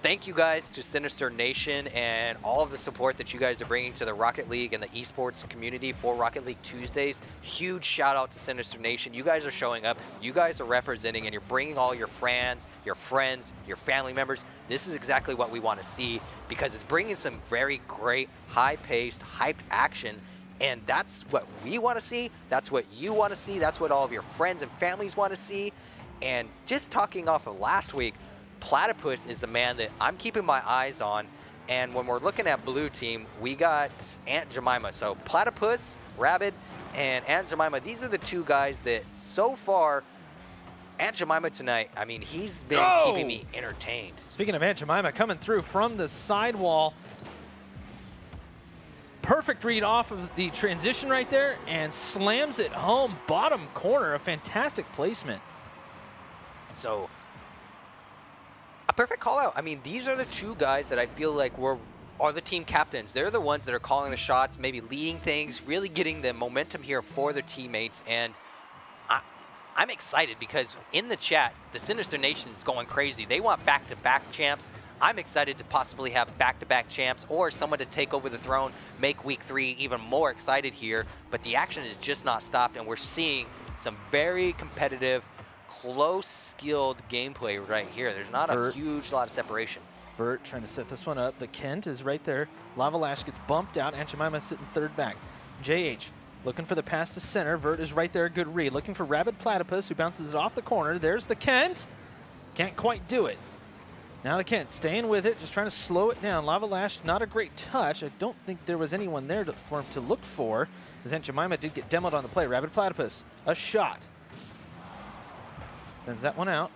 thank you guys to Sinister Nation and all of the support that you guys are bringing to the Rocket League and the esports community for Rocket League Tuesdays. Huge shout out to Sinister Nation. You guys are showing up. You guys are representing and you're bringing all your friends, your family members. This is exactly what we want to see because it's bringing some very great, high-paced, hyped action. And that's what we want to see. That's what you want to see. That's what all of your friends and families want to see. And just talking off of last week, Platypus is the man that I'm keeping my eyes on. And when we're looking at blue team, we got Aunt Jemima. So Platypus, Rabid, and Aunt Jemima, these are the two guys that so far, Aunt Jemima tonight, I mean, he's been keeping me entertained. Speaking of Aunt Jemima, coming through from the sidewall. Perfect read off of the transition right there and slams it home. Bottom corner, a fantastic placement. So, a perfect call out. I mean, these are the two guys that I feel like are the team captains. They're the ones that are calling the shots, maybe leading things, really getting the momentum here for their teammates. And I'm excited because in the chat, the Sinister Nation is going crazy. They want back-to-back champs. I'm excited to possibly have back-to-back champs or someone to take over the throne, make week 3 even more excited here. But the action is just not stopped, and we're seeing some very competitive, close, skilled gameplay right here. There's not a huge lot of separation. Vert trying to set this one up. The Kent is right there. Lava Lash gets bumped out. Aunt Jemima sitting third back. JH looking for the pass to center. Vert is right there. Good read. Looking for Rabid Platypus, who bounces it off the corner. There's the Kent. Can't quite do it. Now the Kent staying with it, just trying to slow it down. Lava Lash, not a great touch. I don't think there was anyone there for him to look for, as Aunt Jemima did get demoed on the play. Rabid Platypus, a shot. Sends that one out.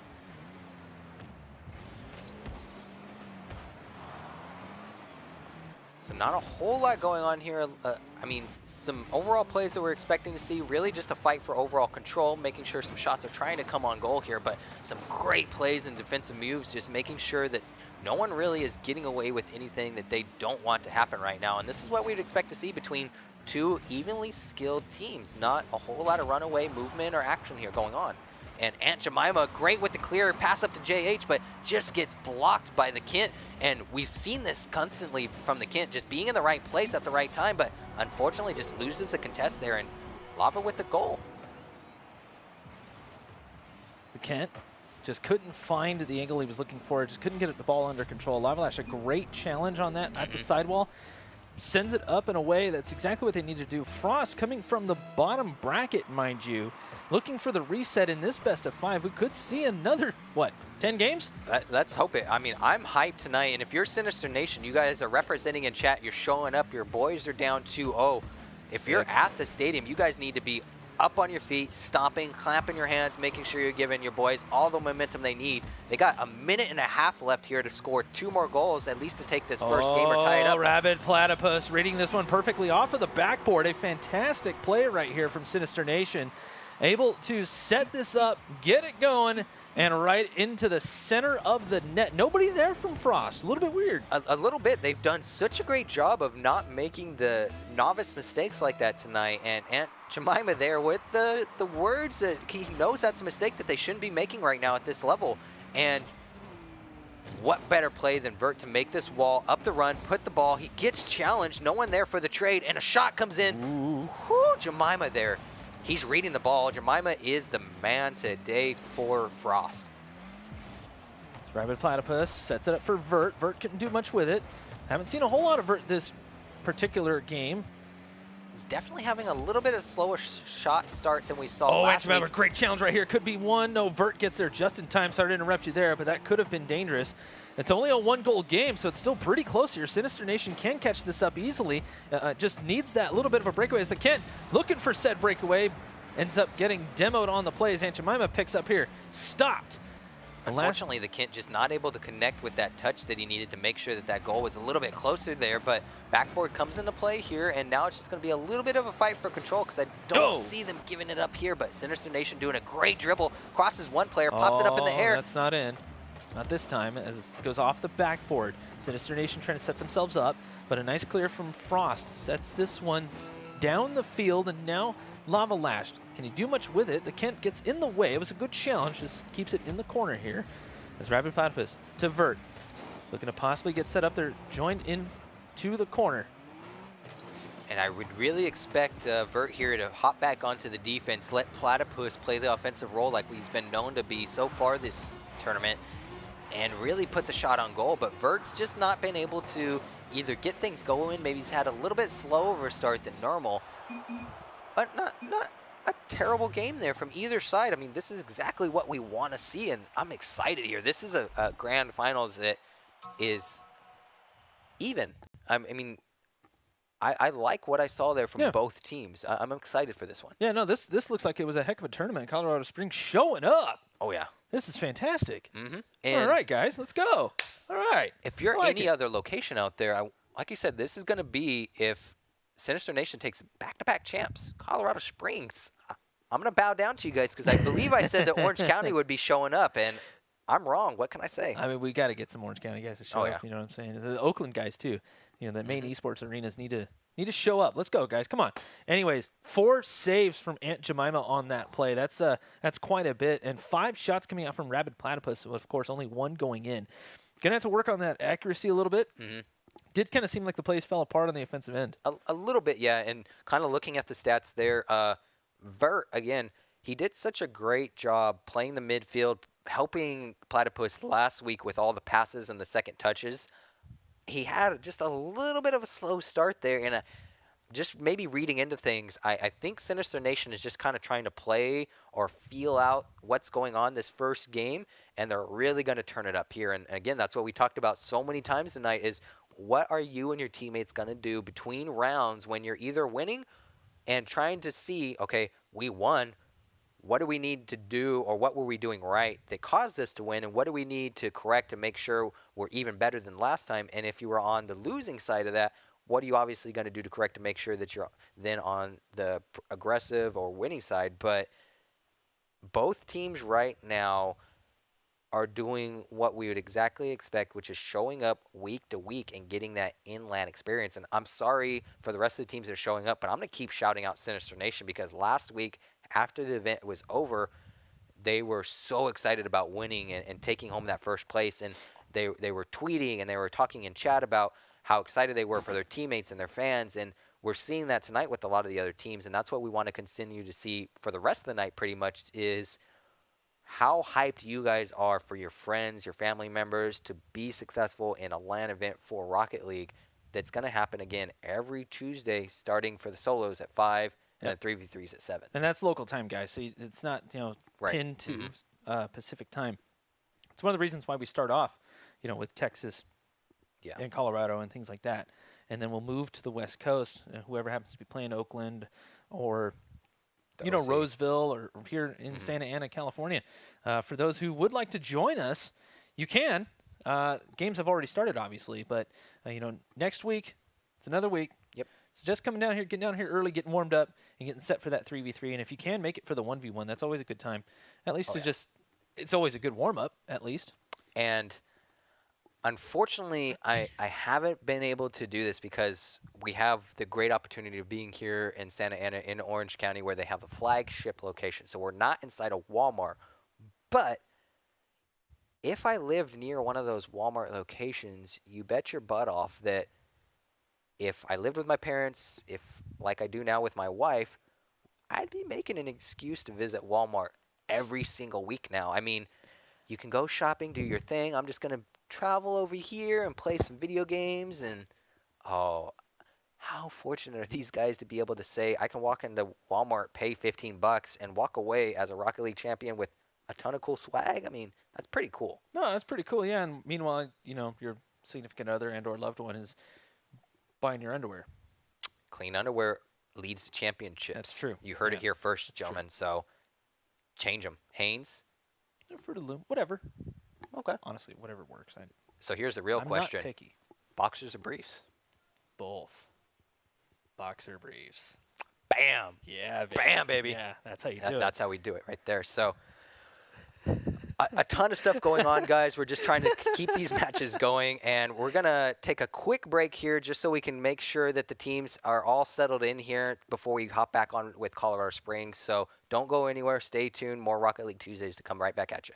So not a whole lot going on here. I mean, some overall plays that we're expecting to see, really just a fight for overall control, making sure some shots are trying to come on goal here, but some great plays and defensive moves, just making sure that no one really is getting away with anything that they don't want to happen right now. And this is what we'd expect to see between two evenly skilled teams. Not a whole lot of runaway movement or action here going on. And Aunt Jemima, great with the clear pass up to JH, but just gets blocked by the Kent. And we've seen this constantly from the Kent, just being in the right place at the right time, but unfortunately just loses the contest there, and Lava with the goal. It's the Kent. Just couldn't find the angle he was looking for, just couldn't get the ball under control. Lava Lash, a great challenge on that at the sidewall. Sends it up in a way that's exactly what they need to do. Frost coming from the bottom bracket, mind you, looking for the reset in this best of 5. We could see another, what, 10 games? Let's hope it. I mean, I'm hyped tonight, and if you're Sinister Nation, you guys are representing in chat, you're showing up, your boys are down 2-0. If you're at the stadium, you guys need to be up on your feet, stomping, clapping your hands, making sure you're giving your boys all the momentum they need. They got a minute and a half left here to score 2 more goals, at least to take this first game or tie it up. Rabid Platypus reading this one perfectly off of the backboard. A fantastic play right here from Sinister Nation. Able to set this up, get it going, and right into the center of the net. Nobody there from Frost. A little bit weird. A little bit. They've done such a great job of not making the novice mistakes like that tonight. And Aunt Jemima there with the words that he knows that's a mistake that they shouldn't be making right now at this level. And what better play than Vert to make this wall up the run, put the ball. He gets challenged. No one there for the trade, and a shot comes in. Whoo, Jemima there. He's reading the ball. Jemima is the man today for Frost. Rabid Platypus sets it up for Vert. Vert couldn't do much with it. Haven't seen a whole lot of Vert this particular game. He's definitely having a little bit of slower shot start than we saw last week. Oh, great challenge right here. Could be one. No, Vert gets there just in time. Sorry to interrupt you there, but that could have been dangerous. It's only a 1-goal game, so it's still pretty close here. Sinister Nation can catch this up easily. Just needs that little bit of a breakaway as the Kent looking for said breakaway. Ends up getting demoed on the play as Aunt Jemima picks up here. Stopped. Unfortunately, the Kent just not able to connect with that touch that he needed to make sure that that goal was a little bit closer there, but backboard comes into play here, and now it's just going to be a little bit of a fight for control because I don't see them giving it up here, but Sinister Nation doing a great dribble, crosses one player, pops it up in the air. That's not in. Not this time, as it goes off the backboard. Sinister Nation trying to set themselves up, but a nice clear from Frost sets this one down the field, and now Lava Lash. Can he do much with it? The Kent gets in the way. It was a good challenge, just keeps it in the corner here. As Rapid Platypus to Vert, looking to possibly get set up there, joined in to the corner. And I would really expect Vert here to hop back onto the defense, let Platypus play the offensive role like he's been known to be so far this tournament, and really put the shot on goal. But Vert's just not been able to either get things going. Maybe he's had a little bit slower start than normal. But not a terrible game there from either side. I mean, this is exactly what we want to see, and I'm excited here. This is a grand finals that is even. I mean, I like what I saw there from both teams. I'm excited for this one. Yeah, no, this looks like it was a heck of a tournament. Colorado Springs showing up. Oh, yeah. This is fantastic. Mm-hmm. All right, guys, let's go. All right. If you're any other location out there, like you said, this is going to be if Sinister Nation takes back-to-back champs, Colorado Springs. I'm going to bow down to you guys because I believe I said that Orange County would be showing up, and I'm wrong. What can I say? I mean, we got to get some Orange County guys to show up. You know what I'm saying? The Oakland guys too. You know, the main esports arenas need to show up. Let's go, guys. Come on. Anyways, 4 saves from Aunt Jemima on that play. That's quite a bit, and 5 shots coming out from Rapid Platypus. Of course, only 1 going in. Gonna have to work on that accuracy a little bit. Did kind of seem like the plays fell apart on the offensive end. A little bit, yeah. And kind of looking at the stats there, Vert again, he did such a great job playing the midfield, helping Platypus last week with all the passes and the second touches. He had just a little bit of a slow start there, and just maybe reading into things, I think Sinister Nation is just kind of trying to play or feel out what's going on this first game, and they're really going to turn it up here. And again, that's what we talked about so many times tonight is what are you and your teammates going to do between rounds when you're either winning and trying to see, okay, we won, what do we need to do, or what were we doing right that caused us to win, and what do we need to correct to make sure we're even better than last time? And if you were on the losing side of that, what are you obviously going to do to correct to make sure that you're then on the aggressive or winning side? But both teams right now are doing what we would exactly expect, which is showing up week to week and getting that inland experience. And I'm sorry for the rest of the teams that are showing up, but I'm going to keep shouting out Sinister Nation because last week, after the event was over, they were so excited about winning and taking home that first place. And they were tweeting and they were talking in chat about how excited they were for their teammates and their fans. And we're seeing that tonight with a lot of the other teams. And that's what we want to continue to see for the rest of the night pretty much is how hyped you guys are for your friends, your family members to be successful in a LAN event for Rocket League that's going to happen again every Tuesday starting for the solos at 5 and the 3v3s at 7. And that's local time, guys. So it's not, pinned to Pacific time. It's one of the reasons why we start off, with Texas and Colorado and things like that. And then we'll move to the West Coast, whoever happens to be playing Oakland or Roseville or here in Santa Ana, California. For those who would like to join us, you can. Games have already started, obviously, but next week, it's another week. Yep. So just coming down here, getting down here early, getting warmed up, and getting set for that 3v3. And if you can make it for the 1v1, that's always a good time. At least it's always a good warm-up, at least. And unfortunately, I haven't been able to do this because we have the great opportunity of being here in Santa Ana in Orange County where they have a flagship location. So we're not inside a Walmart. But if I lived near one of those Walmart locations, you bet your butt off that if I lived with my parents, if like I do now with my wife, I'd be making an excuse to visit Walmart every single week now. I mean, you can go shopping, do your thing. I'm just going to travel over here and play some video games. And, how fortunate are these guys to be able to say, I can walk into Walmart, pay $15, and walk away as a Rocket League champion with a ton of cool swag. I mean, that's pretty cool. No, that's pretty cool, yeah. And meanwhile, your significant other and or loved one is buying your underwear. Clean underwear leads to championships. That's true. You heard it here first, gentlemen. So change them. Hanes? Fruit of the Loom. Whatever. Okay. Honestly, whatever works. So here's the real question. I'm not picky. Boxers or briefs? Both. Boxer briefs. Bam. Yeah, baby. Bam, baby. Yeah, that's how you do it. That's how we do it right there. So a ton of stuff going on, guys. We're just trying to keep these matches going, and we're going to take a quick break here just so we can make sure that the teams are all settled in here before we hop back on with Colorado Springs. So don't go anywhere. Stay tuned. More Rocket League Tuesdays to come right back at you.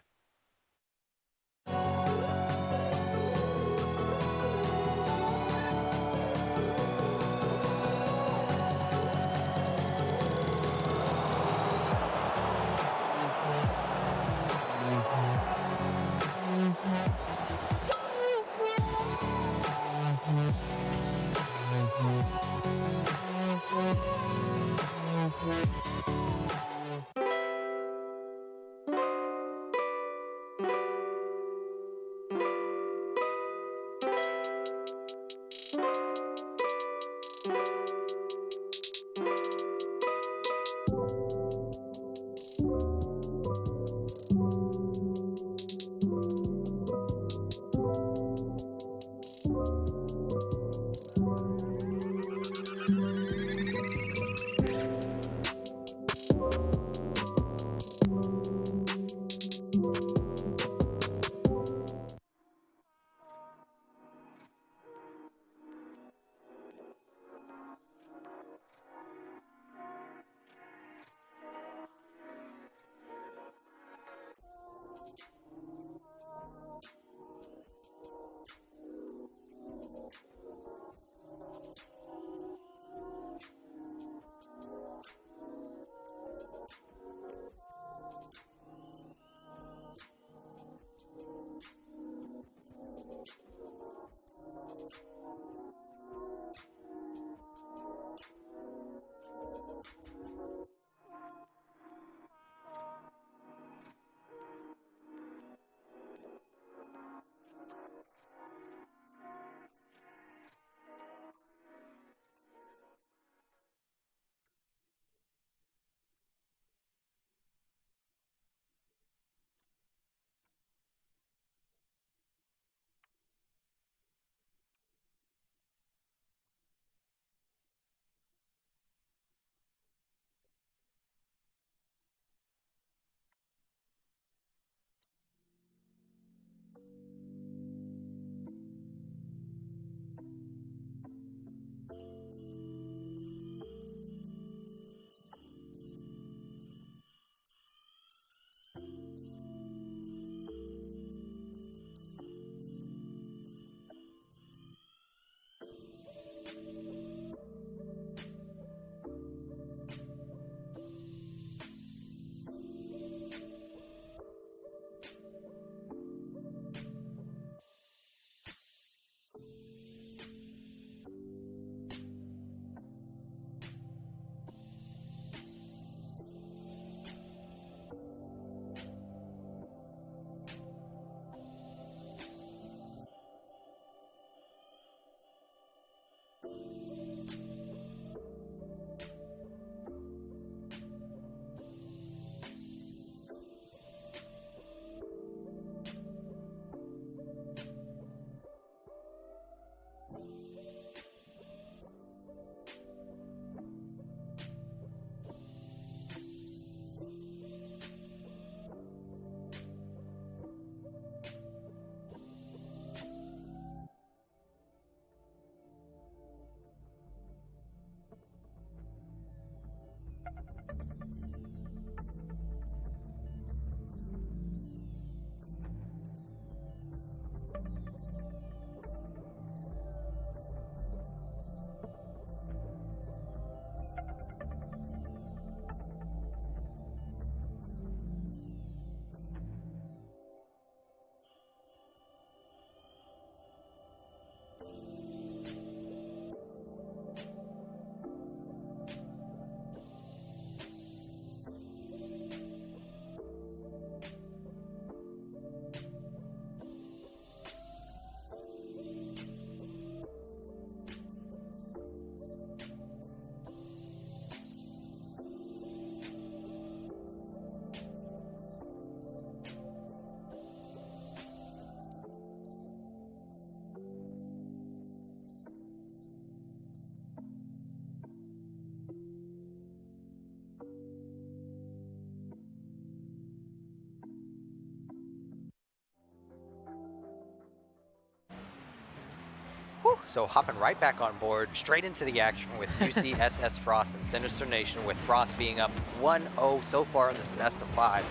So hopping right back on board, straight into the action with UCSS Frost and Sinister Nation, with Frost being up 1-0 so far in this best of 5.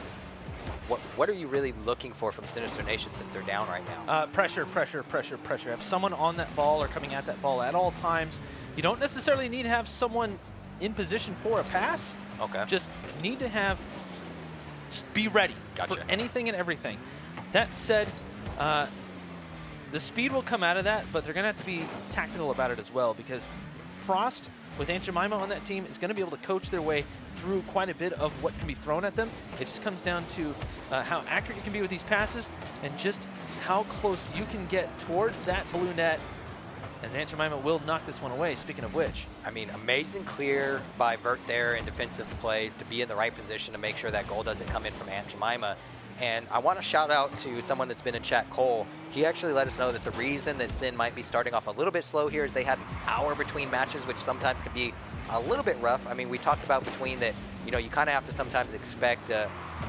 What are you really looking for from Sinister Nation since they're down right now? Pressure. Have someone on that ball or coming at that ball at all times. You don't necessarily need to have someone in position for a pass. Okay. Just need to have, just be ready Gotcha. for anything and everything. That said, the speed will come out of that, but they're going to have to be tactical about it as well, because Frost, with Aunt Jemima on that team, is going to be able to coach their way through quite a bit of what can be thrown at them. It just comes down to how accurate you can be with these passes and just how close you can get towards that blue net, as Aunt Jemima will knock this one away, speaking of which. I mean, amazing clear by Vert there in defensive play to be in the right position to make sure that goal doesn't come in from Aunt Jemima. And I want to shout out to someone that's been in chat, Cole. He actually let us know that the reason that Sin might be starting off a little bit slow here is they had an hour between matches, which sometimes can be a little bit rough. I mean, we talked about between that, you know, you kind of have to sometimes expect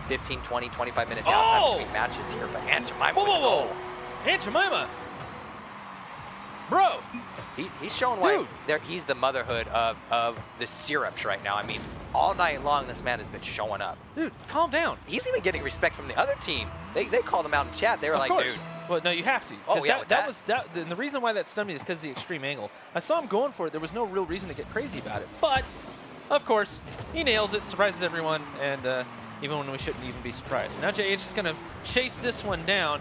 15, 20, 25-minute downtime between matches here. But Aunt Jemima with the goal. Aunt Jemima! Bro! He's showing why he's the motherhood of the syrups right now. I mean, all night long, this man has been showing up. Dude, calm down. He's even getting respect from the other team. They called him out in chat. They were like, dude. Well, no, you have to. Oh, yeah, and the reason why that stunned me is because of the extreme angle. I saw him going for it. There was no real reason to get crazy about it. But, of course, he nails it, surprises everyone, and even when we shouldn't even be surprised. Now JH is going to chase this one down.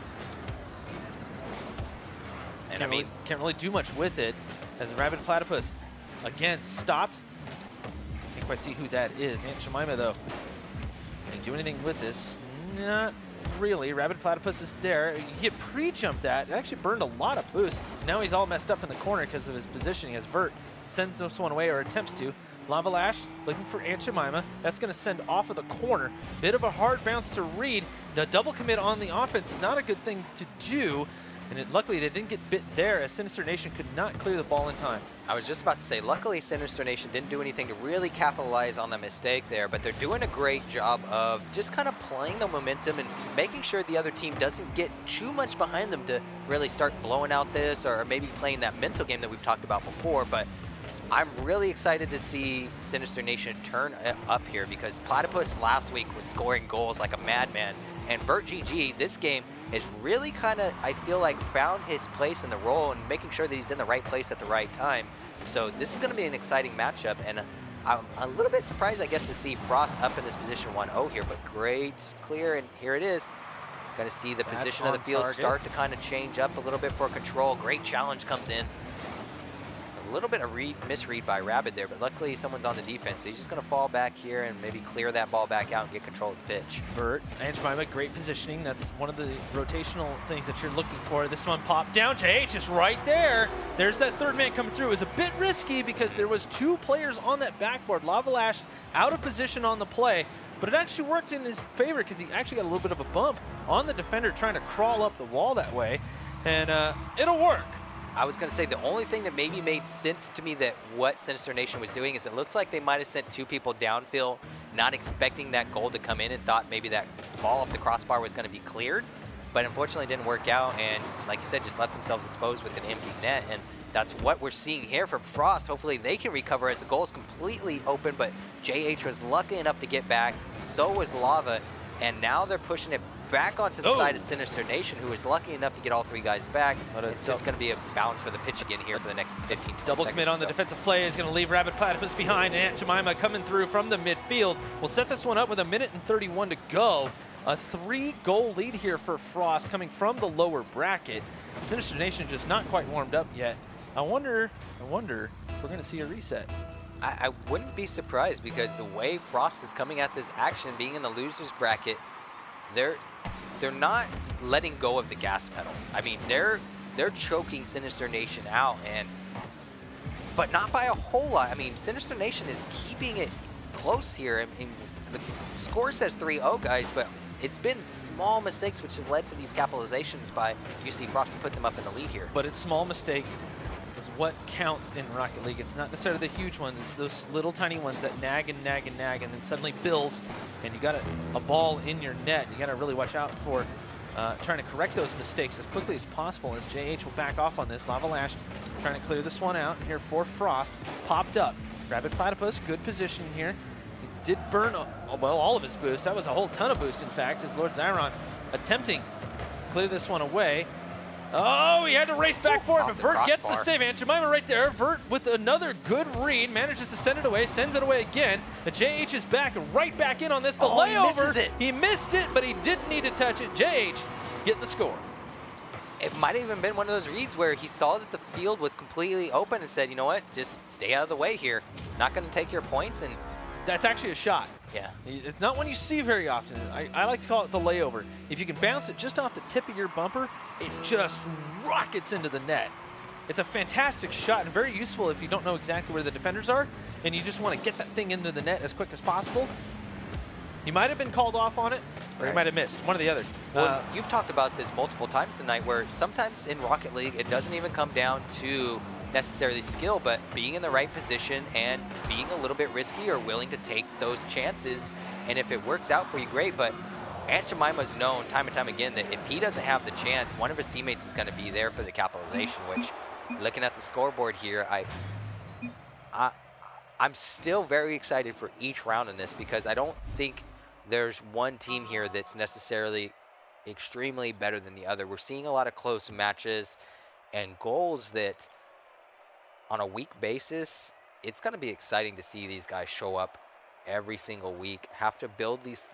And can't really do much with it, as the Rabid Platypus, again, stopped. Can't quite see who that is. Aunt Jemima, though, can he do anything with this? Not really. Rabid Platypus is there. He had pre-jumped that. It actually burned a lot of boost. Now he's all messed up in the corner because of his positioning as Vert sends this one away, or attempts to. Lava Lash looking for Aunt Jemima. That's going to send off of the corner. Bit of a hard bounce to read. The double commit on the offense is not a good thing to do. And luckily, they didn't get bit there, as Sinister Nation could not clear the ball in time. I was just about to say, luckily, Sinister Nation didn't do anything to really capitalize on the mistake there, but they're doing a great job of just kind of playing the momentum and making sure the other team doesn't get too much behind them to really start blowing out this, or maybe playing that mental game that we've talked about before. But I'm really excited to see Sinister Nation turn up here, because Platypus last week was scoring goals like a madman, and Vert GG this game has really kind of, I feel like, found his place in the role and making sure that he's in the right place at the right time. So this is going to be an exciting matchup, and I'm a little bit surprised, I guess, to see Frost up in this position 1-0 here, but great clear, and here it is. Going to see the position of the field start to kind of change up a little bit for Control. Great challenge comes in. A little bit of misread by Rabid there, but luckily someone's on the defense, so he's just going to fall back here and maybe clear that ball back out and get control of the pitch. Vert, Aunt Jemima, great positioning. That's one of the rotational things that you're looking for. This one popped down. JH is right there. There's that third man coming through. It was a bit risky because there was two players on that backboard. Lava Lash out of position on the play, but it actually worked in his favor because he actually got a little bit of a bump on the defender trying to crawl up the wall that way, and it'll work. I was going to say, the only thing that maybe made sense to me that what Sinister Nation was doing is it looks like they might have sent two people downfield, not expecting that goal to come in, and thought maybe that ball off the crossbar was going to be cleared. But unfortunately, it didn't work out, and like you said, just left themselves exposed with an empty net. And that's what we're seeing here from Frost. Hopefully they can recover, as the goal is completely open, but JH was lucky enough to get back. So was Lava, and now they're pushing it back onto the side of Sinister Nation, who was lucky enough to get all three guys back. It's just going to be a balance for the pitch again here for the next 15 Double commit on the defensive play is going to leave Rabid Platypus behind, and Aunt Jemima coming through from the midfield. We'll set this one up with 1:31 to go. A 3-goal lead here for Frost coming from the lower bracket. Sinister Nation just not quite warmed up yet. I wonder if we're going to see a reset. I wouldn't be surprised, because the way Frost is coming at this action, being in the losers bracket, they're not letting go of the gas pedal. I mean, they're choking Sinister Nation out, but not by a whole lot. I mean, Sinister Nation is keeping it close here. I mean, the score says 3-0, guys, but it's been small mistakes which have led to these capitalizations by UC Frost to put them up in the lead here. But it's small mistakes is what counts in Rocket League. It's not necessarily the huge ones. It's those little tiny ones that nag and nag and nag and then suddenly build, and you got a ball in your net. You got to really watch out for trying to correct those mistakes as quickly as possible, as JH will back off on this. Lava Lash trying to clear this one out here for Frost. Popped up. Rabid Platypus, good position here. He did burn, well, all of his boost. That was a whole ton of boost, in fact, as Lord Zyron attempting to clear this one away. Oh, he had to race back for it, but Vert gets the save. And Jemima right there. Vert with another good read, manages to send it away, sends it away again. The JH is back, right back in on this. The layover, he missed it, but he didn't need to touch it. JH getting the score. It might have even been one of those reads where he saw that the field was completely open and said, you know what, just stay out of the way here. Not going to take your points. And that's actually a shot. Yeah. It's not one you see very often. I like to call it the layover. If you can bounce it just off the tip of your bumper, it just rockets into the net. It's a fantastic shot and very useful if you don't know exactly where the defenders are and you just want to get that thing into the net as quick as possible. You might have been called off on it, or you might have missed. One or the other. Well, you've talked about this multiple times tonight where sometimes in Rocket League, it doesn't even come down to necessarily skill, but being in the right position and being a little bit risky or willing to take those chances. And if it works out for you, great. But Aunt Jemima's known time and time again that if he doesn't have the chance, one of his teammates is going to be there for the capitalization, which, looking at the scoreboard here, I'm still very excited for each round in this because I don't think there's one team here that's necessarily extremely better than the other. We're seeing a lot of close matches and goals that on a week basis, it's going to be exciting to see these guys show up every single week, have to build these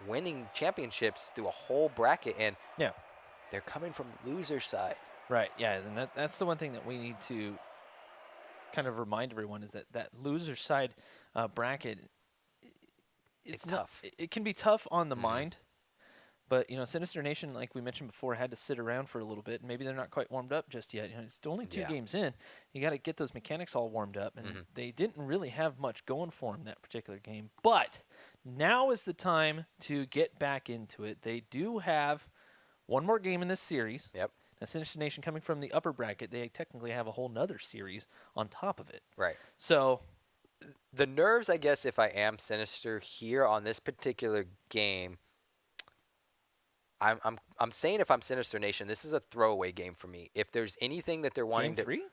winning championships through a whole bracket, and they're coming from loser side. Right, yeah, and that's the one thing that we need to kind of remind everyone is that loser side bracket, It's tough. It can be tough on the mind, but you know, Sinister Nation, like we mentioned before, had to sit around for a little bit. Maybe they're not quite warmed up just yet. You know, it's only 2 games in. You got to get those mechanics all warmed up, and they didn't really have much going for them that particular game. But now is the time to get back into it. They do have one more game in this series. Yep. Now, Sinister Nation coming from the upper bracket, they technically have a whole nother series on top of it. Right. So the nerves, I guess, if I am Sinister here on this particular game, I'm saying if I'm Sinister Nation, this is a throwaway game for me. If there's anything that they're wanting game 3?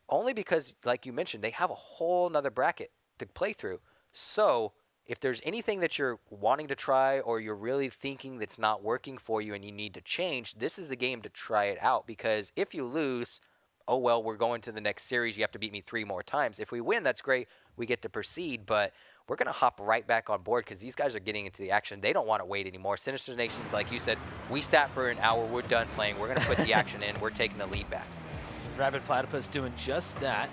Only because, like you mentioned, they have a whole nother bracket to play through. So if there's anything that you're wanting to try or you're really thinking that's not working for you and you need to change, this is the game to try it out. Because if you lose, oh, well, we're going to the next series. You have to beat me 3 more times. If we win, that's great. We get to proceed. But we're going to hop right back on board because these guys are getting into the action. They don't want to wait anymore. Sinister Nations, like you said, we sat for an hour. We're done playing. We're going to put the action in. We're taking the lead back. Rabid Platypus doing just that.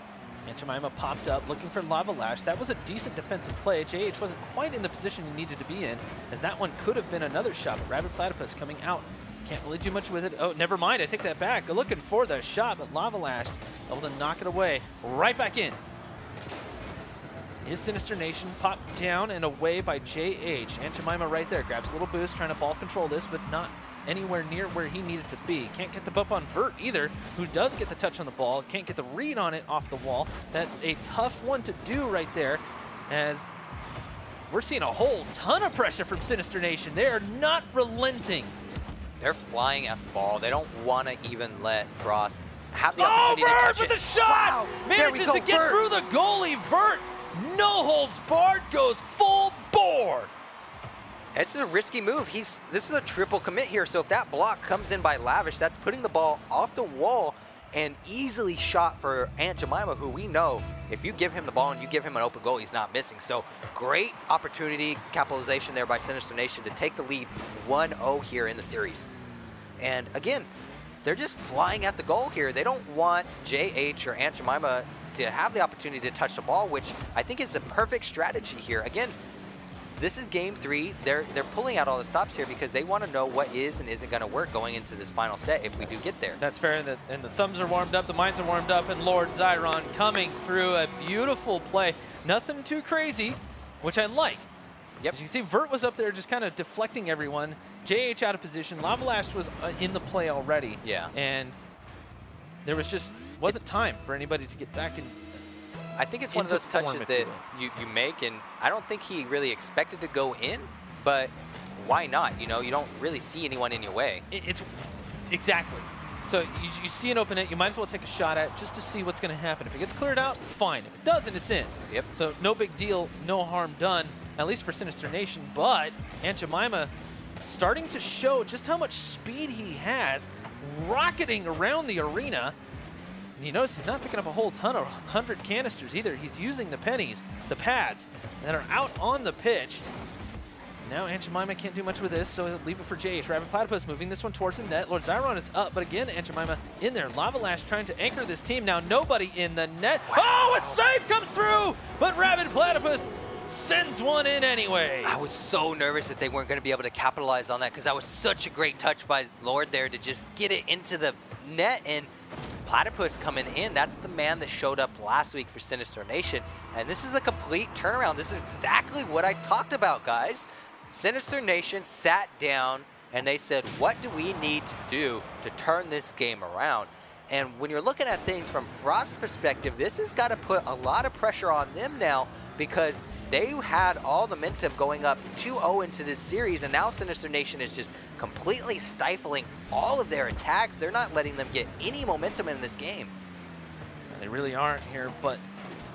And Jemima popped up looking for Lava Lash. That was a decent defensive play. JH wasn't quite in the position he needed to be in, as that one could have been another shot. But Rabid Platypus coming out. Can't really do much with it. Oh, never mind. I take that back. Looking for the shot, but Lava Lash able to knock it away. Right back in. His Sinister Nation popped down and away by JH. And Jemima right there. Grabs a little boost, trying to ball control this, but not anywhere near where he needed to be. Can't get the bump on Vert either, who does get the touch on the ball. Can't get the read on it off the wall. That's a tough one to do right there, as we're seeing a whole ton of pressure from Sinister Nation. They are not relenting. They're flying at the ball. They don't want to even let Frost have the opportunity to touch Vert it. with the shot! Wow. Manages to get through the goalie. Vert, no holds barred, goes full bore. It's a risky move. This is a triple commit here, so if that block comes in by Lavish, that's putting the ball off the wall and easily shot for Aunt Jemima, who we know if you give him the ball and you give him an open goal, he's not missing. So great opportunity, capitalization there by Sinister Nation to take the lead 1-0 here in the series. And again, they're just flying at the goal here. They don't want JH or Aunt Jemima to have the opportunity to touch the ball, which I think is the perfect strategy here. Again, this is game 3. They're pulling out all the stops here because they want to know what is and isn't going to work going into this final set if we do get there. That's fair, and the thumbs are warmed up, the minds are warmed up, and Lord Zyron coming through a beautiful play. Nothing too crazy, which I like. Yep. As you can see, Vert was up there just kind of deflecting everyone. JH out of position. Lava Lash was in the play already. Yeah. And there wasn't time for anybody to get back in. I think it's one of those touches that you make, and I don't think he really expected to go in, but why not? You know, you don't really see anyone in your way. It's exactly. So you see an open net, you might as well take a shot at it just to see what's going to happen. If it gets cleared out, fine. If it doesn't, it's in. Yep. So no big deal, no harm done, at least for Sinister Nation. But Aunt Jemima starting to show just how much speed he has, rocketing around the arena. And you notice he's not picking up a whole ton of 100 canisters either. He's using the pennies, the pads, that are out on the pitch. Now Aunt Jemima can't do much with this, so he'll leave it for JH. Rabid Platypus moving this one towards the net. Lord Zyron is up, but again, Aunt Jemima in there. Lava Lash trying to anchor this team. Now nobody in the net. Wow. Oh, a save comes through, but Rabid Platypus sends one in anyways. I was so nervous that they weren't going to be able to capitalize on that because that was such a great touch by Lord there to just get it into the net. And Platypus coming in, that's the man that showed up last week for Sinister Nation. And this is a complete turnaround. This is exactly what I talked about, guys. Sinister Nation sat down and they said, what do we need to do to turn this game around? And when you're looking at things from Frost's perspective, this has got to put a lot of pressure on them now because they had all the momentum going up 2-0 into this series, and now Sinister Nation is just completely stifling all of their attacks. They're not letting them get any momentum in this game. They really aren't here, but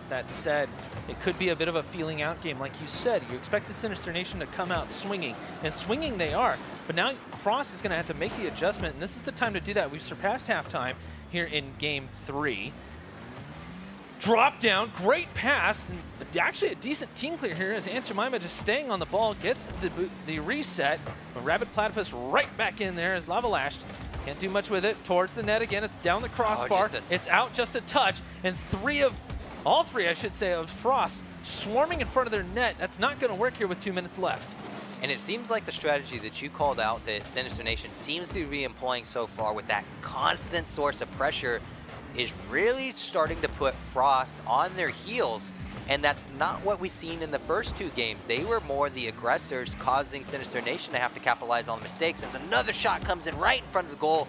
that said, it could be a bit of a feeling out game. Like you said, you expected Sinister Nation to come out swinging, and swinging they are. But now Frost is going to have to make the adjustment, and this is the time to do that. We've surpassed halftime here in Game 3. Drop down, great pass, and actually a decent team clear here as Aunt Jemima just staying on the ball, gets the reset. But Rabid Platypus right back in there as Lava Lashed. Can't do much with it. Towards the net again, it's down the crossbar. It's out just a touch, and all three, I should say, of Frost swarming in front of their net. That's not going to work here with 2 minutes left. And it seems like the strategy that you called out that Sinister Nation seems to be employing so far with that constant source of pressure is really starting to put Frost on their heels. And that's not what we've seen in the first 2 games. They were more the aggressors, causing Sinister Nation to have to capitalize on the mistakes as another shot comes in right in front of the goal.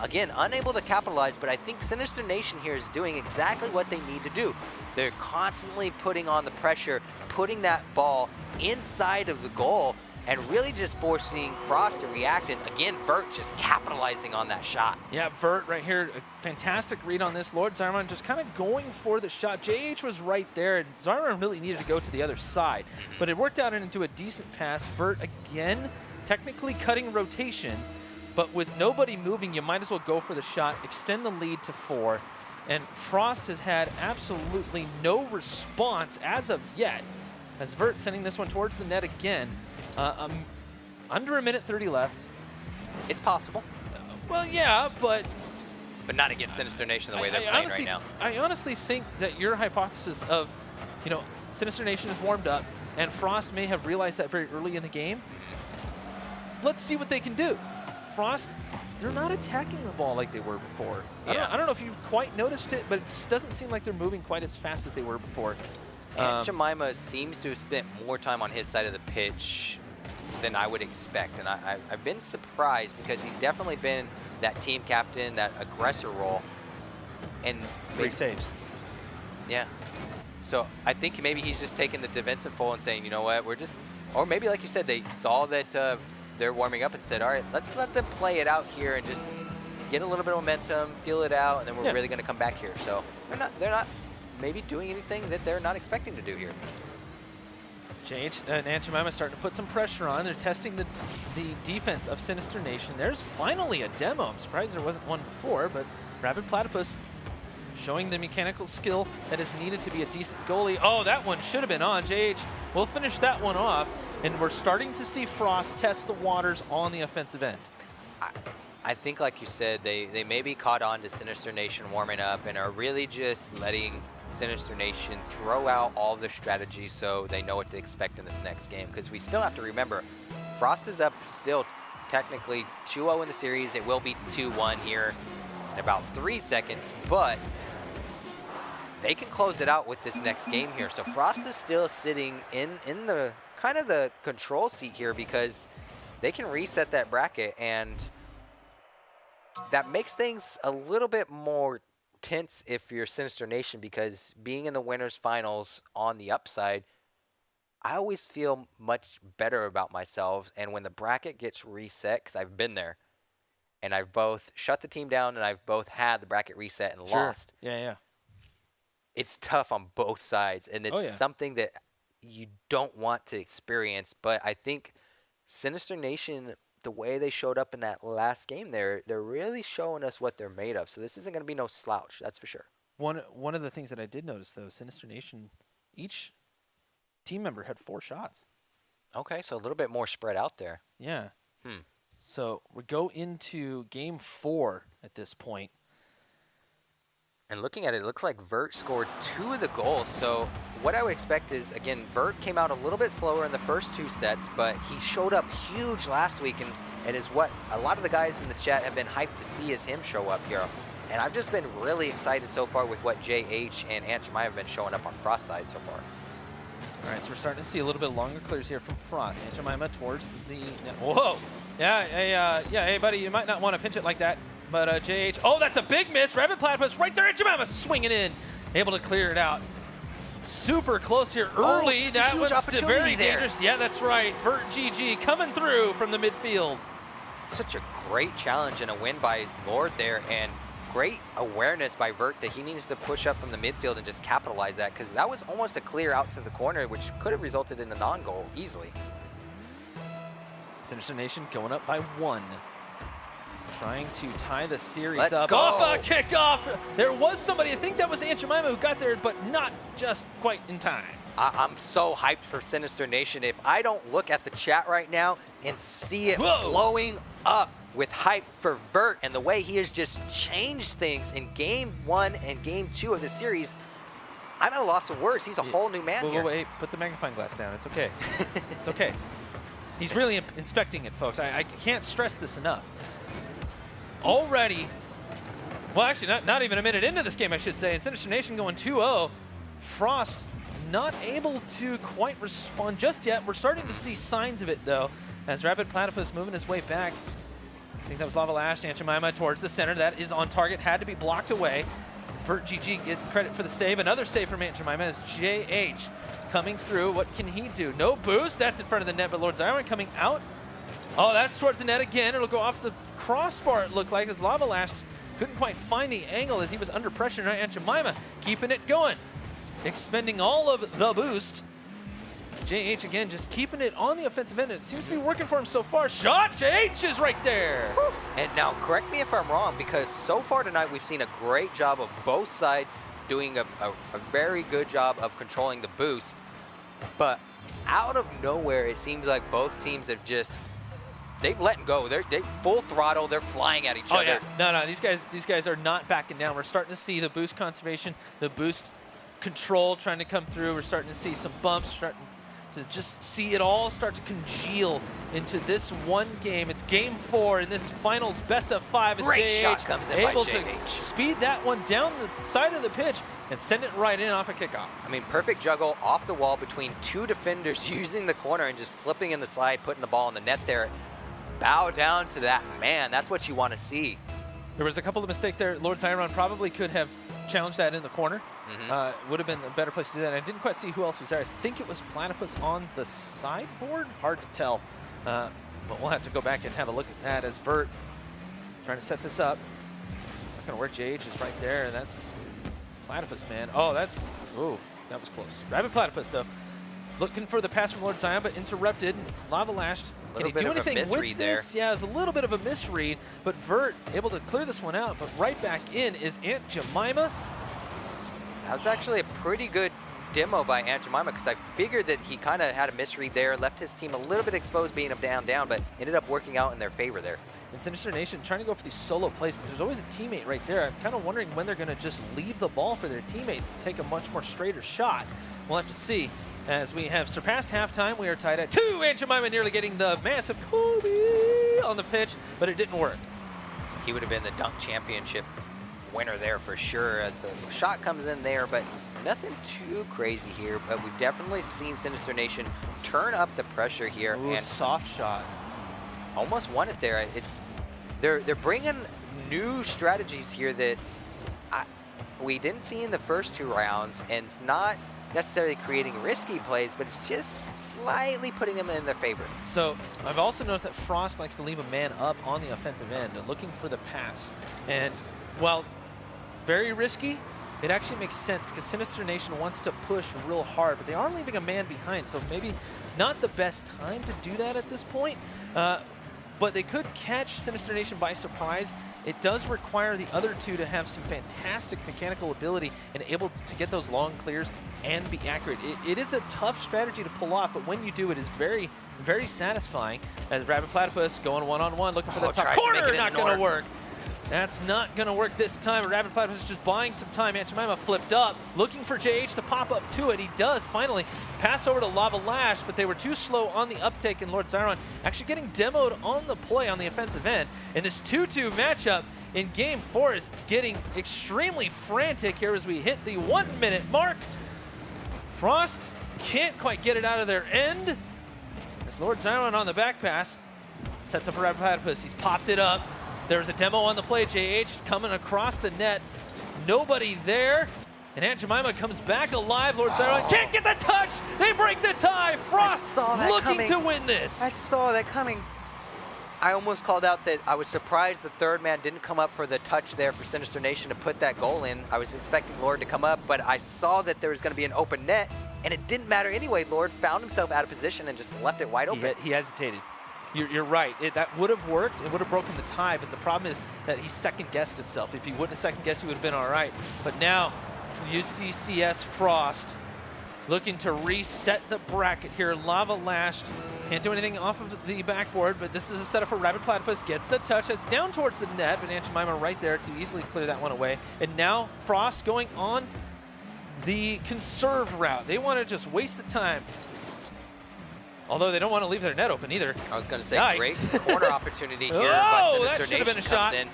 Again, unable to capitalize, but I think Sinister Nation here is doing exactly what they need to do. They're constantly putting on the pressure, putting that ball inside of the goal, and really just forcing Frost to react. And again, Vert just capitalizing on that shot. Yeah, Vert right here, a fantastic read on this. Lord Zyron just kind of going for the shot. JH was right there, and Zyron really needed to go to the other side. But it worked out into a decent pass. Vert again, technically cutting rotation, but with nobody moving, you might as well go for the shot, extend the lead to 4. And Frost has had absolutely no response as of yet, as Vert sending this one towards the net again. Under a minute 30 left. It's possible. Well, yeah, but not against Sinister Nation the way they're playing right now. I honestly think that your hypothesis of, Sinister Nation is warmed up, and Frost may have realized that very early in the game. Let's see what they can do. Frost, they're not attacking the ball like they were before. Yeah. I don't know if you've quite noticed it, but it just doesn't seem like they're moving quite as fast as they were before. Aunt Jemima seems to have spent more time on his side of the pitch than I would expect. And I've been surprised because he's definitely been that team captain, that aggressor role. And 3 saves. Yeah. So I think maybe he's just taking the defensive role and saying, you know what, or maybe like you said, they saw that they're warming up and said, all right, let's let them play it out here and just get a little bit of momentum, feel it out, and then we're really going to come back here. So they're not maybe doing anything that they're not expecting to do here. JH and Aunt Jemima starting to put some pressure on. They're testing the defense of Sinister Nation. There's finally a demo. I'm surprised there wasn't one before, but Rabid Platypus showing the mechanical skill that is needed to be a decent goalie. Oh, that one should have been on. JH will finish that one off, and we're starting to see Frost test the waters on the offensive end. I think, like you said, they maybe caught on to Sinister Nation warming up and are really just letting Sinister Nation throw out all their strategies so they know what to expect in this next game. Because we still have to remember, Frost is up still technically 2-0 in the series. It will be 2-1 here in about 3 seconds, but they can close it out with this next game here. So Frost is still sitting in the kind of the control seat here because they can reset that bracket, and that makes things a little bit more tense if you're Sinister Nation, because being in the winners finals on the upside, I always feel much better about myself. And when the bracket gets reset, because I've been there, and I've both shut the team down and I've both had the bracket reset and lost. Yeah. It's tough on both sides, and it's something that you don't want to experience. But I think Sinister Nation, the way they showed up in that last game, they're really showing us what they're made of. So this isn't going to be no slouch, that's for sure. One of the things that I did notice, though, Sinister Nation, each team member had 4 shots. Okay, so a little bit more spread out there. Yeah. So we go into game 4 at this point. And looking at it, it looks like Vert scored 2 of the goals. So what I would expect is, again, Vert came out a little bit slower in the first 2 sets, but he showed up huge last week and is what a lot of the guys in the chat have been hyped to see is him show up here. And I've just been really excited so far with what JH and Aunt Jemima have been showing up on Frost side so far. All right, so we're starting to see a little bit longer clears here from Frost. Aunt Jemima towards the net. Whoa! Yeah, hey, buddy, you might not want to pinch it like that. But JH, oh, that's a big miss. Rabbit Platypus right there. Aunt Jemima swinging in, able to clear it out. Super close here early. That was very dangerous. Yeah, that's right. Vert GG coming through from the midfield. Such a great challenge and a win by Lord there, and great awareness by Vert that he needs to push up from the midfield and just capitalize that, because that was almost a clear out to the corner, which could have resulted in a non-goal easily. Sinister Nation going up by 1. Trying to tie the series Let's up. Go. Off a kickoff. There was somebody, I think that was Aunt Jemima, who got there, but not just quite in time. I'm so hyped for Sinister Nation. If I don't look at the chat right now and see it blowing up with hype for Vert and the way he has just changed things in Game 1 and Game 2 of the series, I'm at a loss of words. He's a whole new man here. Wait, put the magnifying glass down. It's okay. It's okay. He's really inspecting it, folks. I can't stress this enough. Already, well, actually, not even a minute into this game, I should say, and Sinister Nation going 2-0. Frost not able to quite respond just yet. We're starting to see signs of it, though, as Rabbit Platypus moving his way back. I think that was Lava Lash, Aunt Jemima towards the center. That is on target, had to be blocked away. Vert GG getting credit for the save. Another save from Aunt Jemima is JH coming through. What can he do? No boost. That's in front of the net, but Lord Zion coming out. Oh, that's towards the net again. It'll go off the crossbar, it looked like, as Lava Lash couldn't quite find the angle as he was under pressure. Now Aunt Jemima keeping it going, expending all of the boost. JH again just keeping it on the offensive end. It seems to be working for him so far. Shot! JH is right there. And now, correct me if I'm wrong, because so far tonight we've seen a great job of both sides doing a very good job of controlling the boost. But out of nowhere, it seems like both teams have just they've let go. They're full throttle. They're flying at each other. Yeah. No. These guys are not backing down. We're starting to see the boost conservation, the boost control trying to come through. We're starting to see some bumps, starting to just see it all start to congeal into this one game. It's game 4 in this finals best of 5. As Great JH shot comes in able by to JH. speed that one down the side of the pitch and send it right in off a kickoff. I mean, perfect juggle off the wall between 2 defenders using the corner and just flipping in the side, putting the ball in the net there. Bow down to that man. That's what you want to see. There was a couple of mistakes there. Lord Zyron probably could have challenged that in the corner. Would have been a better place to do that. I didn't quite see who else was there. I think it was Platypus on the sideboard. Hard to tell. But we'll have to go back and have a look at that as Vert trying to set this up. Not going to work. JH is right there, and that's Platypus, man. Oh, that was close. Rabbit Platypus, though. Looking for the pass from Lord Zion, but interrupted. Lava Lashed. Can he do anything with this? Yeah, it was a little bit of a misread, but Vert able to clear this one out, but right back in is Aunt Jemima. That was actually a pretty good demo by Aunt Jemima, because I figured that he kind of had a misread there, left his team a little bit exposed being a down, but ended up working out in their favor there. And Sinister Nation trying to go for these solo plays, but there's always a teammate right there. I'm kind of wondering when they're going to just leave the ball for their teammates to take a much more straighter shot. We'll have to see. As we have surpassed halftime, we are tied at 2. Aunt Jemima nearly getting the massive Kobe on the pitch, but it didn't work. He would have been the dunk championship winner there for sure, as the shot comes in there, but nothing too crazy here. But we've definitely seen Sinister Nation turn up the pressure here. Ooh, and soft shot. Almost won it there. They're bringing new strategies here that we didn't see in the first 2 rounds, and it's not necessarily creating risky plays, but it's just slightly putting them in their favor. So I've also noticed that Frost likes to leave a man up on the offensive end, looking for the pass. And while very risky, it actually makes sense because Sinister Nation wants to push real hard, but they are leaving a man behind, so maybe not the best time to do that at this point. But they could catch Sinister Nation by surprise. It does require the other two to have some fantastic mechanical ability and able to get those long clears and be accurate. It is a tough strategy to pull off, but when you do, it is very, very satisfying. As Rabbit Platypus going one-on-one, looking for the top corner, not going to work. That's not going to work this time. Rabbit Platypus is just buying some time. Aunt Jemima flipped up, looking for JH to pop up to it. He does finally pass over to Lava Lash, but they were too slow on the uptake, and Lord Zyron actually getting demoed on the play on the offensive end. And this 2-2 matchup in Game 4 is getting extremely frantic here as we hit the 1 minute mark. Frost can't quite get it out of their end. As Lord Zyron on the back pass sets up a Rabbit Platypus. He's popped it up. There's a demo on the play. JH coming across the net. Nobody there. And Aunt Jemima comes back alive. Lord Zyron can't get the touch. They break the tie. Frost looking to win this. I saw that coming. I almost called out that I was surprised the third man didn't come up for the touch there for Sinister Nation to put that goal in. I was expecting Lord to come up, but I saw that there was going to be an open net, and it didn't matter anyway. Lord found himself out of position and just left it wide open. He hesitated. You're right. That would have worked. It would have broken the tie, but the problem is that he second-guessed himself. If he wouldn't have second-guessed, he would have been all right. But now, UCCS Frost looking to reset the bracket here. Lava Lash can't do anything off of the backboard, but this is a setup for Rabbit Platypus. Gets the touch. It's down towards the net, but Aunt Jemima right there to easily clear that one away. And now Frost going on the conserve route. They want to just waste the time. Although they don't want to leave their net open either. I was going to say, Nice. Great corner opportunity here. Oh, but that Sinister should have been a Nation shot. comes in.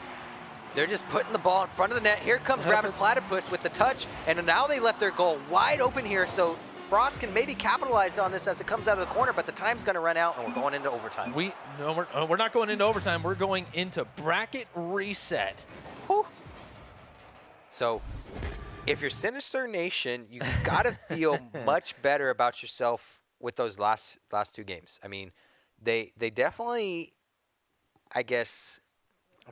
They're just putting the ball in front of the net. Here comes Rabbit Platypus with the touch, and now they left their goal wide open here, so Frost can maybe capitalize on this as it comes out of the corner, but the time's going to run out, and we're going into overtime. We're not going into overtime. We're going into bracket reset. Whew. So if you're Sinister Nation, you got to feel much better about yourself with those last two games. I mean, they definitely, I guess,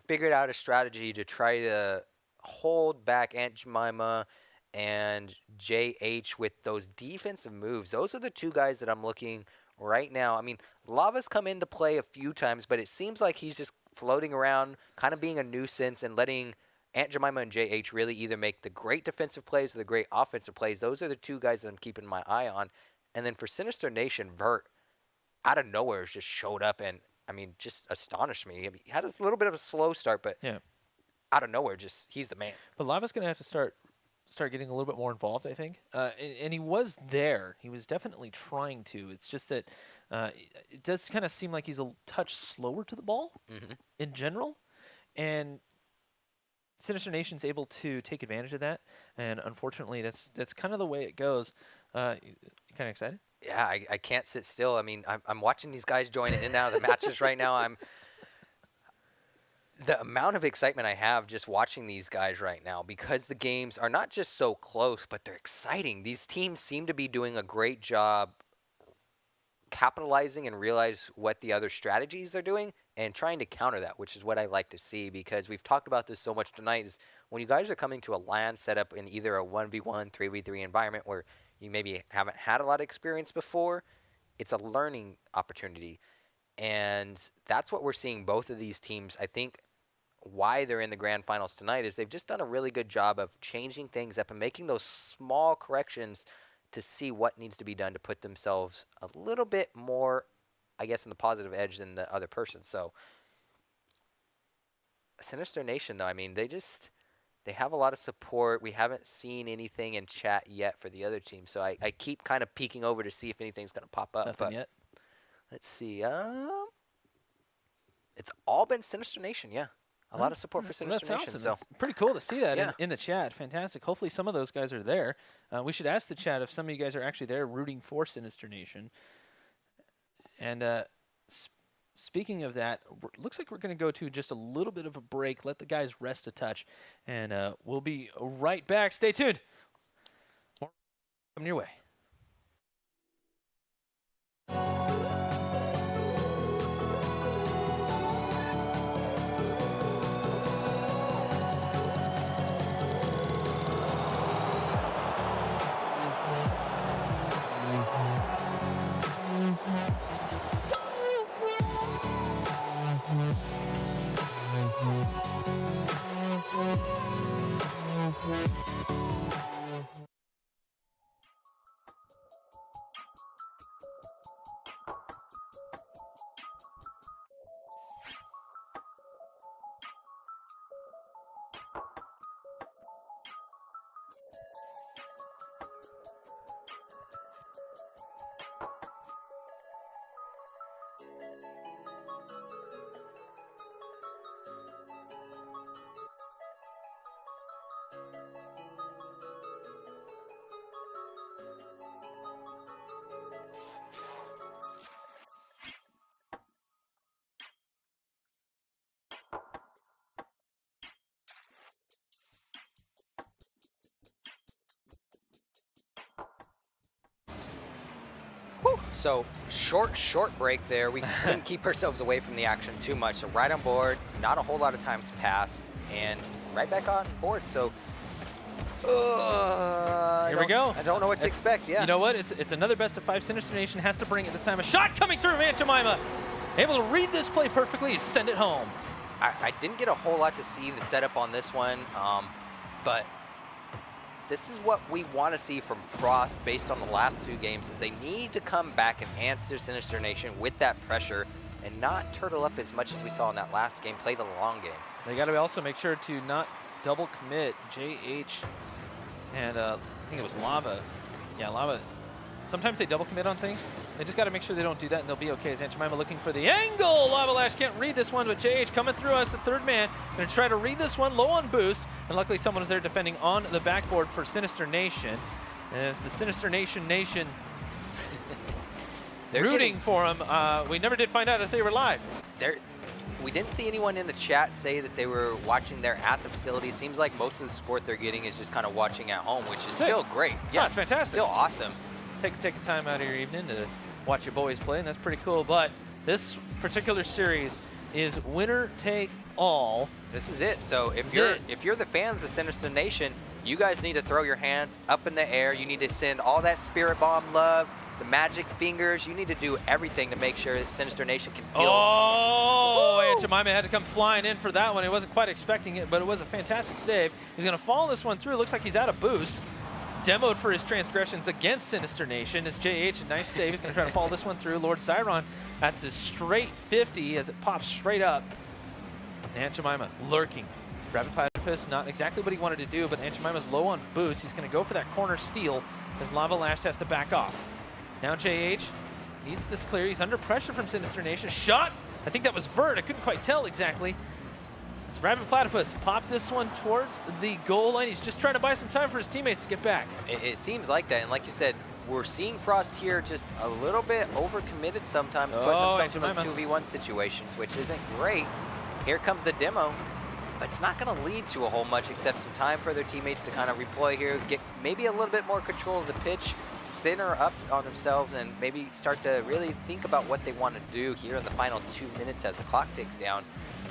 figured out a strategy to try to hold back Aunt Jemima and JH with those defensive moves. Those are the two guys that I'm looking right now. I mean, Lava's come into play a few times, but it seems like he's just floating around, kind of being a nuisance and letting Aunt Jemima and JH really either make the great defensive plays or the great offensive plays. Those are the two guys that I'm keeping my eye on. And then for Sinister Nation, Vert, out of nowhere, just showed up and, I mean, just astonished me. I mean, he had a little bit of a slow start, but out of nowhere, just he's the man. But Lava's going to have to start getting a little bit more involved, I think. And he was there. He was definitely trying to. It's just that it does kind of seem like he's a touch slower to the ball in general. And Sinister Nation's able to take advantage of that. And unfortunately, that's kind of the way it goes. You kind of excited? Yeah, I can't sit still. I mean, I'm watching these guys join in and out of the matches right now. The amount of excitement I have just watching these guys right now, because the games are not just so close, but they're exciting. These teams seem to be doing a great job capitalizing and realize what the other strategies are doing and trying to counter that, which is what I like to see, because we've talked about this so much tonight, is when you guys are coming to a LAN setup in either a 1v1, 3v3 environment where you maybe haven't had a lot of experience before, it's a learning opportunity. And that's what we're seeing both of these teams. I think why they're in the grand finals tonight is they've just done a really good job of changing things up and making those small corrections to see what needs to be done to put themselves a little bit more, I guess, in the positive edge than the other person. So Sinister Nation, though, I mean, they have a lot of support. We haven't seen anything in chat yet for the other team, so I keep kind of peeking over to see if anything's going to pop up. Nothing yet? Let's see. It's all been Sinister Nation, yeah. A lot of support for Sinister Nation. Awesome. So It's pretty cool to see that in the chat. Fantastic. Hopefully some of those guys are there. We should ask the chat if some of you guys are actually there rooting for Sinister Nation. And speaking of that, looks like we're going to go to just a little bit of a break, let the guys rest a touch, and we'll be right back. Stay tuned. Coming your way. So short break there. We couldn't keep ourselves away from the action too much. So right on board, not a whole lot of time's passed, and right back on board. So here we go. I don't know what to expect. Yeah. You know what? It's another best of 5. Sinister Nation has to bring it this time. A shot coming through. Aunt Jemima able to read this play perfectly. Send it home. I didn't get a whole lot to see the setup on this one, but this is what we want to see from Frost based on the last 2 games, is they need to come back and answer Sinister Nation with that pressure and not turtle up as much as we saw in that last game, play the long game. They got to also make sure to not double commit JH and I think it was Lava. Yeah, Lava. Sometimes they double commit on things. They just got to make sure they don't do that, and they'll be okay. As Aunt Jemima looking for the angle. Lava Lash can't read this one, but JH coming through as the 3rd man. Going to try to read this one low on boost, and luckily someone was there defending on the backboard for Sinister Nation. And as the Sinister Nation rooting for him, we never did find out if they were live. We didn't see anyone in the chat say that they were watching there at the facility. Seems like most of the support they're getting is just kind of watching at home, which is still great. Yeah, it's fantastic. Still awesome. Take time out of your evening to watch your boys play, and that's pretty cool. But this particular series is winner take all. This is it. So if you're the fans of Sinister Nation, you guys need to throw your hands up in the air. You need to send all that Spirit Bomb love, the magic fingers. You need to do everything to make sure that Sinister Nation can feel. Oh, Aunt Jemima had to come flying in for that one. He wasn't quite expecting it, but it was a fantastic save. He's going to follow this one through. Looks like he's out of boost. Demoed for his transgressions against Sinister Nation. It's JH, a nice save. He's going to try to follow this one through. Lord Zyron, that's his straight 50 as it pops straight up. Aunt Jemima lurking. Rapid Platypus, not exactly what he wanted to do, but Aunt Jemima's low on boost. He's going to go for that corner steal as Lava Lash has to back off. Now JH needs this clear. He's under pressure from Sinister Nation. Shot! I think that was Vert. I couldn't quite tell exactly. As Rapid Platypus popped this one towards the goal line. He's just trying to buy some time for his teammates to get back. It seems like that, and like you said, we're seeing Frost here just a little bit overcommitted sometimes, putting themselves in those 2v1 situations, which isn't great. Here comes the demo, but it's not going to lead to a whole much except some time for their teammates to kind of redeploy here, get maybe a little bit more control of the pitch, center up on themselves, and maybe start to really think about what they want to do here in the final 2 minutes as the clock ticks down.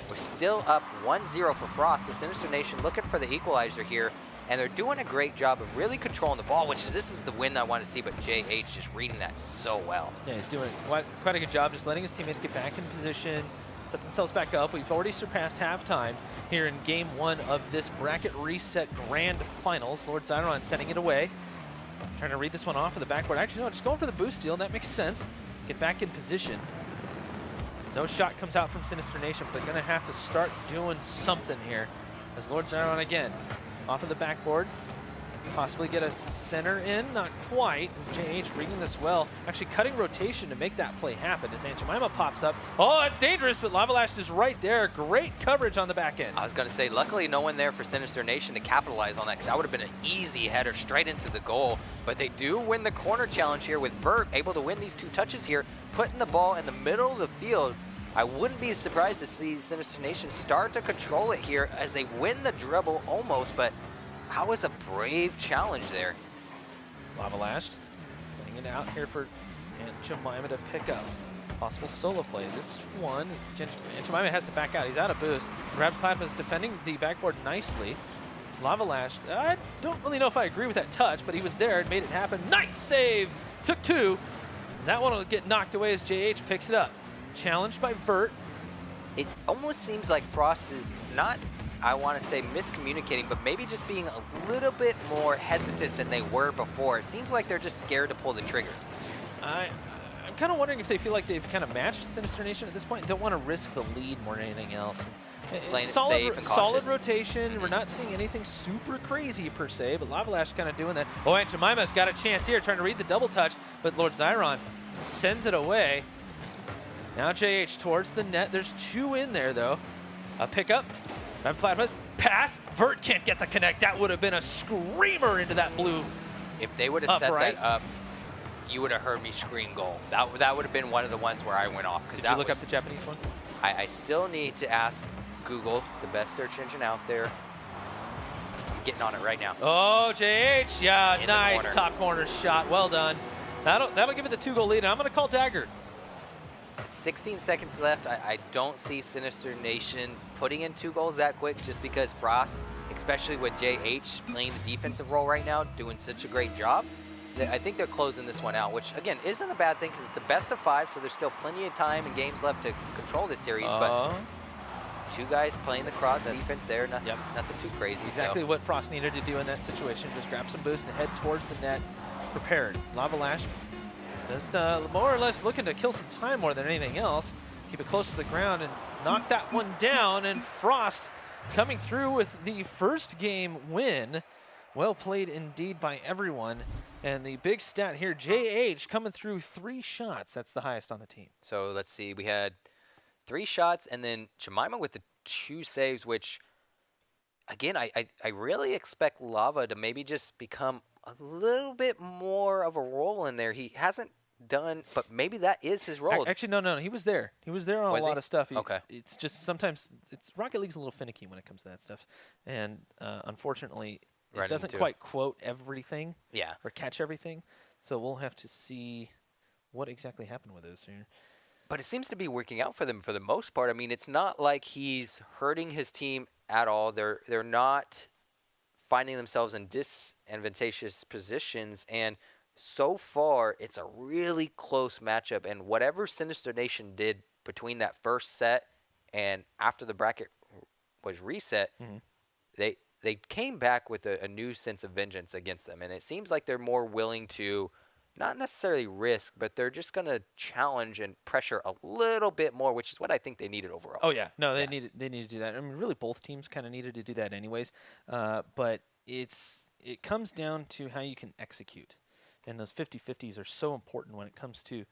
We're still up 1-0 for Frost, so Sinister Nation looking for the equalizer here, and they're doing a great job of really controlling the ball, this is the win I want to see, but JH just reading that so well. Yeah, he's doing quite a good job just letting his teammates get back in position, set themselves back up. We've already surpassed halftime here in Game 1 of this Bracket Reset Grand Finals. Lord Zyron sending it away. Trying to read this one off of the backboard. Actually, no, just going for the boost steal. That makes sense. Get back in position. No shot comes out from Sinister Nation, but they're going to have to start doing something here. As Lord Zyron again, off of the backboard. Possibly get a center in, not quite. As JH reading this well. Actually cutting rotation to make that play happen as Aunt Jemima pops up. Oh, that's dangerous, but Lava Lash is right there. Great coverage on the back end. I was going to say, luckily no one there for Sinister Nation to capitalize on that, because that would have been an easy header straight into the goal. But they do win the corner challenge here with Vert able to win these 2 touches here, putting the ball in the middle of the field. I wouldn't be surprised to see Sinister Nation start to control it here as they win the dribble almost, but that was a brave challenge there. Lava Lashed, sending it out here for Aunt Jemima to pick up. Possible solo play. This one, Aunt Jemima has to back out. He's out of boost. Brad Platypus defending the backboard nicely. It's Lava Lashed. I don't really know if I agree with that touch, but he was there and made it happen. Nice save! Took two. That one will get knocked away as JH picks it up. Challenged by Vert. It almost seems like Frost is not, I want to say, miscommunicating, but maybe just being a little bit more hesitant than they were before. It seems like they're just scared to pull the trigger. I'm kind of wondering if they feel like they've kind of matched Sinister Nation at this point. They don't want to risk the lead more than anything else. Playing it safe and solid cautious. rotation. We're not seeing anything super crazy per se, but Lava Lash kind of doing that. Oh, Aunt Jemima's got a chance here, trying to read the double touch, but Lord Zyron sends it away. Now JH towards the net. There's two in there, though. A pickup. Van Platypus. Pass. Vert can't get the connect. That would have been a screamer into that blue. If they would have set that up, you would have heard me scream goal. That would have been one of the ones where I went off. Did you look up the Japanese one? I still need to ask Google, the best search engine out there. I'm getting on it right now. Oh, JH. Yeah, In nice the corner. top corner shot. Well done. That'll give it the 2-goal lead, and I'm going to call Dagger. 16 seconds left. I don't see Sinister Nation putting in 2 goals that quick just because Frost, especially with JH playing the defensive role right now, doing such a great job. I think they're closing this one out, which, again, isn't a bad thing because it's a best of 5, so there's still plenty of time and games left to control this series. But 2 guys playing the cross defense there, nothing too crazy. Exactly what Frost needed to do in that situation. Just grab some boost and head towards the net, prepared. Lava Lash just more or less looking to kill some time more than anything else. Keep it close to the ground and knock that one down. And Frost coming through with the first game win. Well played indeed by everyone. And the big stat here, JH coming through 3 shots. That's the highest on the team. So let's see. We had 3 shots, and then Jemima with the 2 saves, which, again, I really expect Lava to maybe just become a little bit more of a role in there. He hasn't done, but maybe that is his role. Actually, no. He was there. He was there on a lot of stuff. Okay. It's just sometimes Rocket League's a little finicky when it comes to that stuff. And unfortunately, it doesn't quite quote everything or catch everything. So we'll have to see what exactly happened with this here. But it seems to be working out for them for the most part. I mean, it's not like he's hurting his team at all. They're not finding themselves in disadvantageous positions. And so far, it's a really close matchup. And whatever Sinister Nation did between that first set and after the bracket was reset, they came back with a new sense of vengeance against them. And it seems like they're more willing to not necessarily risk, but they're just going to challenge and pressure a little bit more, which is what I think they needed overall. Oh, yeah. No, they needed to do that. I mean, really, both teams kind of needed to do that anyways. But it comes down to how you can execute. And those 50-50s are so important when it comes to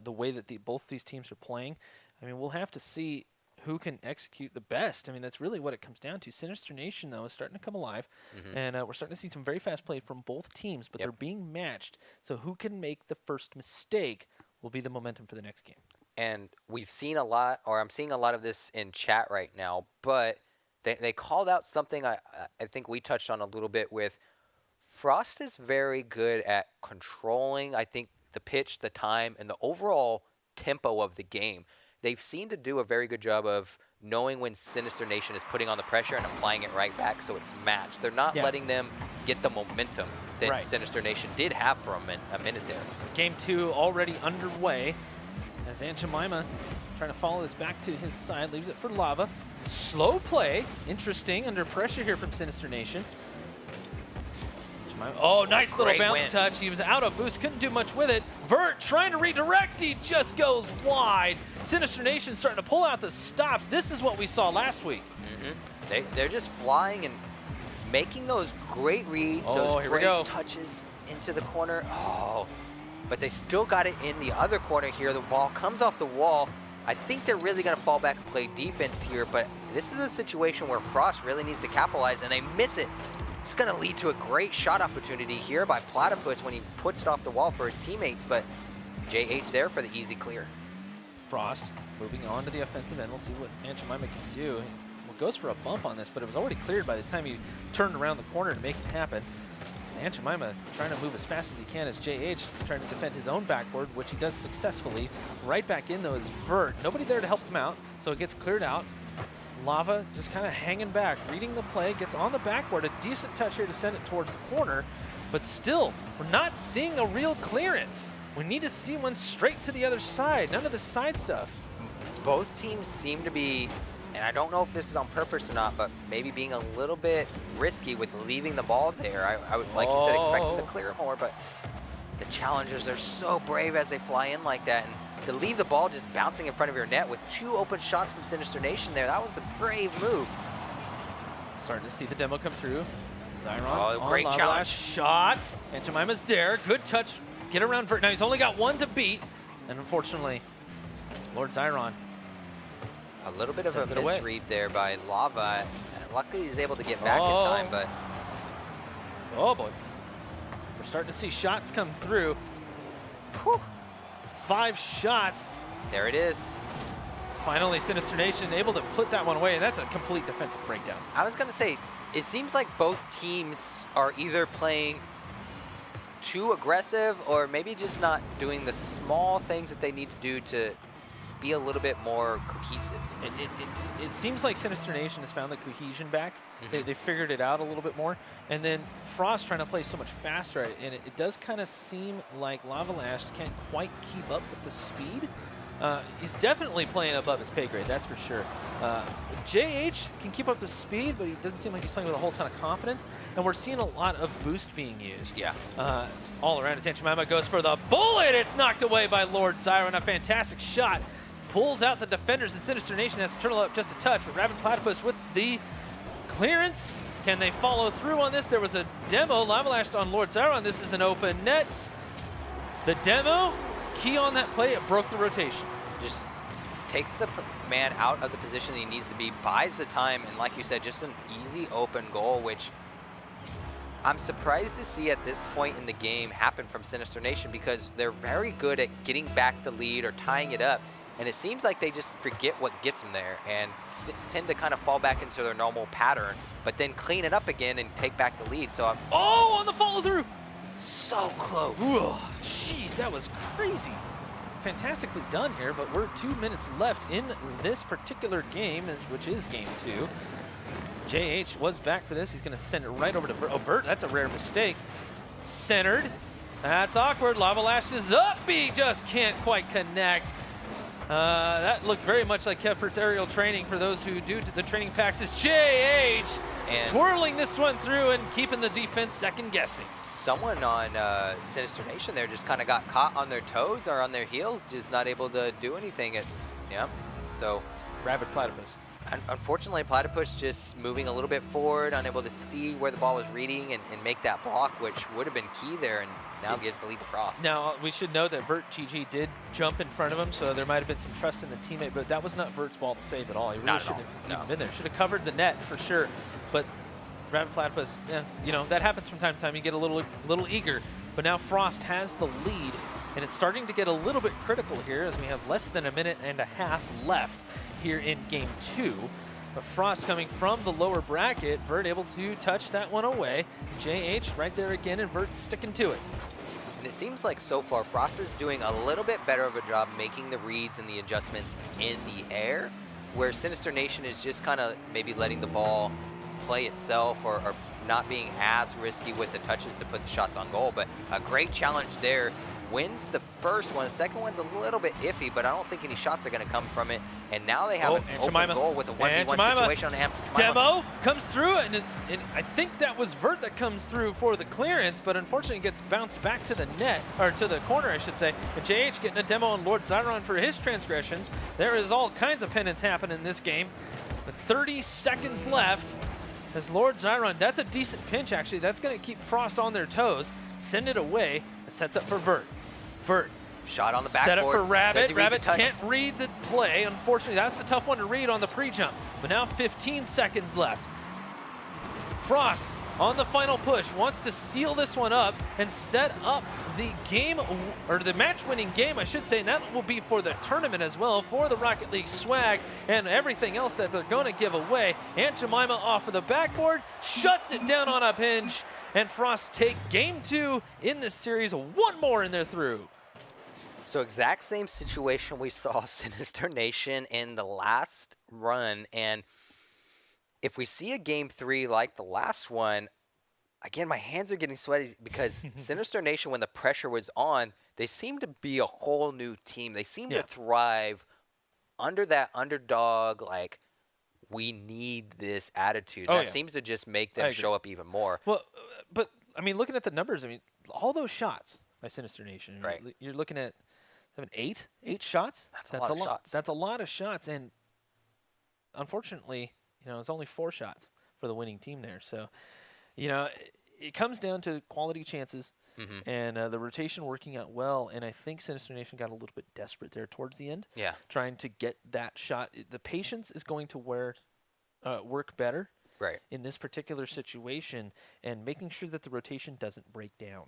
the way that both these teams are playing. I mean, we'll have to see who can execute the best. I mean, that's really what it comes down to. Sinister Nation, though, is starting to come alive, and we're starting to see some very fast play from both teams, but they're being matched. So who can make the first mistake will be the momentum for the next game. And we've seen a lot, or I'm seeing a lot of this in chat right now, but they called out something I think we touched on a little bit with Frost is very good at controlling, I think, the pitch, the time, and the overall tempo of the game. They've seemed to do a very good job of knowing when Sinister Nation is putting on the pressure and applying it right back so it's matched. They're not letting them get the momentum that Sinister Nation did have for a minute there. Game 2 already underway as Aunt Jemima trying to follow this back to his side, leaves it for Lava. Slow play, interesting, under pressure here from Sinister Nation. Oh, nice little bounce touch. He was out of boost, couldn't do much with it. Vert trying to redirect, he just goes wide. Sinister Nation starting to pull out the stops. This is what we saw last week. They're just flying and making those great reads, those great touches into the corner. Oh, but they still got it in the other corner here. The ball comes off the wall. I think they're really going to fall back and play defense here, but this is a situation where Frost really needs to capitalize, and they miss it. It's going to lead to a great shot opportunity here by Platypus when he puts it off the wall for his teammates, but JH there for the easy clear. Frost moving on to the offensive end. We'll see what Aunt Jemima can do. He goes for a bump on this, but it was already cleared by the time he turned around the corner to make it happen. Aunt Jemima trying to move as fast as he can as JH trying to defend his own backboard, which he does successfully. Right back in, though, is Vert. Nobody there to help him out, so it gets cleared out. Lava just kind of hanging back, reading the play, gets on the backboard. A decent touch here to send it towards the corner, but still, we're not seeing a real clearance. We need to see one straight to the other side. None of the side stuff. Both teams seem to be, and I don't know if this is on purpose or not, but maybe being a little bit risky with leaving the ball there. I would, like you said, expect them to clear it more, but the challengers are so brave as they fly in like that. And to leave the ball just bouncing in front of your net with 2 open shots from Sinister Nation there, that was a brave move. Starting to see the demo come through. Zyron, oh, great challenge. Shot, and Jemima's there. Good touch. Get around Vert. Now he's only got 1 to beat, and unfortunately, Lord Zyron. A little bit of a misread there by Lava. Luckily, he's able to get back in time, but... Oh, boy. We're starting to see shots come through. Whew. 5 shots. There it is. Finally, Sinister Nation able to put that one away, and that's a complete defensive breakdown. I was going to say, it seems like both teams are either playing too aggressive or maybe just not doing the small things that they need to do to be a little bit more cohesive. It seems like Sinister Nation has found the cohesion back. They figured it out a little bit more. And then Frost trying to play so much faster, and it does kind of seem like Lavalash can't quite keep up with the speed. He's definitely playing above his pay grade, that's for sure. JH can keep up the speed, but he doesn't seem like he's playing with a whole ton of confidence. And we're seeing a lot of boost being used. Yeah. All around as Aunt Jemima goes for the bullet. It's knocked away by Lord Zyron. A fantastic shot. Pulls out the defenders, and Sinister Nation has to turtle up just a touch. But Rabid Platypus with the clearance. Can they follow through on this? There was a demo. Lavalashed on Lord Zyron. This is an open net. The demo, key on that play, it broke the rotation. Just takes the man out of the position that he needs to be, buys the time, and like you said, just an easy open goal, which I'm surprised to see at this point in the game happen from Sinister Nation because they're very good at getting back the lead or tying it up. And it seems like they just forget what gets them there and tend to kind of fall back into their normal pattern, but then clean it up again and take back the lead. So on the follow through. So close. Jeez, that was crazy. Fantastically done here, but we're 2 minutes left in this particular game, which is game 2. JH was back for this. He's going to send it right over to Vert. That's a rare mistake. Centered. That's awkward. Lavalash is up. He just can't quite connect. That looked very much like Kefpert's aerial training for those who do the training packs. Is JH and twirling this one through and keeping the defense second guessing. Someone on Sinister Nation there just kind of got caught on their toes or on their heels, just not able to do anything. So Rabid Platypus. Unfortunately, Platypus just moving a little bit forward, unable to see where the ball was reading and make that block, which would have been key there, and now gives the lead to Frost. Now, we should know that Vert GG did jump in front of him, so there might have been some trust in the teammate, but that was not Vert's ball to save at all. He really should have even been there. Should have covered the net for sure, but Rabid Platypus, that happens from time to time. You get a little eager, but now Frost has the lead, and it's starting to get a little bit critical here as we have less than a minute and a half left here in game 2. But Frost coming from the lower bracket, Vert able to touch that one away. JH right there again, and Vert sticking to it. And it seems like so far Frost is doing a little bit better of a job making the reads and the adjustments in the air, where Sinister Nation is just kind of maybe letting the ball play itself or not being as risky with the touches to put the shots on goal. But a great challenge there. Wins the first one. The second one's a little bit iffy, but I don't think any shots are going to come from it. And now they have an open goal with a 1v1 situation on Aunt Jemima. Demo comes through, and I think that was Vert that comes through for the clearance, but unfortunately gets bounced back to the net, or to the corner, I should say. And JH getting a demo on Lord Zyron for his transgressions. There is all kinds of penance happening in this game. With 30 seconds left, as Lord Zyron, that's a decent pinch, actually. That's going to keep Frost on their toes. Send it away. It sets up for Vert. Vert. Shot on the backboard. Set up for Rabbit. Rabbit touch? Can't read the play. Unfortunately, that's a tough one to read on the pre-jump. But now 15 seconds left. Frost on the final push wants to seal this one up and set up the game, or the match-winning game, I should say, and that will be for the tournament as well, for the Rocket League swag and everything else that they're going to give away. Aunt Jemima off of the backboard, shuts it down on a hinge, And Frost take game 2 in this series. One more and they're through. So exact same situation we saw Sinister Nation in the last run. And if we see a game 3 like the last one, again, my hands are getting sweaty because Sinister Nation, when the pressure was on, they seemed to be a whole new team. They seemed to thrive under that underdog, like, we need this attitude. That seems to just make them show up even more. Well, but, I mean, looking at the numbers, I mean, all those shots by Sinister Nation, right. You're looking at 8 shots? That's a lot of shots. That's a lot of shots, and unfortunately, it's only 4 shots for the winning team there. So, it comes down to quality chances and the rotation working out well. And I think Sinister Nation got a little bit desperate there towards the end. Yeah. Trying to get that shot. The patience is going to work better in this particular situation, and making sure that the rotation doesn't break down.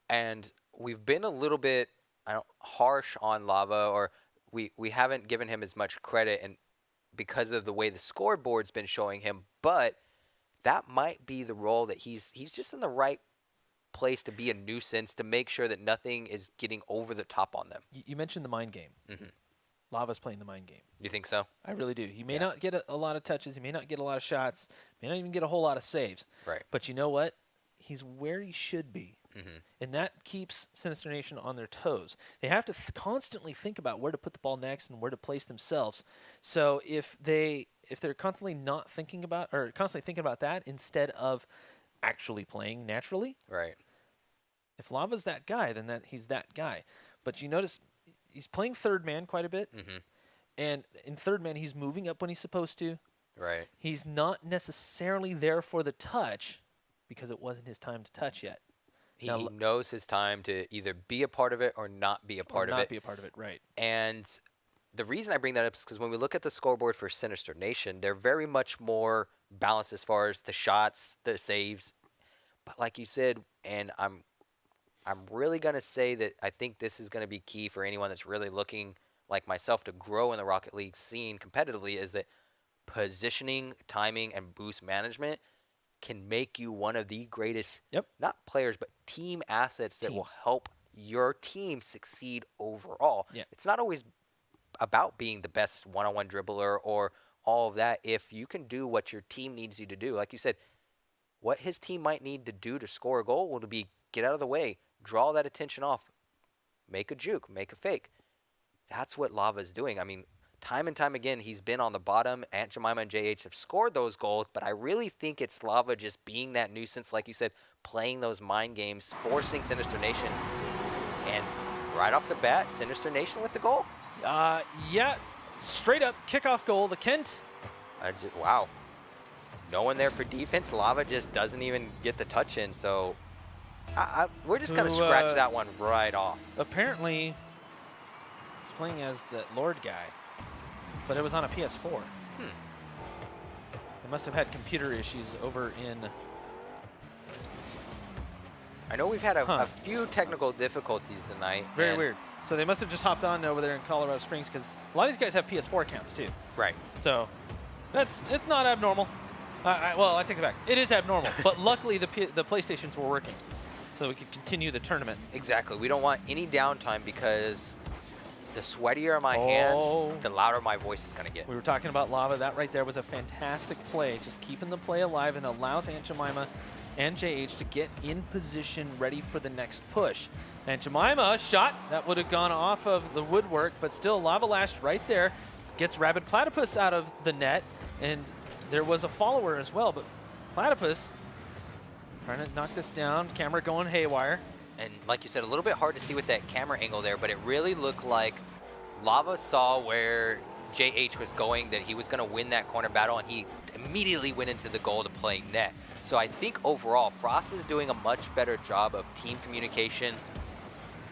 And we've been a little bit harsh on Lava, or we haven't given him as much credit, and because of the way the scoreboard's been showing him, but that might be the role that he's just in the right place to be a nuisance, to make sure that nothing is getting over the top on them. You mentioned the mind game. Lava's playing the mind game. You think so? I really do. He may not get a lot of touches. He may not get a lot of shots. May not even get a whole lot of saves. Right. But you know what? He's where he should be. And that keeps Sinister Nation on their toes. They have to constantly think about where to put the ball next and where to place themselves. So if they're constantly not thinking about, or constantly thinking about that instead of actually playing naturally, right? If Lava's that guy, then he's that guy. But you notice he's playing third man quite a bit, and in third man he's moving up when he's supposed to. Right. He's not necessarily there for the touch because it wasn't his time to touch yet. He knows his time to either be a part of it or not be a part of it. Not be a part of it, right. And the reason I bring that up is because when we look at the scoreboard for Sinister Nation, they're very much more balanced as far as the shots, the saves. But like you said, and I'm really going to say that I think this is going to be key for anyone that's really looking like myself to grow in the Rocket League scene competitively, is that positioning, timing, and boost management can make you one of the greatest, not players, but team assets that will help your team succeed overall. Yeah. It's not always about being the best one-on-one dribbler or all of that. If you can do what your team needs you to do, like you said, what his team might need to do to score a goal will be get out of the way, draw that attention off, make a juke, make a fake. That's what Lava's doing. I mean, time and time again, he's been on the bottom. Aunt Jemima and JH have scored those goals, but I really think it's Lava just being that nuisance, like you said, playing those mind games, forcing Sinister Nation. And right off the bat, Sinister Nation with the goal. Yeah, straight up kickoff goal. The Kent. Wow. No one there for defense. Lava just doesn't even get the touch in, so we're just going to scratch that one right off. Apparently, he's playing as the Lord guy. But it was on a PS4. They must have had computer issues over in... I know we've had a few technical difficulties tonight. Very weird. So they must have just hopped on over there in Colorado Springs, because a lot of these guys have PS4 accounts too. Right. So it's not abnormal. Well, I take it back. It is abnormal. But luckily the PlayStations were working, so we could continue the tournament. Exactly. We don't want any downtime, because the sweatier my hands, the louder my voice is going to get. We were talking about Lava. That right there was a fantastic play, just keeping the play alive, and allows Aunt Jemima and JH to get in position ready for the next push. Aunt Jemima, shot. That would have gone off of the woodwork, but still Lava Lash right there. Gets Rabid Platypus out of the net, and there was a follower as well, but Platypus trying to knock this down. Camera going haywire. And like you said, a little bit hard to see with that camera angle there, but it really looked like Lava saw where JH was going, that he was going to win that corner battle, and he immediately went into the goal to play net. So I think overall, Frost is doing a much better job of team communication,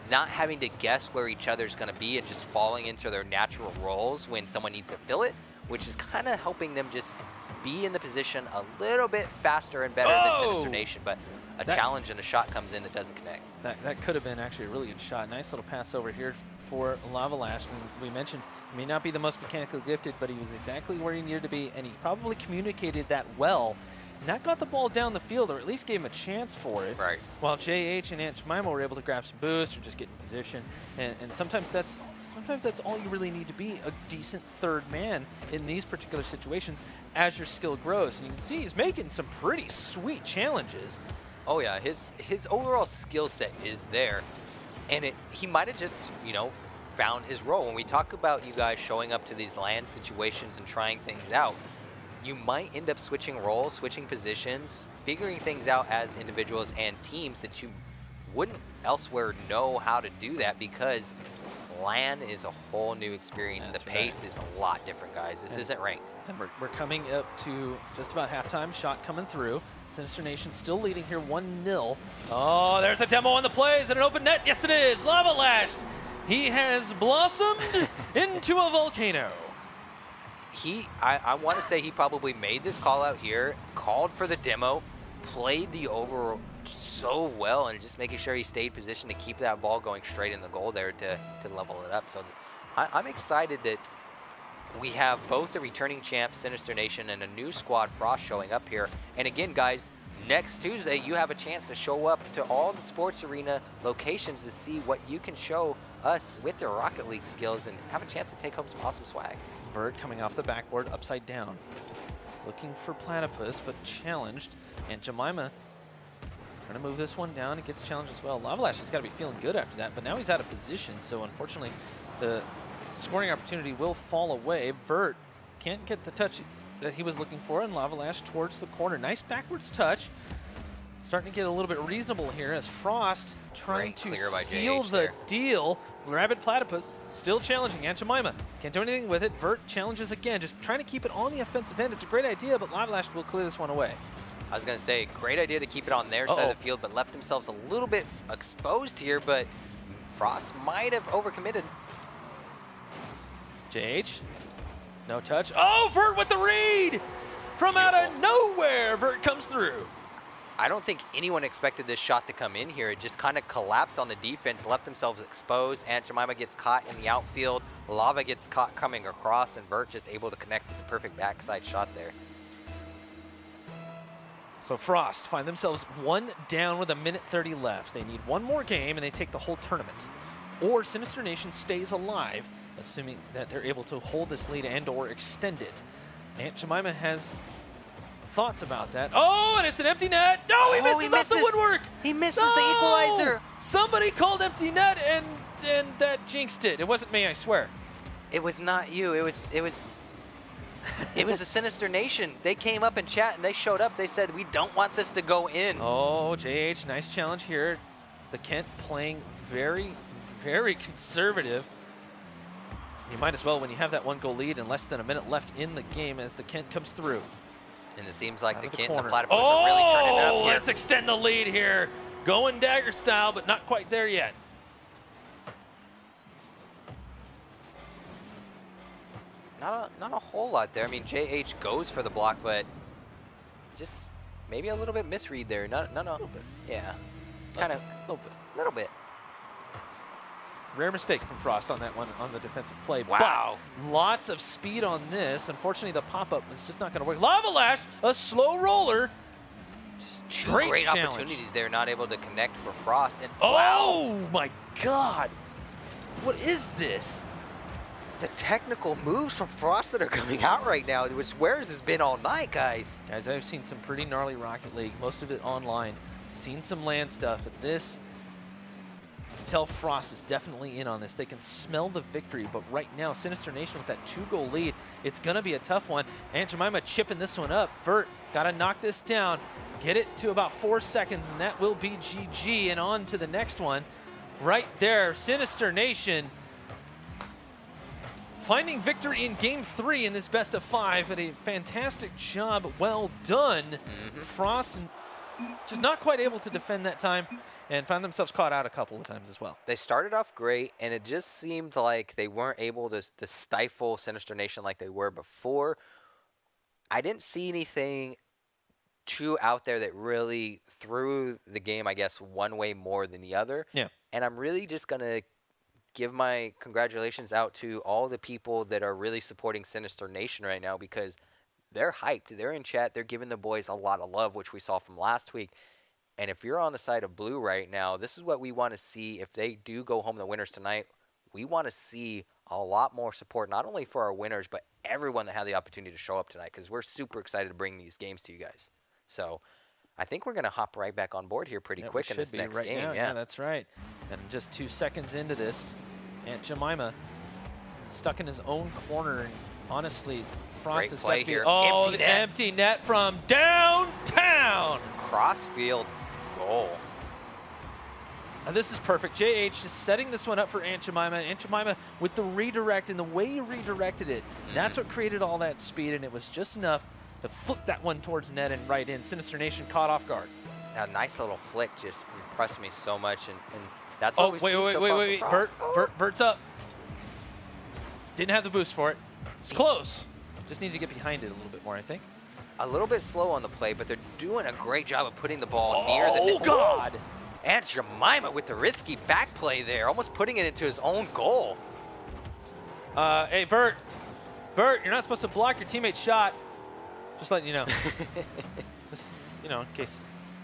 not having to guess where each other's going to be and just falling into their natural roles when someone needs to fill it, which is kind of helping them just be in the position a little bit faster and better than Sinister Nation. But a challenge and a shot comes in that doesn't connect. That could have been actually a really good shot. Nice little pass over here for Lava Lash. And we mentioned he may not be the most mechanically gifted, but he was exactly where he needed to be, and he probably communicated that well And that got the ball down the field, or at least gave him a chance for it. Right. While JH and Aunt Jemima were able to grab some boost or just get in position. And sometimes that's all you really need to be a decent third man in these particular situations as your skill grows. And you can see he's making some pretty sweet challenges. Oh yeah, his overall skill set is there, and he might have just found his role. When we talk about you guys showing up to these land situations and trying things out, you might end up switching roles, switching positions, figuring things out as individuals and teams that you wouldn't elsewhere know how to do that, because LAN is a whole new experience. That's the pace is a lot different, guys. This isn't ranked. And we're coming up to just about halftime. Shot coming through. Sinister Nation still leading here 1-0. Oh, there's a demo on the plays and an open net. Yes, it is. Lava Lashed. He has blossomed into a volcano. I want to say he probably made this call out here, called for the demo, played the over so well, and just making sure he stayed positioned to keep that ball going straight in the goal there to level it up. So I'm excited that we have both the returning champ Sinister Nation and a new squad Frost showing up here. And again, guys, next Tuesday you have a chance to show up to all the Sports Arena locations to see what you can show us with your Rocket League skills and have a chance to take home some awesome swag. Vert coming off the backboard upside down. Looking for Platypus, but challenged. And Jemima trying to move this one down. It gets challenged as well. Lava Lash has got to be feeling good after that, but now he's out of position, so unfortunately the scoring opportunity will fall away. Vert can't get the touch that he was looking for, and Lava Lash towards the corner. Nice backwards touch. Starting to get a little bit reasonable here as Frost trying to seal the deal. Rabid Platypus still challenging Aunt Jemima. Can't do anything with it. Vert challenges again, just trying to keep it on the offensive end. It's a great idea, but Lava Lash will clear this one away. I was going to say, great idea to keep it on their side of the field, but left themselves a little bit exposed here, but Frost might have overcommitted. JH, no touch. Oh, Vert with the read! From out of nowhere, Vert comes through. I don't think anyone expected this shot to come in here. It just kind of collapsed on the defense, left themselves exposed. Aunt Jemima gets caught in the outfield. Lava gets caught coming across, and Vert just able to connect with the perfect backside shot there. So Frost find themselves one down with 1:30 left. They need one more game, and they take the whole tournament. Or Sinister Nation stays alive, assuming that they're able to hold this lead and or extend it. Aunt Jemima has thoughts about that. Oh, and it's an empty net. No, he misses off the woodwork. He misses the equalizer. Somebody called empty net, and that jinxed it. It wasn't me, I swear. It was not you. It was the Sinister Nation. They came up in chat and they showed up. They said, we don't want this to go in. Oh, JH, nice challenge here. The Kent playing very, very conservative. You might as well when you have that 1-goal lead and less than a minute left in the game as the Kent comes through. And it seems like the Kent and the corner. Platypus are really turning it up here. Let's extend the lead here. Going dagger style, but not quite there yet. Not a whole lot there. I mean, JH goes for the block, but just maybe a little bit misread there. No. A little bit. Yeah. Kind of. A little bit. Rare mistake from Frost on that one on the defensive play. Wow. But lots of speed on this. Unfortunately, the pop-up is just not going to work. Lava Lash, a slow roller. Just two great opportunities there, not able to connect for Frost. And oh, my God. What is this? The technical moves from Frost that are coming out right now, which Swears has been all night, guys. Guys, I've seen some pretty gnarly Rocket League, most of it online. Seen some land stuff, and this, you can tell Frost is definitely in on this. They can smell the victory, but right now, Sinister Nation with that 2-goal lead, it's going to be a tough one. Aunt Jemima chipping this one up. Vert, got to knock this down, get it to about 4 seconds, and that will be GG, and on to the next one. Right there, Sinister Nation finding victory in Game 3 in this best of 5, but a fantastic job, well done. Frost just not quite able to defend that time and found themselves caught out a couple of times as well. They started off great, and it just seemed like they weren't able to stifle Sinister Nation like they were before. I didn't see anything too out there that really threw the game, I guess, one way more than the other. Yeah. And I'm really just going to give my congratulations out to all the people that are really supporting Sinister Nation right now, because they're hyped. They're in chat. They're giving the boys a lot of love, which we saw from last week. And if you're on the side of blue right now, this is what we want to see. If they do go home the winners tonight, we want to see a lot more support, not only for our winners, but everyone that had the opportunity to show up tonight, because we're super excited to bring these games to you guys. So I think we're going to hop right back on board here pretty quick in this next game. Now. Yeah, that's right. And just 2 seconds into this, Aunt Jemima stuck in his own corner. And honestly, Frost has got to be here. Empty net from downtown. Crossfield goal. And this is perfect. JH just setting this one up for Aunt Jemima. Aunt Jemima with the redirect, and the way he redirected it, that's what created all that speed, and it was just enough to flip that one towards net and right in. Sinister Nation caught off guard. A nice little flick just impressed me so much, and that's what we've seen so far. Wait. Vert's up. Didn't have the boost for it. It's close. Just need to get behind it a little bit more, I think. A little bit slow on the play, but they're doing a great job of putting the ball near the net. Oh, God. And Jemima with the risky back play there, almost putting it into his own goal. Hey, Vert, you're not supposed to block your teammate's shot. Just letting you know. This is, in case.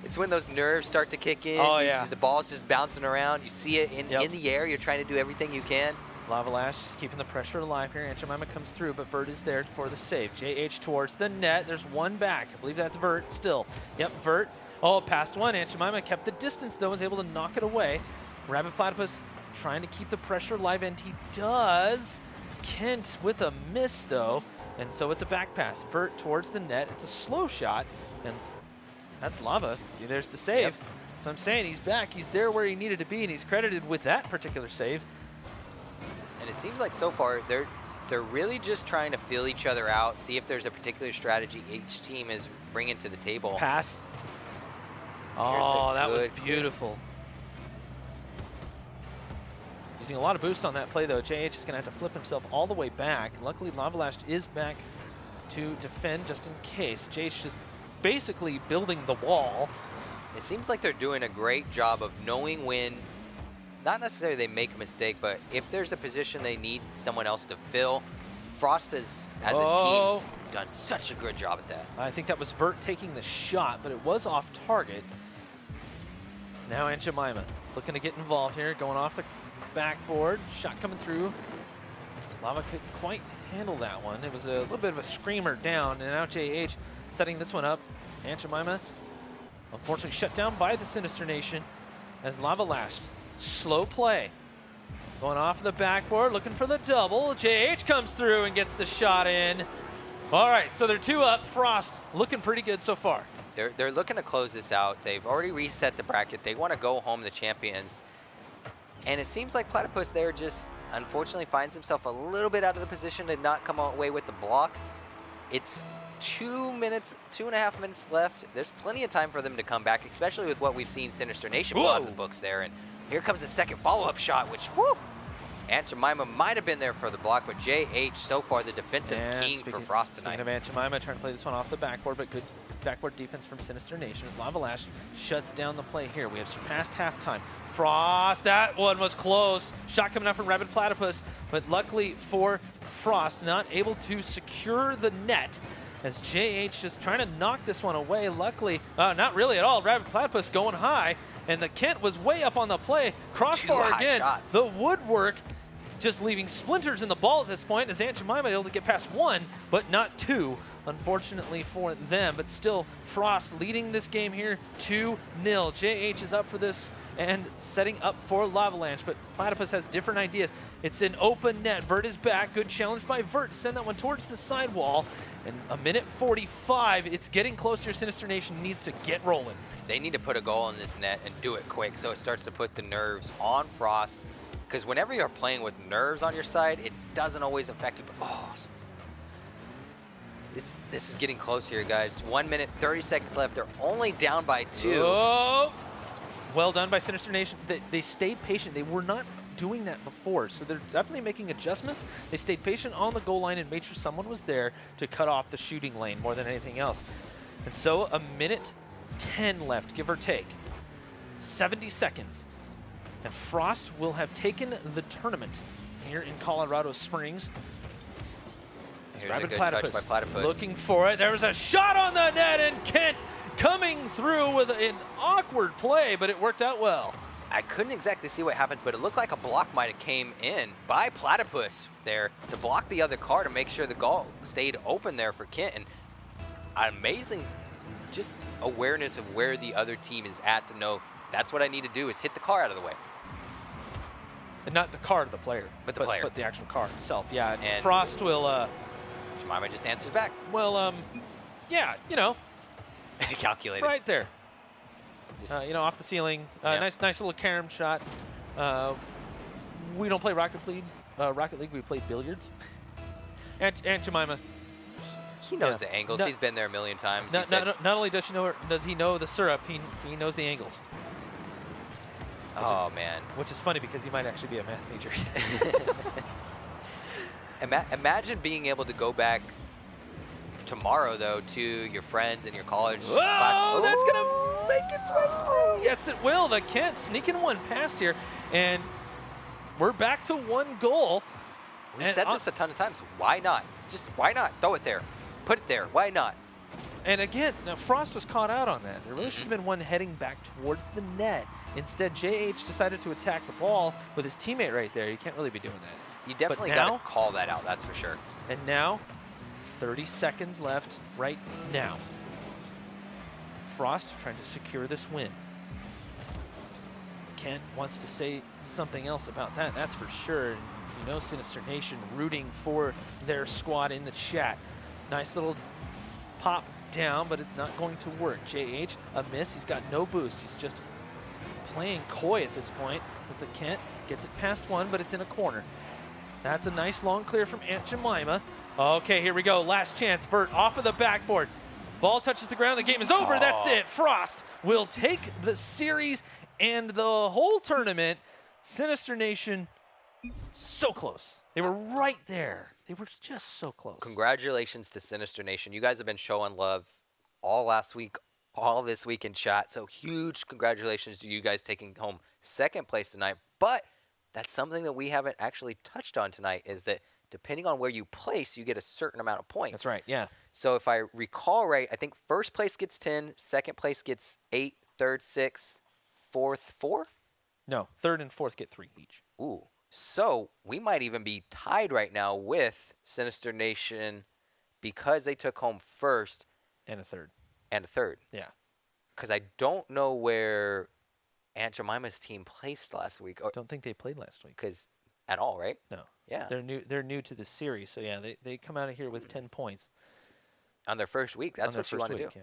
It's when those nerves start to kick in. Oh, yeah. The ball's just bouncing around. You see it in the air. You're trying to do everything you can. Lava Lash just keeping the pressure alive here. Aunt Jemima comes through, but Vert is there for the save. JH towards the net. There's one back. I believe that's Vert still. Yep, Vert. Oh, past one. Aunt Jemima kept the distance, though, was able to knock it away. Rabbit Platypus trying to keep the pressure alive, and he does. Kent with a miss, though, and so it's a back pass. Vert towards the net. It's a slow shot, and that's Lava. See, there's the save. Yep. So I'm saying he's back. He's there where he needed to be, and he's credited with that particular save. And it seems like so far they're really just trying to feel each other out, see if there's a particular strategy each team is bringing to the table. Pass. Oh, that was beautiful. Using a lot of boost on that play, though. JH is going to have to flip himself all the way back. Luckily, Lavalash is back to defend just in case. JH just basically building the wall. It seems like they're doing a great job of knowing when, not necessarily they make a mistake, but if there's a position they need someone else to fill, Frost has, as a team, done such a good job at that. I think that was Vert taking the shot, but it was off target. Now Aunt Jemima looking to get involved here, going off the backboard. Shot coming through. Lava couldn't quite handle that one. It was a little bit of a screamer down, and now JH setting this one up. Aunt Jemima, unfortunately shut down by the Sinister Nation as Lava lashed. Slow play. Going off the backboard, looking for the double. JH comes through and gets the shot in. All right, so they're 2 up. Frost looking pretty good so far. They're looking to close this out. They've already reset the bracket. They want to go home the champions. And it seems like Platypus there just unfortunately finds himself a little bit out of the position to not come away with the block. It's 2.5 minutes left. There's plenty of time for them to come back, especially with what we've seen Sinister Nation pull out of the books there. And here comes the second follow-up shot, which, whoo! Aunt Jemima might have been there for the block, but JH so far the defensive king for Frost tonight. Speaking of Aunt Jemima, trying to play this one off the backboard, but good backboard defense from Sinister Nation as Lavalash shuts down the play here. We have surpassed halftime. Frost, that one was close. Shot coming out from Rabbit Platypus, but luckily for Frost, not able to secure the net as JH just trying to knock this one away. Luckily, not really at all. Rabbit Platypus going high, and the Kent was way up on the play. Crossbar again. Shots. The woodwork just leaving splinters in the ball at this point as Aunt Jemima able to get past 1, but not 2, unfortunately for them. But still, Frost leading this game here 2-0. JH is up for this and setting up for Lavalanche, but Platypus has different ideas. It's an open net. Vert is back. Good challenge by Vert to send that one towards the sidewall. And a minute 45, it's getting closer. Sinister Nation needs to get rolling. They need to put a goal in this net and do it quick so it starts to put the nerves on Frost. Because whenever you're playing with nerves on your side, it doesn't always affect you. But, this is getting close here, guys. 1 minute, 30 seconds left. They're only down by 2. Oh! Well done by Sinister Nation. They stayed patient. They were not doing that before, so they're definitely making adjustments. They stayed patient on the goal line and made sure someone was there to cut off the shooting lane more than anything else. And so a minute 10 left, give or take. 70 seconds. And Frost will have taken the tournament here in Colorado Springs. It's Here's a Rapid good touch Platypus by Platypus. looking for it. There was a shot on the net, and Kent coming through with an awkward play, but it worked out well. I couldn't exactly see what happened, but it looked like a block might have came in by Platypus there to block the other car to make sure the goal stayed open there for Kent. And amazing just awareness of where the other team is at to know that's what I need to do is hit the car out of the way. And not the car, the player. But the player. But the actual car itself, yeah. And Frost will, Jemima just answers back. well, yeah, you know, Calculated. right there. Just, You know, off the ceiling. Yeah. Nice little carom shot. We don't play Rocket League. We play billiards. And Jemima. he knows yeah. the angles. No- He's been there a million times. Not only does he know the syrup, he knows the angles. Oh, man. Which is funny because he might actually be a math major. Imagine being able to go back tomorrow, though, to your friends and your college Oh, class. that's going to make its way through. Yes, it will. The Kent sneaking one past here. And we're back to one goal. We've And said this a ton of times. Why not? Just why not? Throw it there. Put it there. Why not? And again, now Frost was caught out on that. There really should have been one heading back towards the net. Instead, JH decided to attack the ball with his teammate right there. You can't really be doing that. You definitely now- got to call that out. That's for sure. And now, 30 seconds left right now. Frost trying to secure this win. Kent wants to say something else about that, that's for sure. And you know Sinister Nation rooting for their squad in the chat. Nice little pop down, but it's not going to work. JH, a miss. He's got no boost. He's just playing coy at this point as the Kent gets it past one, but it's in a corner. That's a nice long clear from Aunt Jemima. Okay, here we go. Last chance. Vert off of the backboard. Ball touches the ground. The game is over. That's it. Frost will take the series and the whole tournament. Sinister Nation, so close. They were right there. They were just so close. Congratulations to Sinister Nation. You guys have been showing love all last week, all this week in chat. So huge congratulations to you guys taking home second place tonight. But that's something that we haven't actually touched on tonight is that depending on where you place, you get a certain amount of points. That's right, yeah. So if I recall right, I think first place gets 10, second place gets 8, third 6, fourth 4? No, third and fourth get 3 each. Ooh. So we might even be tied right now with Sinister Nation because they took home first And a third. and a third. Yeah. Because I don't know where Aunt Jemima's team placed last week. Or, Don't think they played last week. because at all, right? No. Yeah. They're new to the series, so yeah, they come out of here with 10 points. On their first week. on That's their what you first want to do. week,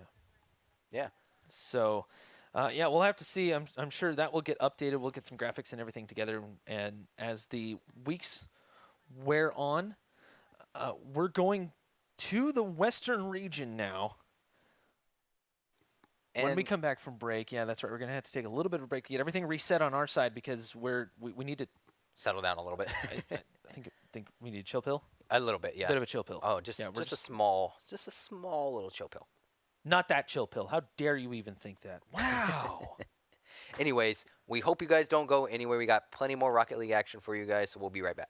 Yeah. Yeah. So, yeah, we'll have to see. I'm sure that will get updated. We'll get some graphics and everything together. And as the weeks wear on, we're going to the Western region now. When we And- come back from break, yeah, that's right. We're going to have to take a little bit of a break to get everything reset on our side because we need to. Settle down a little bit. I think we need a chill pill. A little bit, yeah. Bit of a chill pill. Oh, just yeah, we're a small little chill pill. not that chill pill. How dare you even think that? Wow. Anyways, we hope you guys don't go anywhere. We got plenty more Rocket League action for you guys, so we'll be right back.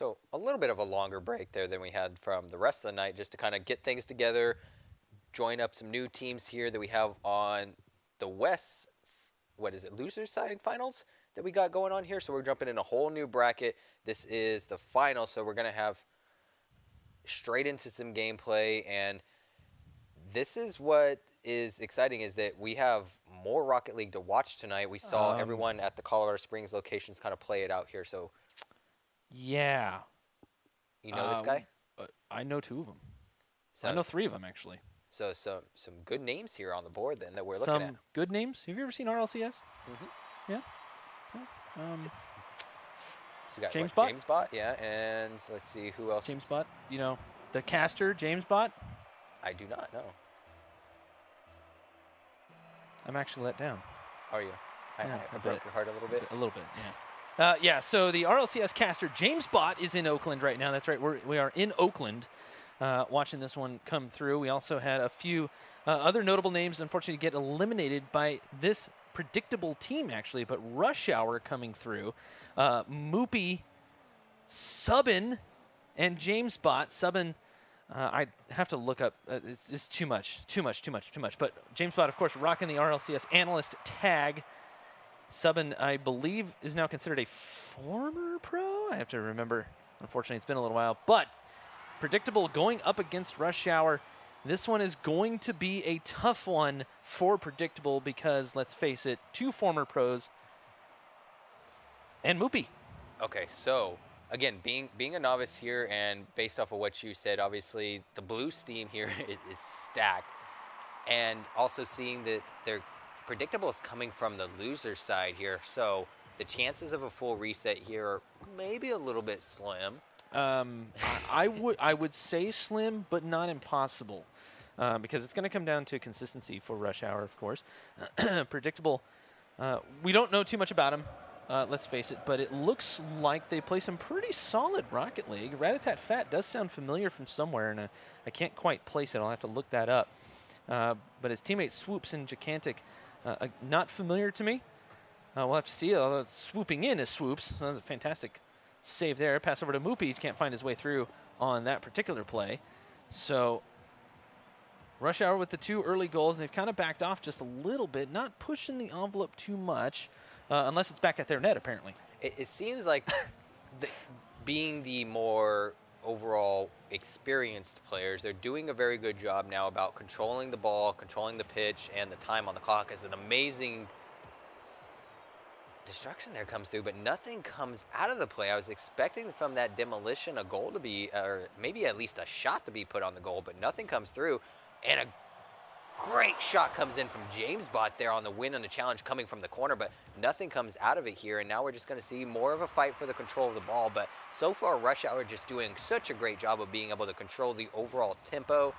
So a little bit of a longer break there than we had from the rest of the night, just to kind of get things together, join up some new teams here that we have on the West. What is it? Losers side finals that we got going on here. So we're jumping in a whole new bracket. This is the final, so we're gonna have straight into some gameplay, and this is what is exciting, is that we have more Rocket League to watch tonight. We saw everyone at the Colorado Springs locations kind of play it out here. So yeah. you know this guy? I know 2 of them. So, I know 3 of them, actually. So some good names here on the board then that we're looking at. Some good names. Have you ever seen RLCS? Mm-hmm. Yeah. So we got James what, Bot? James Bot, yeah, and let's see who else. James Bot. You know, the caster, James Bot. I do not know. I'm actually let down. Are you? Yeah, I broke your heart a little bit. A little bit, yeah. Yeah, so the RLCS caster, James Bot, is in Oakland right now. That's right, we are in Oakland watching this one come through. We also had a few other notable names, unfortunately, get eliminated by this predictable team, actually, but Rush Hour coming through. Moopy, Subin, and James Bot. Subin, I have to look up. It's just too much. But James Bot, of course, rocking the RLCS analyst tag. Subin, I believe, is now considered a former pro. I have to remember. Unfortunately, it's been a little while. But predictable going up against Rush Hour. This one is going to be a tough one for predictable because, let's face it, 2 former pros and Moopy. Okay, so again, being a novice here, and based off of what you said, obviously the blue steam here is stacked, and also seeing that their predictable is coming from the loser side here, so the chances of a full reset here are maybe a little bit slim. I would say slim, but not impossible, because it's going to come down to consistency for Rush Hour, of course. Predictable. We don't know too much about him. Let's face it, but it looks like they play some pretty solid Rocket League. Ratatat Fat does sound familiar from somewhere, and I can't quite place it. I'll have to look that up. But his teammate Swoops and Gigantic, not familiar to me. We'll have to see. Although swooping in is Swoops. That was a fantastic save there. Pass over to Moopy. Can't find his way through on that particular play. So Rush Hour with the 2 early goals, and they've kind of backed off just a little bit, not pushing the envelope too much. Unless it's back at their net, apparently. It seems like being the more overall experienced players, they're doing a very good job now about controlling the ball, controlling the pitch, and the time on the clock. As an amazing destruction there comes through, but nothing comes out of the play. I was expecting from that demolition a goal to be, or maybe at least a shot to be put on the goal, but nothing comes through. And a great shot comes in from James Bot there on the win on the challenge coming from the corner, but nothing comes out of it here. And now we're just going to see more of a fight for the control of the ball. But so far, Rush Hour just doing such a great job of being able to control the overall tempo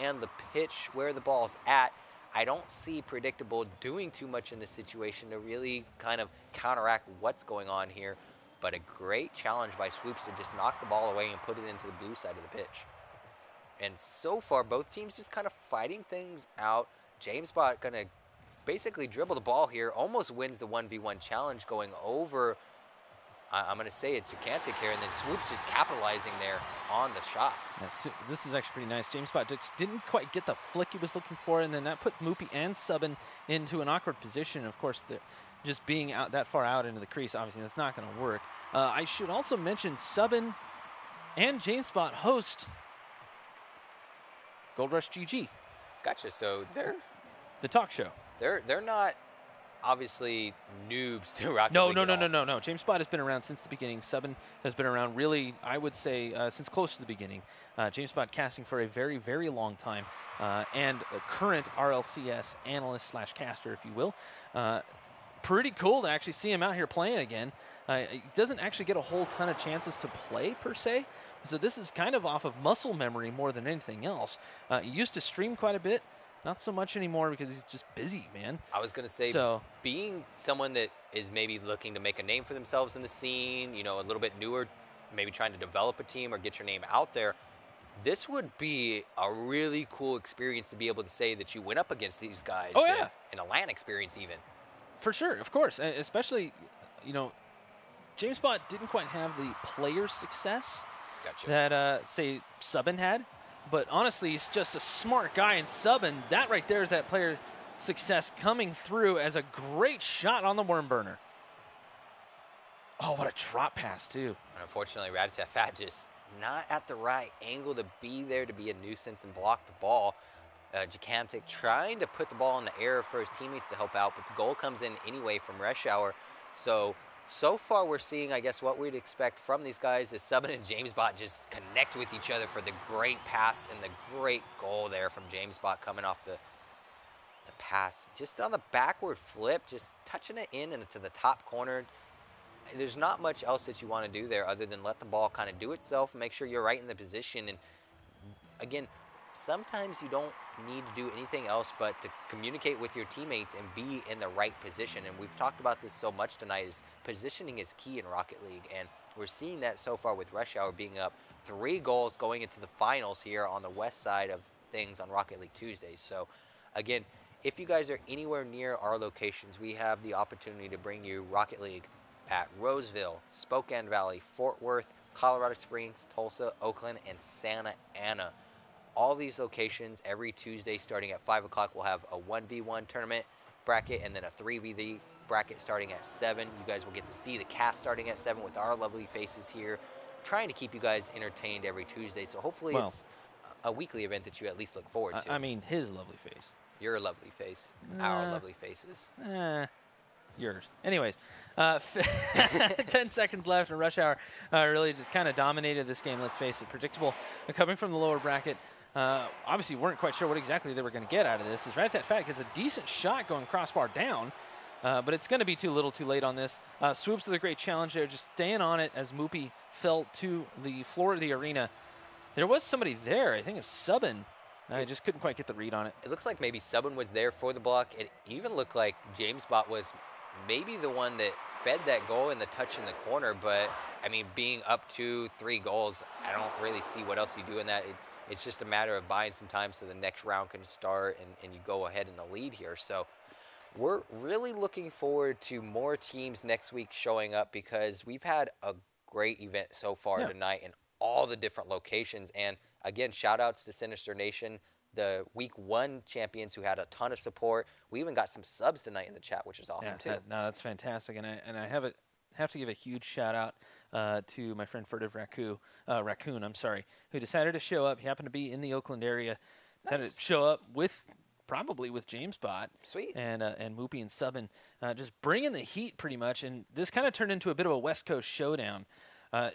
and the pitch where the ball's at. I don't see Predictable doing too much in this situation to really kind of counteract what's going on here. But a great challenge by Swoops to just knock the ball away and put it into the blue side of the pitch. And so far, both teams just kind of fighting things out. James Bot going to basically dribble the ball here, almost wins the 1v1 challenge going over, I'm going to say it's Gigantic here, and then Swoops just capitalizing there on the shot. Yes, this is actually pretty nice. James Bot just didn't quite get the flick he was looking for, and then that put Moopy and Subin into an awkward position. Of course, just being out that far out into the crease, obviously that's not going to work. I should also mention Subin and James Bot host Gold Rush GG. Gotcha. So they're the talk show. They're not obviously noobs to Rocket League. No. James Bot has been around since the beginning. Subin has been around really, I would say, since close to the beginning. James Bot casting for a very, very long time, and a current RLCS analyst slash caster, if you will. Pretty cool to actually see him out here playing again. He doesn't actually get a whole ton of chances to play per se, so this is kind of off of muscle memory more than anything else. He used to stream quite a bit, not so much anymore because he's just busy, man. I was going to say, being someone that is maybe looking to make a name for themselves in the scene, a little bit newer, maybe trying to develop a team or get your name out there, this would be a really cool experience to be able to say that you went up against these guys. Oh, yeah. An LAN experience even. For sure, of course. Especially, James Bott didn't quite have the player success Gotcha. that, say, Subban had. But honestly, he's just a smart guy, and Subban, that right there is that player success coming through as a great shot on the worm burner. Oh, what a drop pass, too. Unfortunately, Rat-a-tat-tat just not at the right angle to be there to be a nuisance and block the ball. Gigantic trying to put the ball in the air for his teammates to help out, but the goal comes in anyway from Rush Hour. So far we're seeing, I guess, what we'd expect from these guys is Subban and James Bott just connect with each other for the great pass and the great goal there from James Bott coming off the pass. Just on the backward flip, just touching it in and to the top corner. There's not much else that you want to do there other than let the ball kind of do itself and make sure you're right in the position. And again, sometimes you don't need to do anything else but to communicate with your teammates and be in the right position. And we've talked about this so much tonight, is positioning is key in Rocket League. And we're seeing that so far with Rush Hour being up 3 goals going into the finals here on the west side of things on Rocket League Tuesdays. So again, if you guys are anywhere near our locations, we have the opportunity to bring you Rocket League at Roseville, Spokane Valley, Fort Worth, Colorado Springs, Tulsa, Oakland, and Santa Ana. All these locations every Tuesday starting at 5 o'clock we'll have a 1v1 tournament bracket and then a 3v3 bracket starting at 7. You guys will get to see the cast starting at 7 with our lovely faces here, trying to keep you guys entertained every Tuesday. So hopefully it's a weekly event that you at least look forward to. I mean, his lovely face. Your lovely face. Our lovely faces. Yours. Anyways, 10 seconds left, and Rush Hour really just kind of dominated this game, let's face it. Predictable. Coming from the lower bracket, obviously weren't quite sure what exactly they were going to get out of this. As Rat-a-tat-tat gets a decent shot going crossbar down, but it's going to be too little too late on this. Swoops with a great challenge there, just staying on it as Moopy fell to the floor of the arena. There was somebody there, I think it was Subban. I just couldn't quite get the read on it. It looks like maybe Subban was there for the block. It even looked like James Bott was maybe the one that fed that goal in the touch in the corner, but I mean, being up 2-3 goals, I don't really see what else you do in that. It's just a matter of buying some time so the next round can start and you go ahead in the lead here. So we're really looking forward to more teams next week showing up because we've had a great event so far tonight in all the different locations. And again, shout outs to Sinister Nation, the week 1 champions who had a ton of support. We even got some subs tonight in the chat, which is awesome too. That's fantastic. And I have to give a huge shout out to my friend Furtive Raccoon, who decided to show up. He happened to be in the Oakland area. Decided to show up probably with James Bott. Sweet. And Moopy and Subban, just bringing the heat pretty much. And this kind of turned into a bit of a West Coast showdown.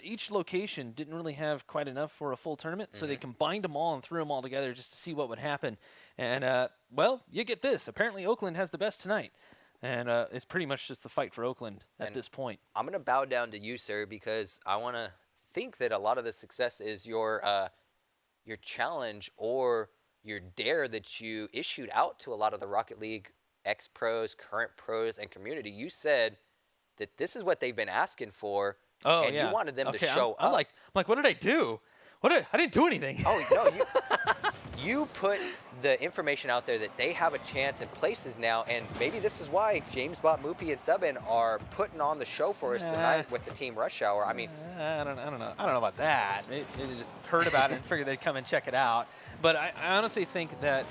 Each location didn't really have quite enough for a full tournament, so they combined them all and threw them all together just to see what would happen. And, well, you get this. Apparently Oakland has the best tonight. And it's pretty much just the fight for Oakland at this point. I'm going to bow down to you, sir, because I want to think that a lot of the success is your challenge or your dare that you issued out to a lot of the Rocket League ex-pros, current pros, and community. You said that this is what they've been asking for. Oh, and yeah. you wanted them to show up. I'm like, what did I do? I didn't do anything. Oh, no. You put the information out there that they have a chance in places now, and maybe this is why James Bott, Moopy, and Subban are putting on the show for us tonight with the Team Rush Hour. I mean, I don't know about that. Maybe they just heard about it and figured they'd come and check it out. But I honestly think that,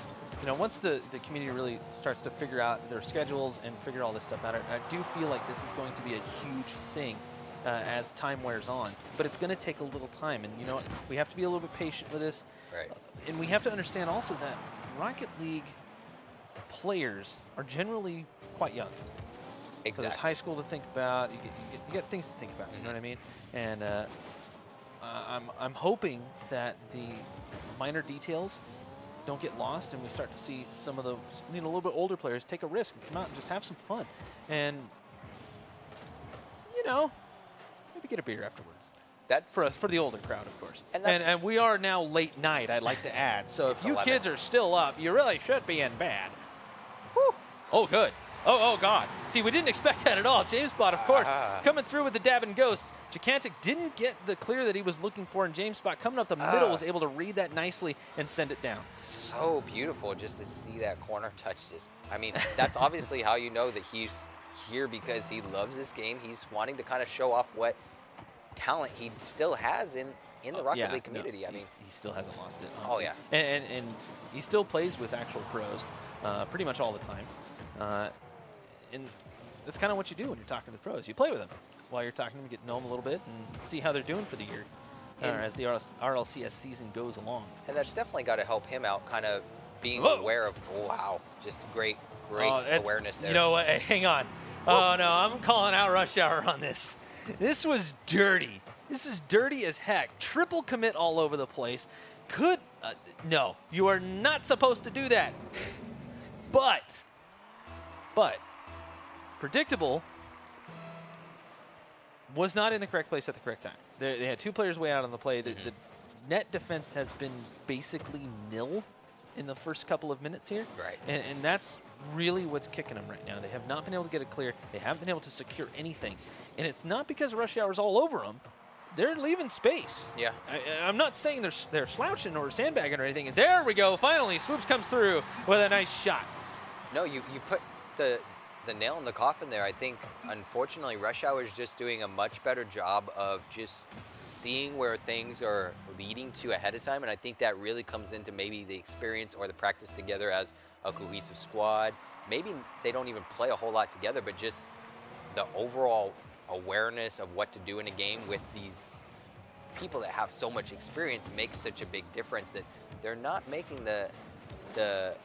once the community really starts to figure out their schedules and figure all this stuff out, I do feel like this is going to be a huge thing. As time wears on, but it's going to take a little time, and we have to be a little bit patient with this. Right. And we have to understand also that Rocket League players are generally quite young. Exactly. So there's high school to think about. You get things to think about. You know what I mean? And I'm hoping that the minor details don't get lost, and we start to see some of those a little bit older players take a risk and come out and just have some fun, and maybe get a beer afterwards. That's for us, for the older crowd, of course. And we are now late night, I'd like to add. So if you 11. kids are still up, you really should be in bed. Whew. Oh, good. Oh, God. See, we didn't expect that at all. James Bott, of course, coming through with the dab and ghost. Gigantic didn't get the clear that he was looking for, and James Bott coming up the middle was able to read that nicely and send it down. So beautiful just to see that corner touch this. I mean, that's obviously how you know that he's here because he loves this game. He's wanting to kind of show off what talent he still has in the Rocket League community. I mean, he still hasn't lost it. Oh, Honestly. yeah. And he still plays with actual pros pretty much all the time. And that's kind of what you do when you're talking to the pros. You play with them while you're talking to them, get to know them a little bit, and see how they're doing for the year as the RLCS season goes along. And that's definitely got to help him out, kind of being aware of, wow, just great awareness there. You know what? Hey, hang on. Oh, no, I'm calling out Rush Hour on this. This was dirty. This is dirty as heck. Triple commit all over the place. No, you are not supposed to do that. But, Predictable was not in the correct place at the correct time. They had two players way out on the play. The net defense has been basically nil in the first couple of minutes here. Right. And that's really what's kicking them right now. They have not been able to get it clear. They haven't been able to secure anything. And it's not because Rush Hour's all over them. They're leaving space. Yeah. I'm not saying they're slouching or sandbagging or anything. There we go. Finally, Swoops comes through with a nice shot. No, you put the nail in the coffin there. I think, unfortunately, Rush Hour is just doing a much better job of just seeing where things are leading to ahead of time, and I think that really comes into maybe the experience or the practice together as a cohesive squad. Maybe they don't even play a whole lot together, but just the overall awareness of what to do in a game with these people that have so much experience makes such a big difference that they're not making the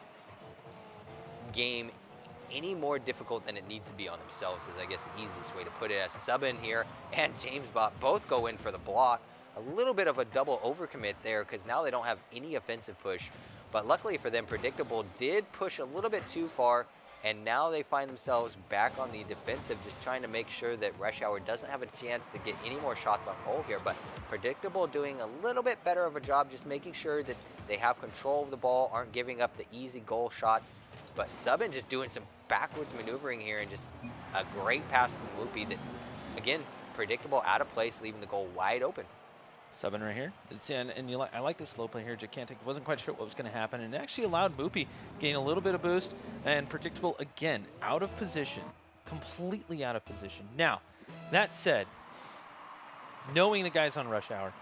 game any more difficult than it needs to be on themselves, is I guess the easiest way to put it. As Subin here and James Bot both go in for the block. A little bit of a double overcommit there because now they don't have any offensive push. But luckily for them, Predictable did push a little bit too far, and now they find themselves back on the defensive, just trying to make sure that Rush Hour doesn't have a chance to get any more shots on goal here. But Predictable doing a little bit better of a job, just making sure that they have control of the ball, aren't giving up the easy goal shots. But Subin just doing some backwards maneuvering here and just a great pass to Whoopi that, again, Predictable out of place, leaving the goal wide open. Subin right here. I like the slow play here. Gigantic wasn't quite sure what was going to happen, and it actually allowed Moopy gain a little bit of boost, and Predictable, again, out of position, completely out of position. Now, that said, knowing the guys on Rush Hour,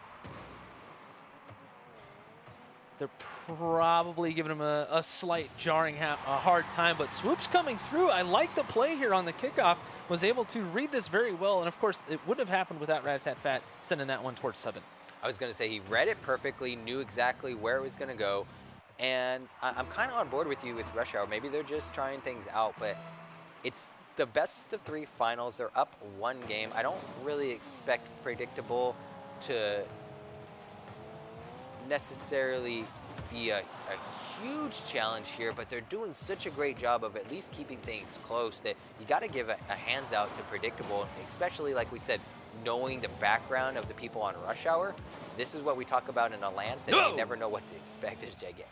they're probably giving him a slight jarring, a hard time, but Swoop's coming through. I like the play here on the kickoff. Was able to read this very well, and of course, it wouldn't have happened without Rat-a-tat-fat sending that one towards Subin. I was going to say he read it perfectly, knew exactly where it was going to go, and I'm kind of on board with you with Rush Hour. Maybe they're just trying things out, but it's the best of three finals. They're up one game. I don't really expect Predictable to necessarily be a huge challenge here, but they're doing such a great job of at least keeping things close that you got to give a hands out to Predictable, especially, like we said, knowing the background of the people on Rush Hour. This is what we talk about in a LAN set. You never know what to expect as Gigantic.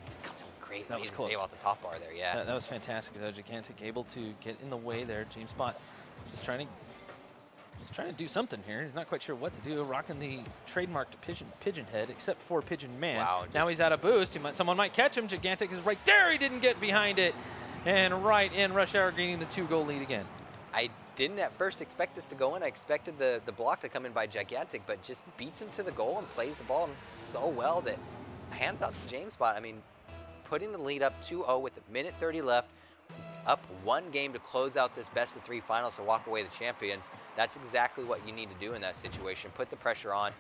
It's coming great. That was close. Save off the top bar there, yeah. That was fantastic, though. Gigantic able to get in the way there. James Bot just trying to do something here. He's not quite sure what to do. Rocking the trademarked pigeon head, except for Pigeon Man. Wow, now he's out of boost. Someone might catch him. Gigantic is right there. He didn't get behind it. And right in, Rush Hour gaining the 2-goal lead again. I didn't at first expect this to go in. I expected the block to come in by Gigantic, but just beats him to the goal and plays the ball so well that hands out to James Bot. I mean, putting the lead up 2-0 with a minute 30 left, up one game to close out this best of three finals to walk away the champions. That's exactly what you need to do in that situation. Put the pressure on,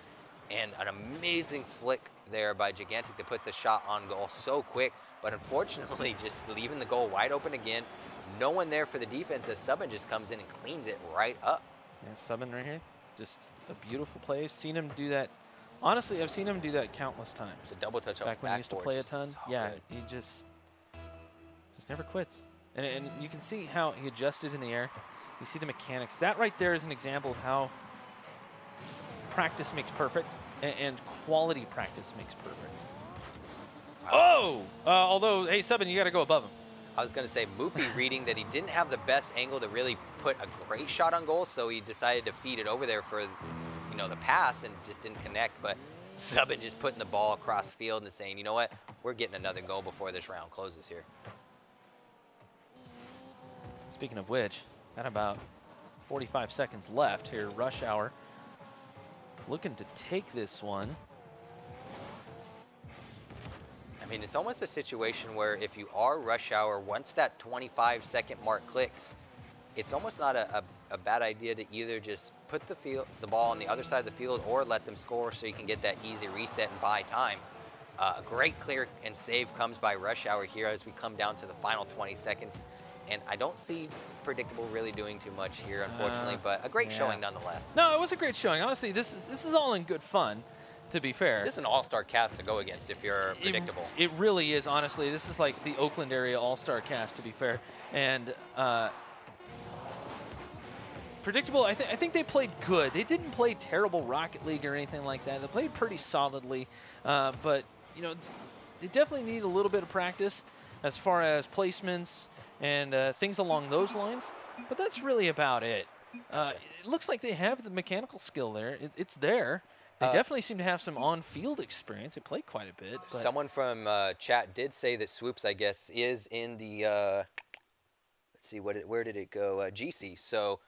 and an amazing flick there by Gigantic to put the shot on goal so quick, but unfortunately just leaving the goal wide open again. No one there for the defense as Subin just comes in and cleans it right up. Yeah, Subin right here. Just a beautiful play. Seen him do that. Honestly, I've seen him do that countless times. The double touch back when he used to play a ton. So yeah, good. he just never quits. And you can see how he adjusted in the air. You see the mechanics. That right there is an example of how practice makes perfect and quality practice makes perfect. Oh! Although, hey, Subin, you got to go above him. I was going to say, Moopy reading that he didn't have the best angle to really put a great shot on goal, so he decided to feed it over there for, the pass and just didn't connect. But Subin just putting the ball across field and saying, you know what, we're getting another goal before this round closes here. Speaking of which, Got about 45 seconds left here. Rush Hour looking to take this one. I mean, it's almost a situation where if you are Rush Hour, once that 25-second mark clicks, it's almost not a bad idea to either just put the ball on the other side of the field or let them score so you can get that easy reset and buy time. A great clear and save comes by Rush Hour here as we come down to the final 20 seconds. And I don't see Predictable really doing too much here, unfortunately, but a great showing nonetheless. No, it was a great showing. Honestly, this is all in good fun, to be fair. This is an all-star cast to go against if you're Predictable. It really is, honestly. This is like the Oakland area all-star cast, to be fair. And Predictable, I think they played good. They didn't play terrible Rocket League or anything like that. They played pretty solidly, but you know, they definitely need a little bit of practice as far as placements and things along those lines. But that's really about it. It looks like they have the mechanical skill there. It's there. They definitely seem to have some on-field experience. They play quite a bit. But someone from chat did say that Swoops, I guess, is in the let's see, where did it go? GC. So,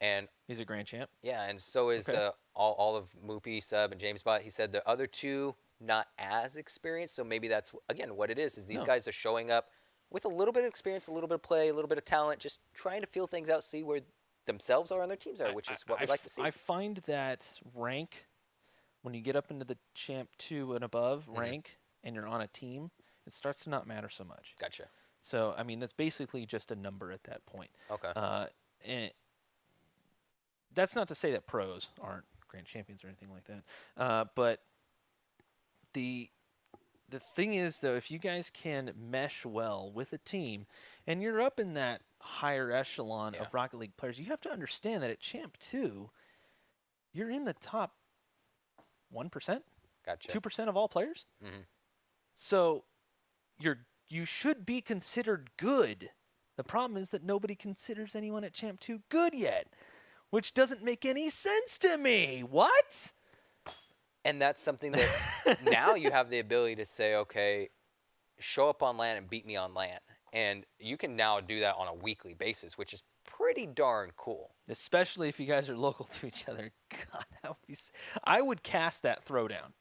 and he's a grand champ. Yeah, and so is all of Moopy, Sub, and James Bot. He said the other two not as experienced. So maybe that's again what it is these guys are showing up with a little bit of experience, a little bit of play, a little bit of talent, just trying to feel things out, see where themselves are and their teams are, which is what we like to see. I find that rank, when you get up into the Champ 2 and above rank and you're on a team, it starts to not matter so much. Gotcha. So, I mean, that's basically just a number at that point. Okay. And that's not to say that pros aren't grand champions or anything like that. But the thing is, though, if you guys can mesh well with a team and you're up in that higher echelon of Rocket League players, you have to understand that at Champ 2, you're in the top 1%, Gotcha. 2% of all players. So you should be considered good. The problem is that nobody considers anyone at Champ 2 good yet, which doesn't make any sense to me. What? And that's something that now you have the ability to say, okay, show up on LAN and beat me on LAN. And you can now do that on a weekly basis, which is pretty darn cool. Especially if you guys are local to each other. God, that would be... I would cast that throwdown.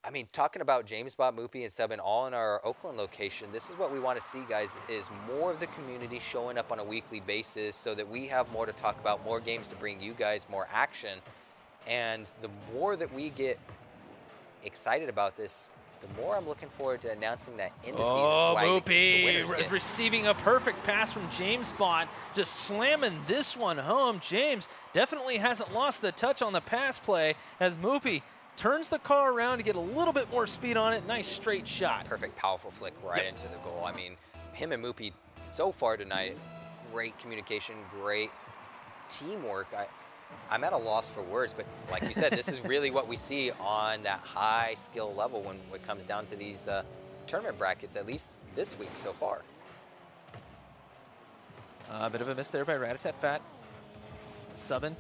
I mean, talking about James Bot, Moopy, and Subin all in our Oakland location, this is what we want to see, guys, is more of the community showing up on a weekly basis so that we have more to talk about, more games to bring you guys, more action. And the more that we get excited about this, the more I'm looking forward to announcing that end of season. Moopy receiving a perfect pass from James Bot, just slamming this one home. James definitely hasn't lost the touch on the pass play as Moopy turns the car around to get a little bit more speed on it. Nice straight shot. Perfect, powerful flick right into the goal. I mean, him and Moopy so far tonight, great communication, great teamwork. I'm at a loss for words, but like you said, this is really what we see on that high skill level when it comes down to these tournament brackets, at least this week so far. A bit of a miss there by Rat-a-tat-Fat. Subbing.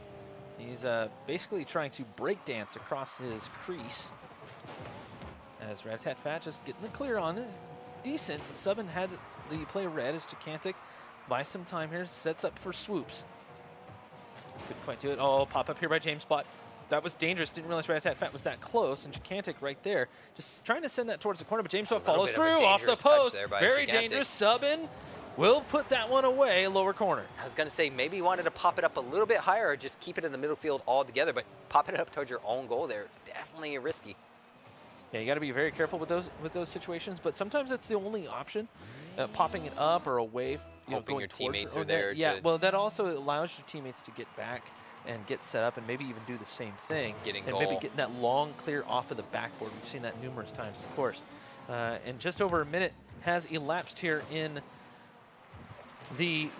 He's basically trying to break dance across his crease. As Rat-a-tat-Fat just getting the clear on it. Decent. Subbing had the play red as Gigantic buys some time here. Sets up for swoops. Couldn't quite do it. Oh, pop up here by James Bot. That was dangerous. Didn't realize Rat-a-tat-Fat was that close. And Gigantic right there. Just trying to send that towards the corner, but James Bot follows through off the post. Very dangerous. Subbing. Will put that one away, lower corner. I was going to say maybe you wanted to pop it up a little bit higher or just keep it in the middle field altogether, but popping it up towards your own goal there, definitely risky. Yeah, you got to be very careful with those situations, but sometimes that's the only option. Popping it up or away, hoping going your teammates are that, there. Yeah, well, that also allows your teammates to get back and get set up and maybe even do the same thing. Getting and goal. Maybe getting that long clear off of the backboard. We've seen that numerous times, of course. And just over a minute has elapsed here in the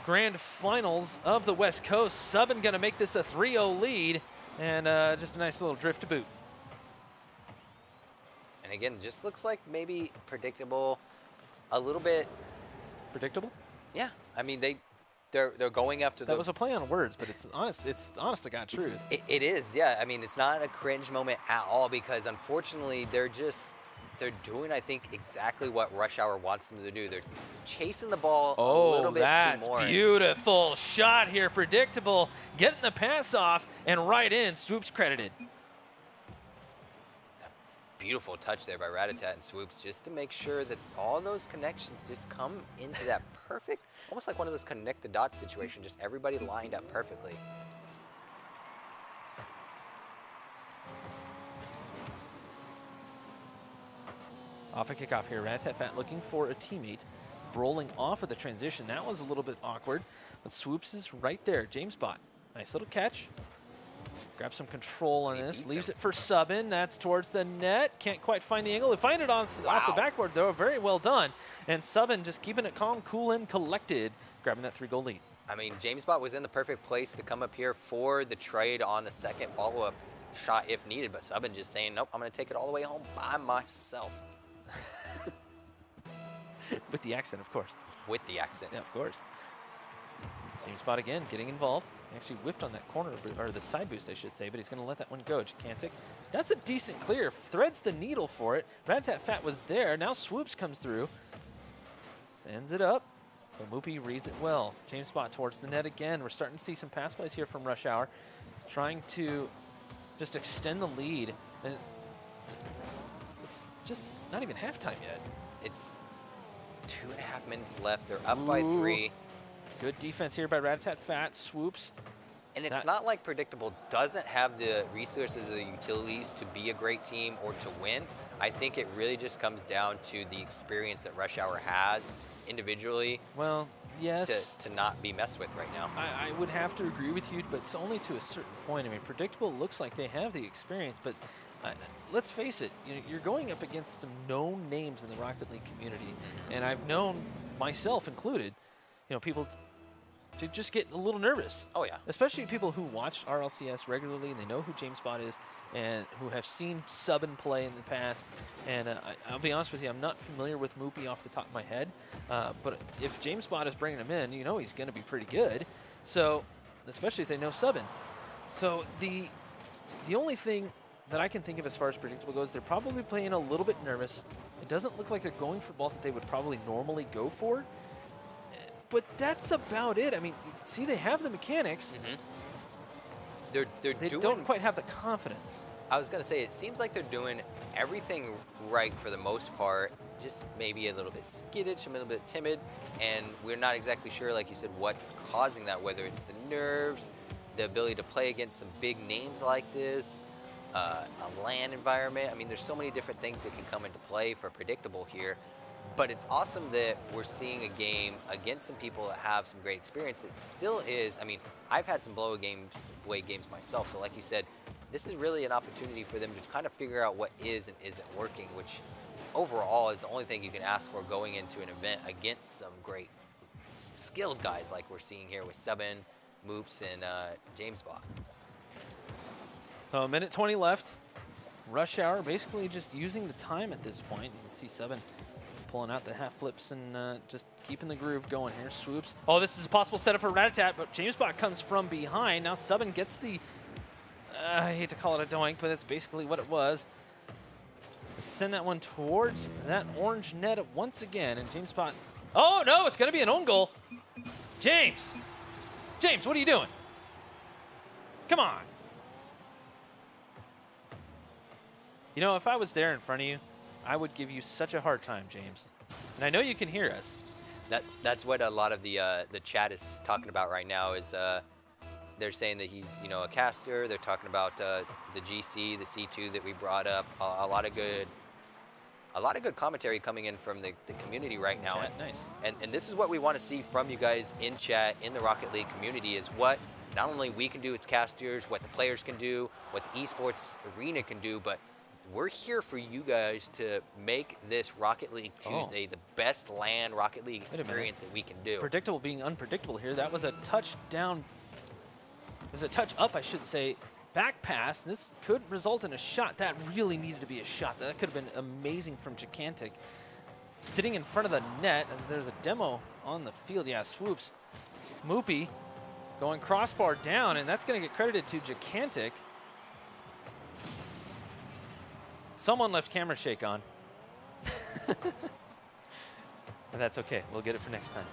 grand finals of the West Coast. Subbin going to make this a 3-0 lead, and just a nice little drift to boot. And again, just looks like maybe Predictable, a little bit. Predictable? Yeah, I mean they're going after that was a play on words, but it's honest to God truth. It is, yeah. I mean, it's not a cringe moment at all because unfortunately they're just they're doing, I think, exactly what Rush Hour wants them to do. They're chasing the ball a Oh, little bit that's too more. beautiful shot here. Predictable, getting the pass off and right in. Swoops credited. Beautiful touch there by Ratatat and Swoops, just to make sure that all those connections just come into that perfect, almost like one of those connect the dots situation, just everybody lined up perfectly. Off a kickoff here, Ratatat looking for a teammate. Rolling off of the transition. That was a little bit awkward, but Swoops is right there. James Bot, nice little catch. Grab some control on this. Leaves it for Subin. That's towards the net. Can't quite find the angle. They find it off the backboard, though. Very well done. And Subin just keeping it calm, cool, and collected, grabbing that 3-goal lead. I mean, James Bot was in the perfect place to come up here for the trade on the second follow-up shot if needed, but Subin just saying, nope, I'm going to take it all the way home by myself. With the accent, of course. With the accent. Yeah, of course. James Bot again getting involved. He actually whiffed on that corner, or the side boost, I should say, but he's going to let that one go. Gigantic. That's a decent clear. Threads the needle for it. Ratatat was there. Now Swoops comes through. Sends it up. Moopy reads it well. James Bot towards the net again. We're starting to see some pass plays here from Rush Hour. Trying to just extend the lead. And it's just not even halftime yet. It's 2.5 minutes left. They're up by 3. Good defense here by Ratatat. Swoops. And it's not like Predictable doesn't have the resources or the utilities to be a great team or to win. I think it really just comes down to the experience that Rush Hour has individually. Well, yes. To not be messed with right now. I would have to agree with you, but it's only to a certain point. I mean, Predictable looks like they have the experience, but let's face it, you're going up against some known names in the Rocket League community, and I've known, myself included, people to just get a little nervous. Oh, yeah. Especially people who watch RLCS regularly and they know who James Bot is and who have seen Subin play in the past. And I'll be honest with you, I'm not familiar with Moopy off the top of my head. But if James Bot is bringing him in, he's going to be pretty good. So, especially if they know Subin. So the only thing that I can think of as far as Predictable goes, they're probably playing a little bit nervous. It doesn't look like they're going for balls that they would probably normally go for. But that's about it. I mean, see, they have the mechanics. They don't quite have the confidence. I was going to say, it seems like they're doing everything right for the most part, just maybe a little bit skittish, a little bit timid, and we're not exactly sure, like you said, what's causing that, whether it's the nerves, the ability to play against some big names like this, a LAN environment. I mean, there's so many different things that can come into play for Predictable here. But it's awesome that we're seeing a game against some people that have some great experience. It still is. I mean, I've had some blow-away games myself. So like you said, this is really an opportunity for them to kind of figure out what is and isn't working, which overall is the only thing you can ask for going into an event against some great skilled guys like we're seeing here with Subin, Moops, and James Bot. So a minute 20 left. Rush Hour basically just using the time at this point. You can see Subin pulling out the half flips and just keeping the groove going here. Swoops. Oh, this is a possible setup for Ratatat, but James Bot comes from behind. Now Subin gets the, I hate to call it a doink, but that's basically what it was. Send that one towards that orange net once again, and James Bot, oh no, it's going to be an own goal. James, what are you doing? Come on. If I was there in front of you, I would give you such a hard time, James. And I know you can hear us. That's what a lot of the chat is talking about right now is they're saying that he's a caster. They're talking about the GC, the C2 that we brought up. A lot of good commentary coming in from the community right now. Chat, nice. And this is what we want to see from you guys in chat, in the Rocket League community, is what not only we can do as casters, what the players can do, what the Esports Arena can do, but we're here for you guys to make this Rocket League Tuesday the best LAN Rocket League experience that we can do. Predictable being unpredictable here. That was a touchdown. It was a touch up, I should say. Back pass. This could result in a shot. That really needed to be a shot. That could have been amazing from Gigantic. Sitting in front of the net as there's a demo on the field. Yeah, Swoops. Moopy going crossbar down, and that's going to get credited to Gigantic. Someone left camera shake on. And that's okay. We'll get it for next time.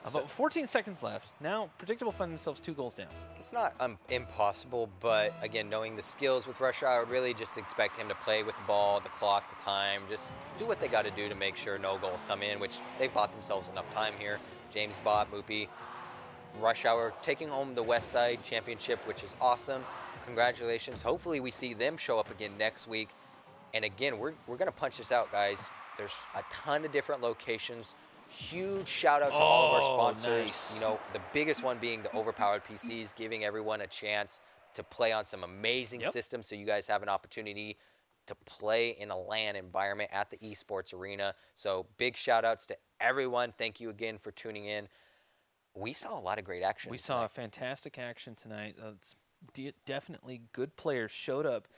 So- About 14 seconds left. Now, Predictable find themselves 2 goals down. It's not impossible, but again, knowing the skills with Rush Hour, really just expect him to play with the ball, the clock, the time, just do what they got to do to make sure no goals come in, which they've bought themselves enough time here. James bought, Moopy, Rush Hour taking home the West Side Championship, which is awesome. Congratulations. Hopefully we see them show up again next week. And again, we're going to punch this out, guys. There's a ton of different locations. Huge shout out to all of our sponsors. Nice. You know, the biggest one being the Overpowered PCs, giving everyone a chance to play on some amazing systems, so you guys have an opportunity to play in a LAN environment at the Esports Arena. So big shout outs to everyone. Thank you again for tuning in. We saw a lot of great action. We saw fantastic action tonight. It's definitely good players showed up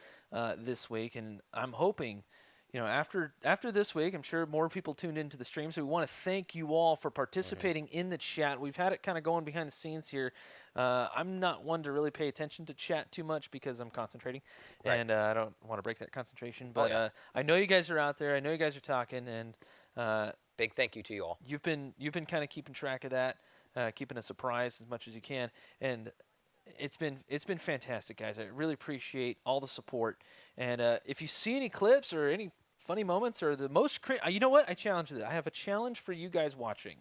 this week, and I'm hoping, you know, after this week, I'm sure more people tuned into the stream. So we want to thank you all for participating in the chat. We've had it kind of going behind the scenes here. I'm not one to really pay attention to chat too much because I'm concentrating, and I don't want to break that concentration. But I know you guys are out there. I know you guys are talking, and big thank you to you all. You've been kind of keeping track of that, keeping us surprised as much as you can, and it's been fantastic, guys. I really appreciate all the support. And if you see any clips or any funny moments or the most you know what? I challenge that. I have a challenge for you guys watching.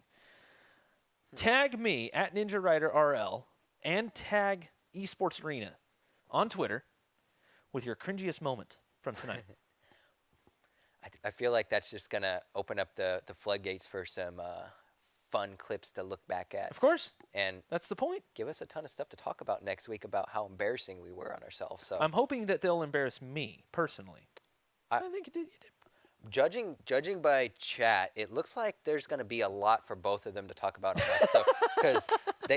Tag me at Ninja Rider RL and tag Esports Arena on Twitter with your cringiest moment from tonight. I feel like that's just going to open up the floodgates for some fun clips to look back at. Of course. And that's the point. Give us a ton of stuff to talk about next week about how embarrassing we were on ourselves. So I'm hoping that they'll embarrass me personally. I think you did. Judging by chat, it looks like there's going to be a lot for both of them to talk about on us. So because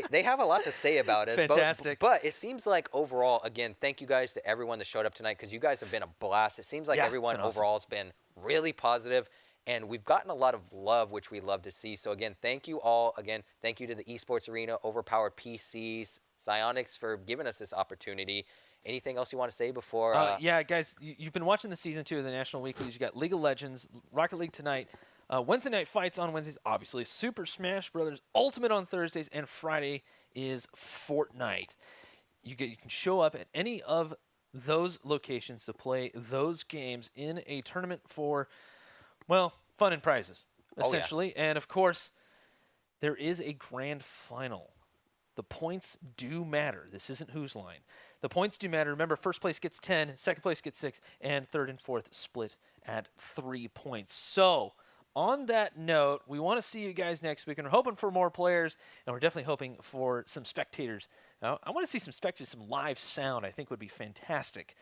they have a lot to say about us. Fantastic. But it seems like overall, again, thank you guys to everyone that showed up tonight, because you guys have been a blast. It seems like everyone overall has been really positive. And we've gotten a lot of love, which we love to see. So, again, thank you all. Again, thank you to the Esports Arena, Overpowered PCs, Psyonix for giving us this opportunity. Anything else you want to say before? Yeah, guys, you've been watching the Season 2 of the National Weeklies. You got League of Legends, Rocket League tonight, Wednesday night fights on Wednesdays, obviously. Super Smash Brothers Ultimate on Thursdays, and Friday is Fortnite. You can show up at any of those locations to play those games in a tournament for, well, fun and prizes, essentially. And, of course, there is a grand final. The points do matter. This isn't Whose Line. The points do matter. Remember, first place gets 10, second place gets 6, and third and fourth split at 3 points. So, on that note, we want to see you guys next week, and we're hoping for more players, and we're definitely hoping for some spectators. Now, I want to see some spectators, some live sound. I think would be fantastic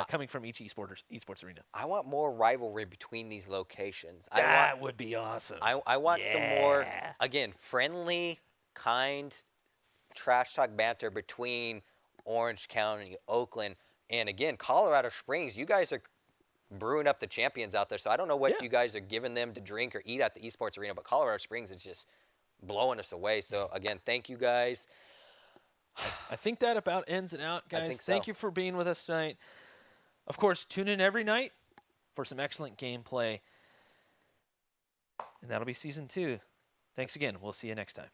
coming from each esports arena. I want more rivalry between these locations. That would be awesome. I want some more, again, friendly, kind, trash talk banter between Orange County, Oakland, and again, Colorado Springs. You guys are brewing up the champions out there, so I don't know what you guys are giving them to drink or eat at the Esports Arena, but Colorado Springs is just blowing us away. So again, thank you guys. I think that about ends it out, guys. So. Thank you for being with us tonight. Of course, tune in every night for some excellent gameplay. And that'll be Season 2. Thanks again. We'll see you next time.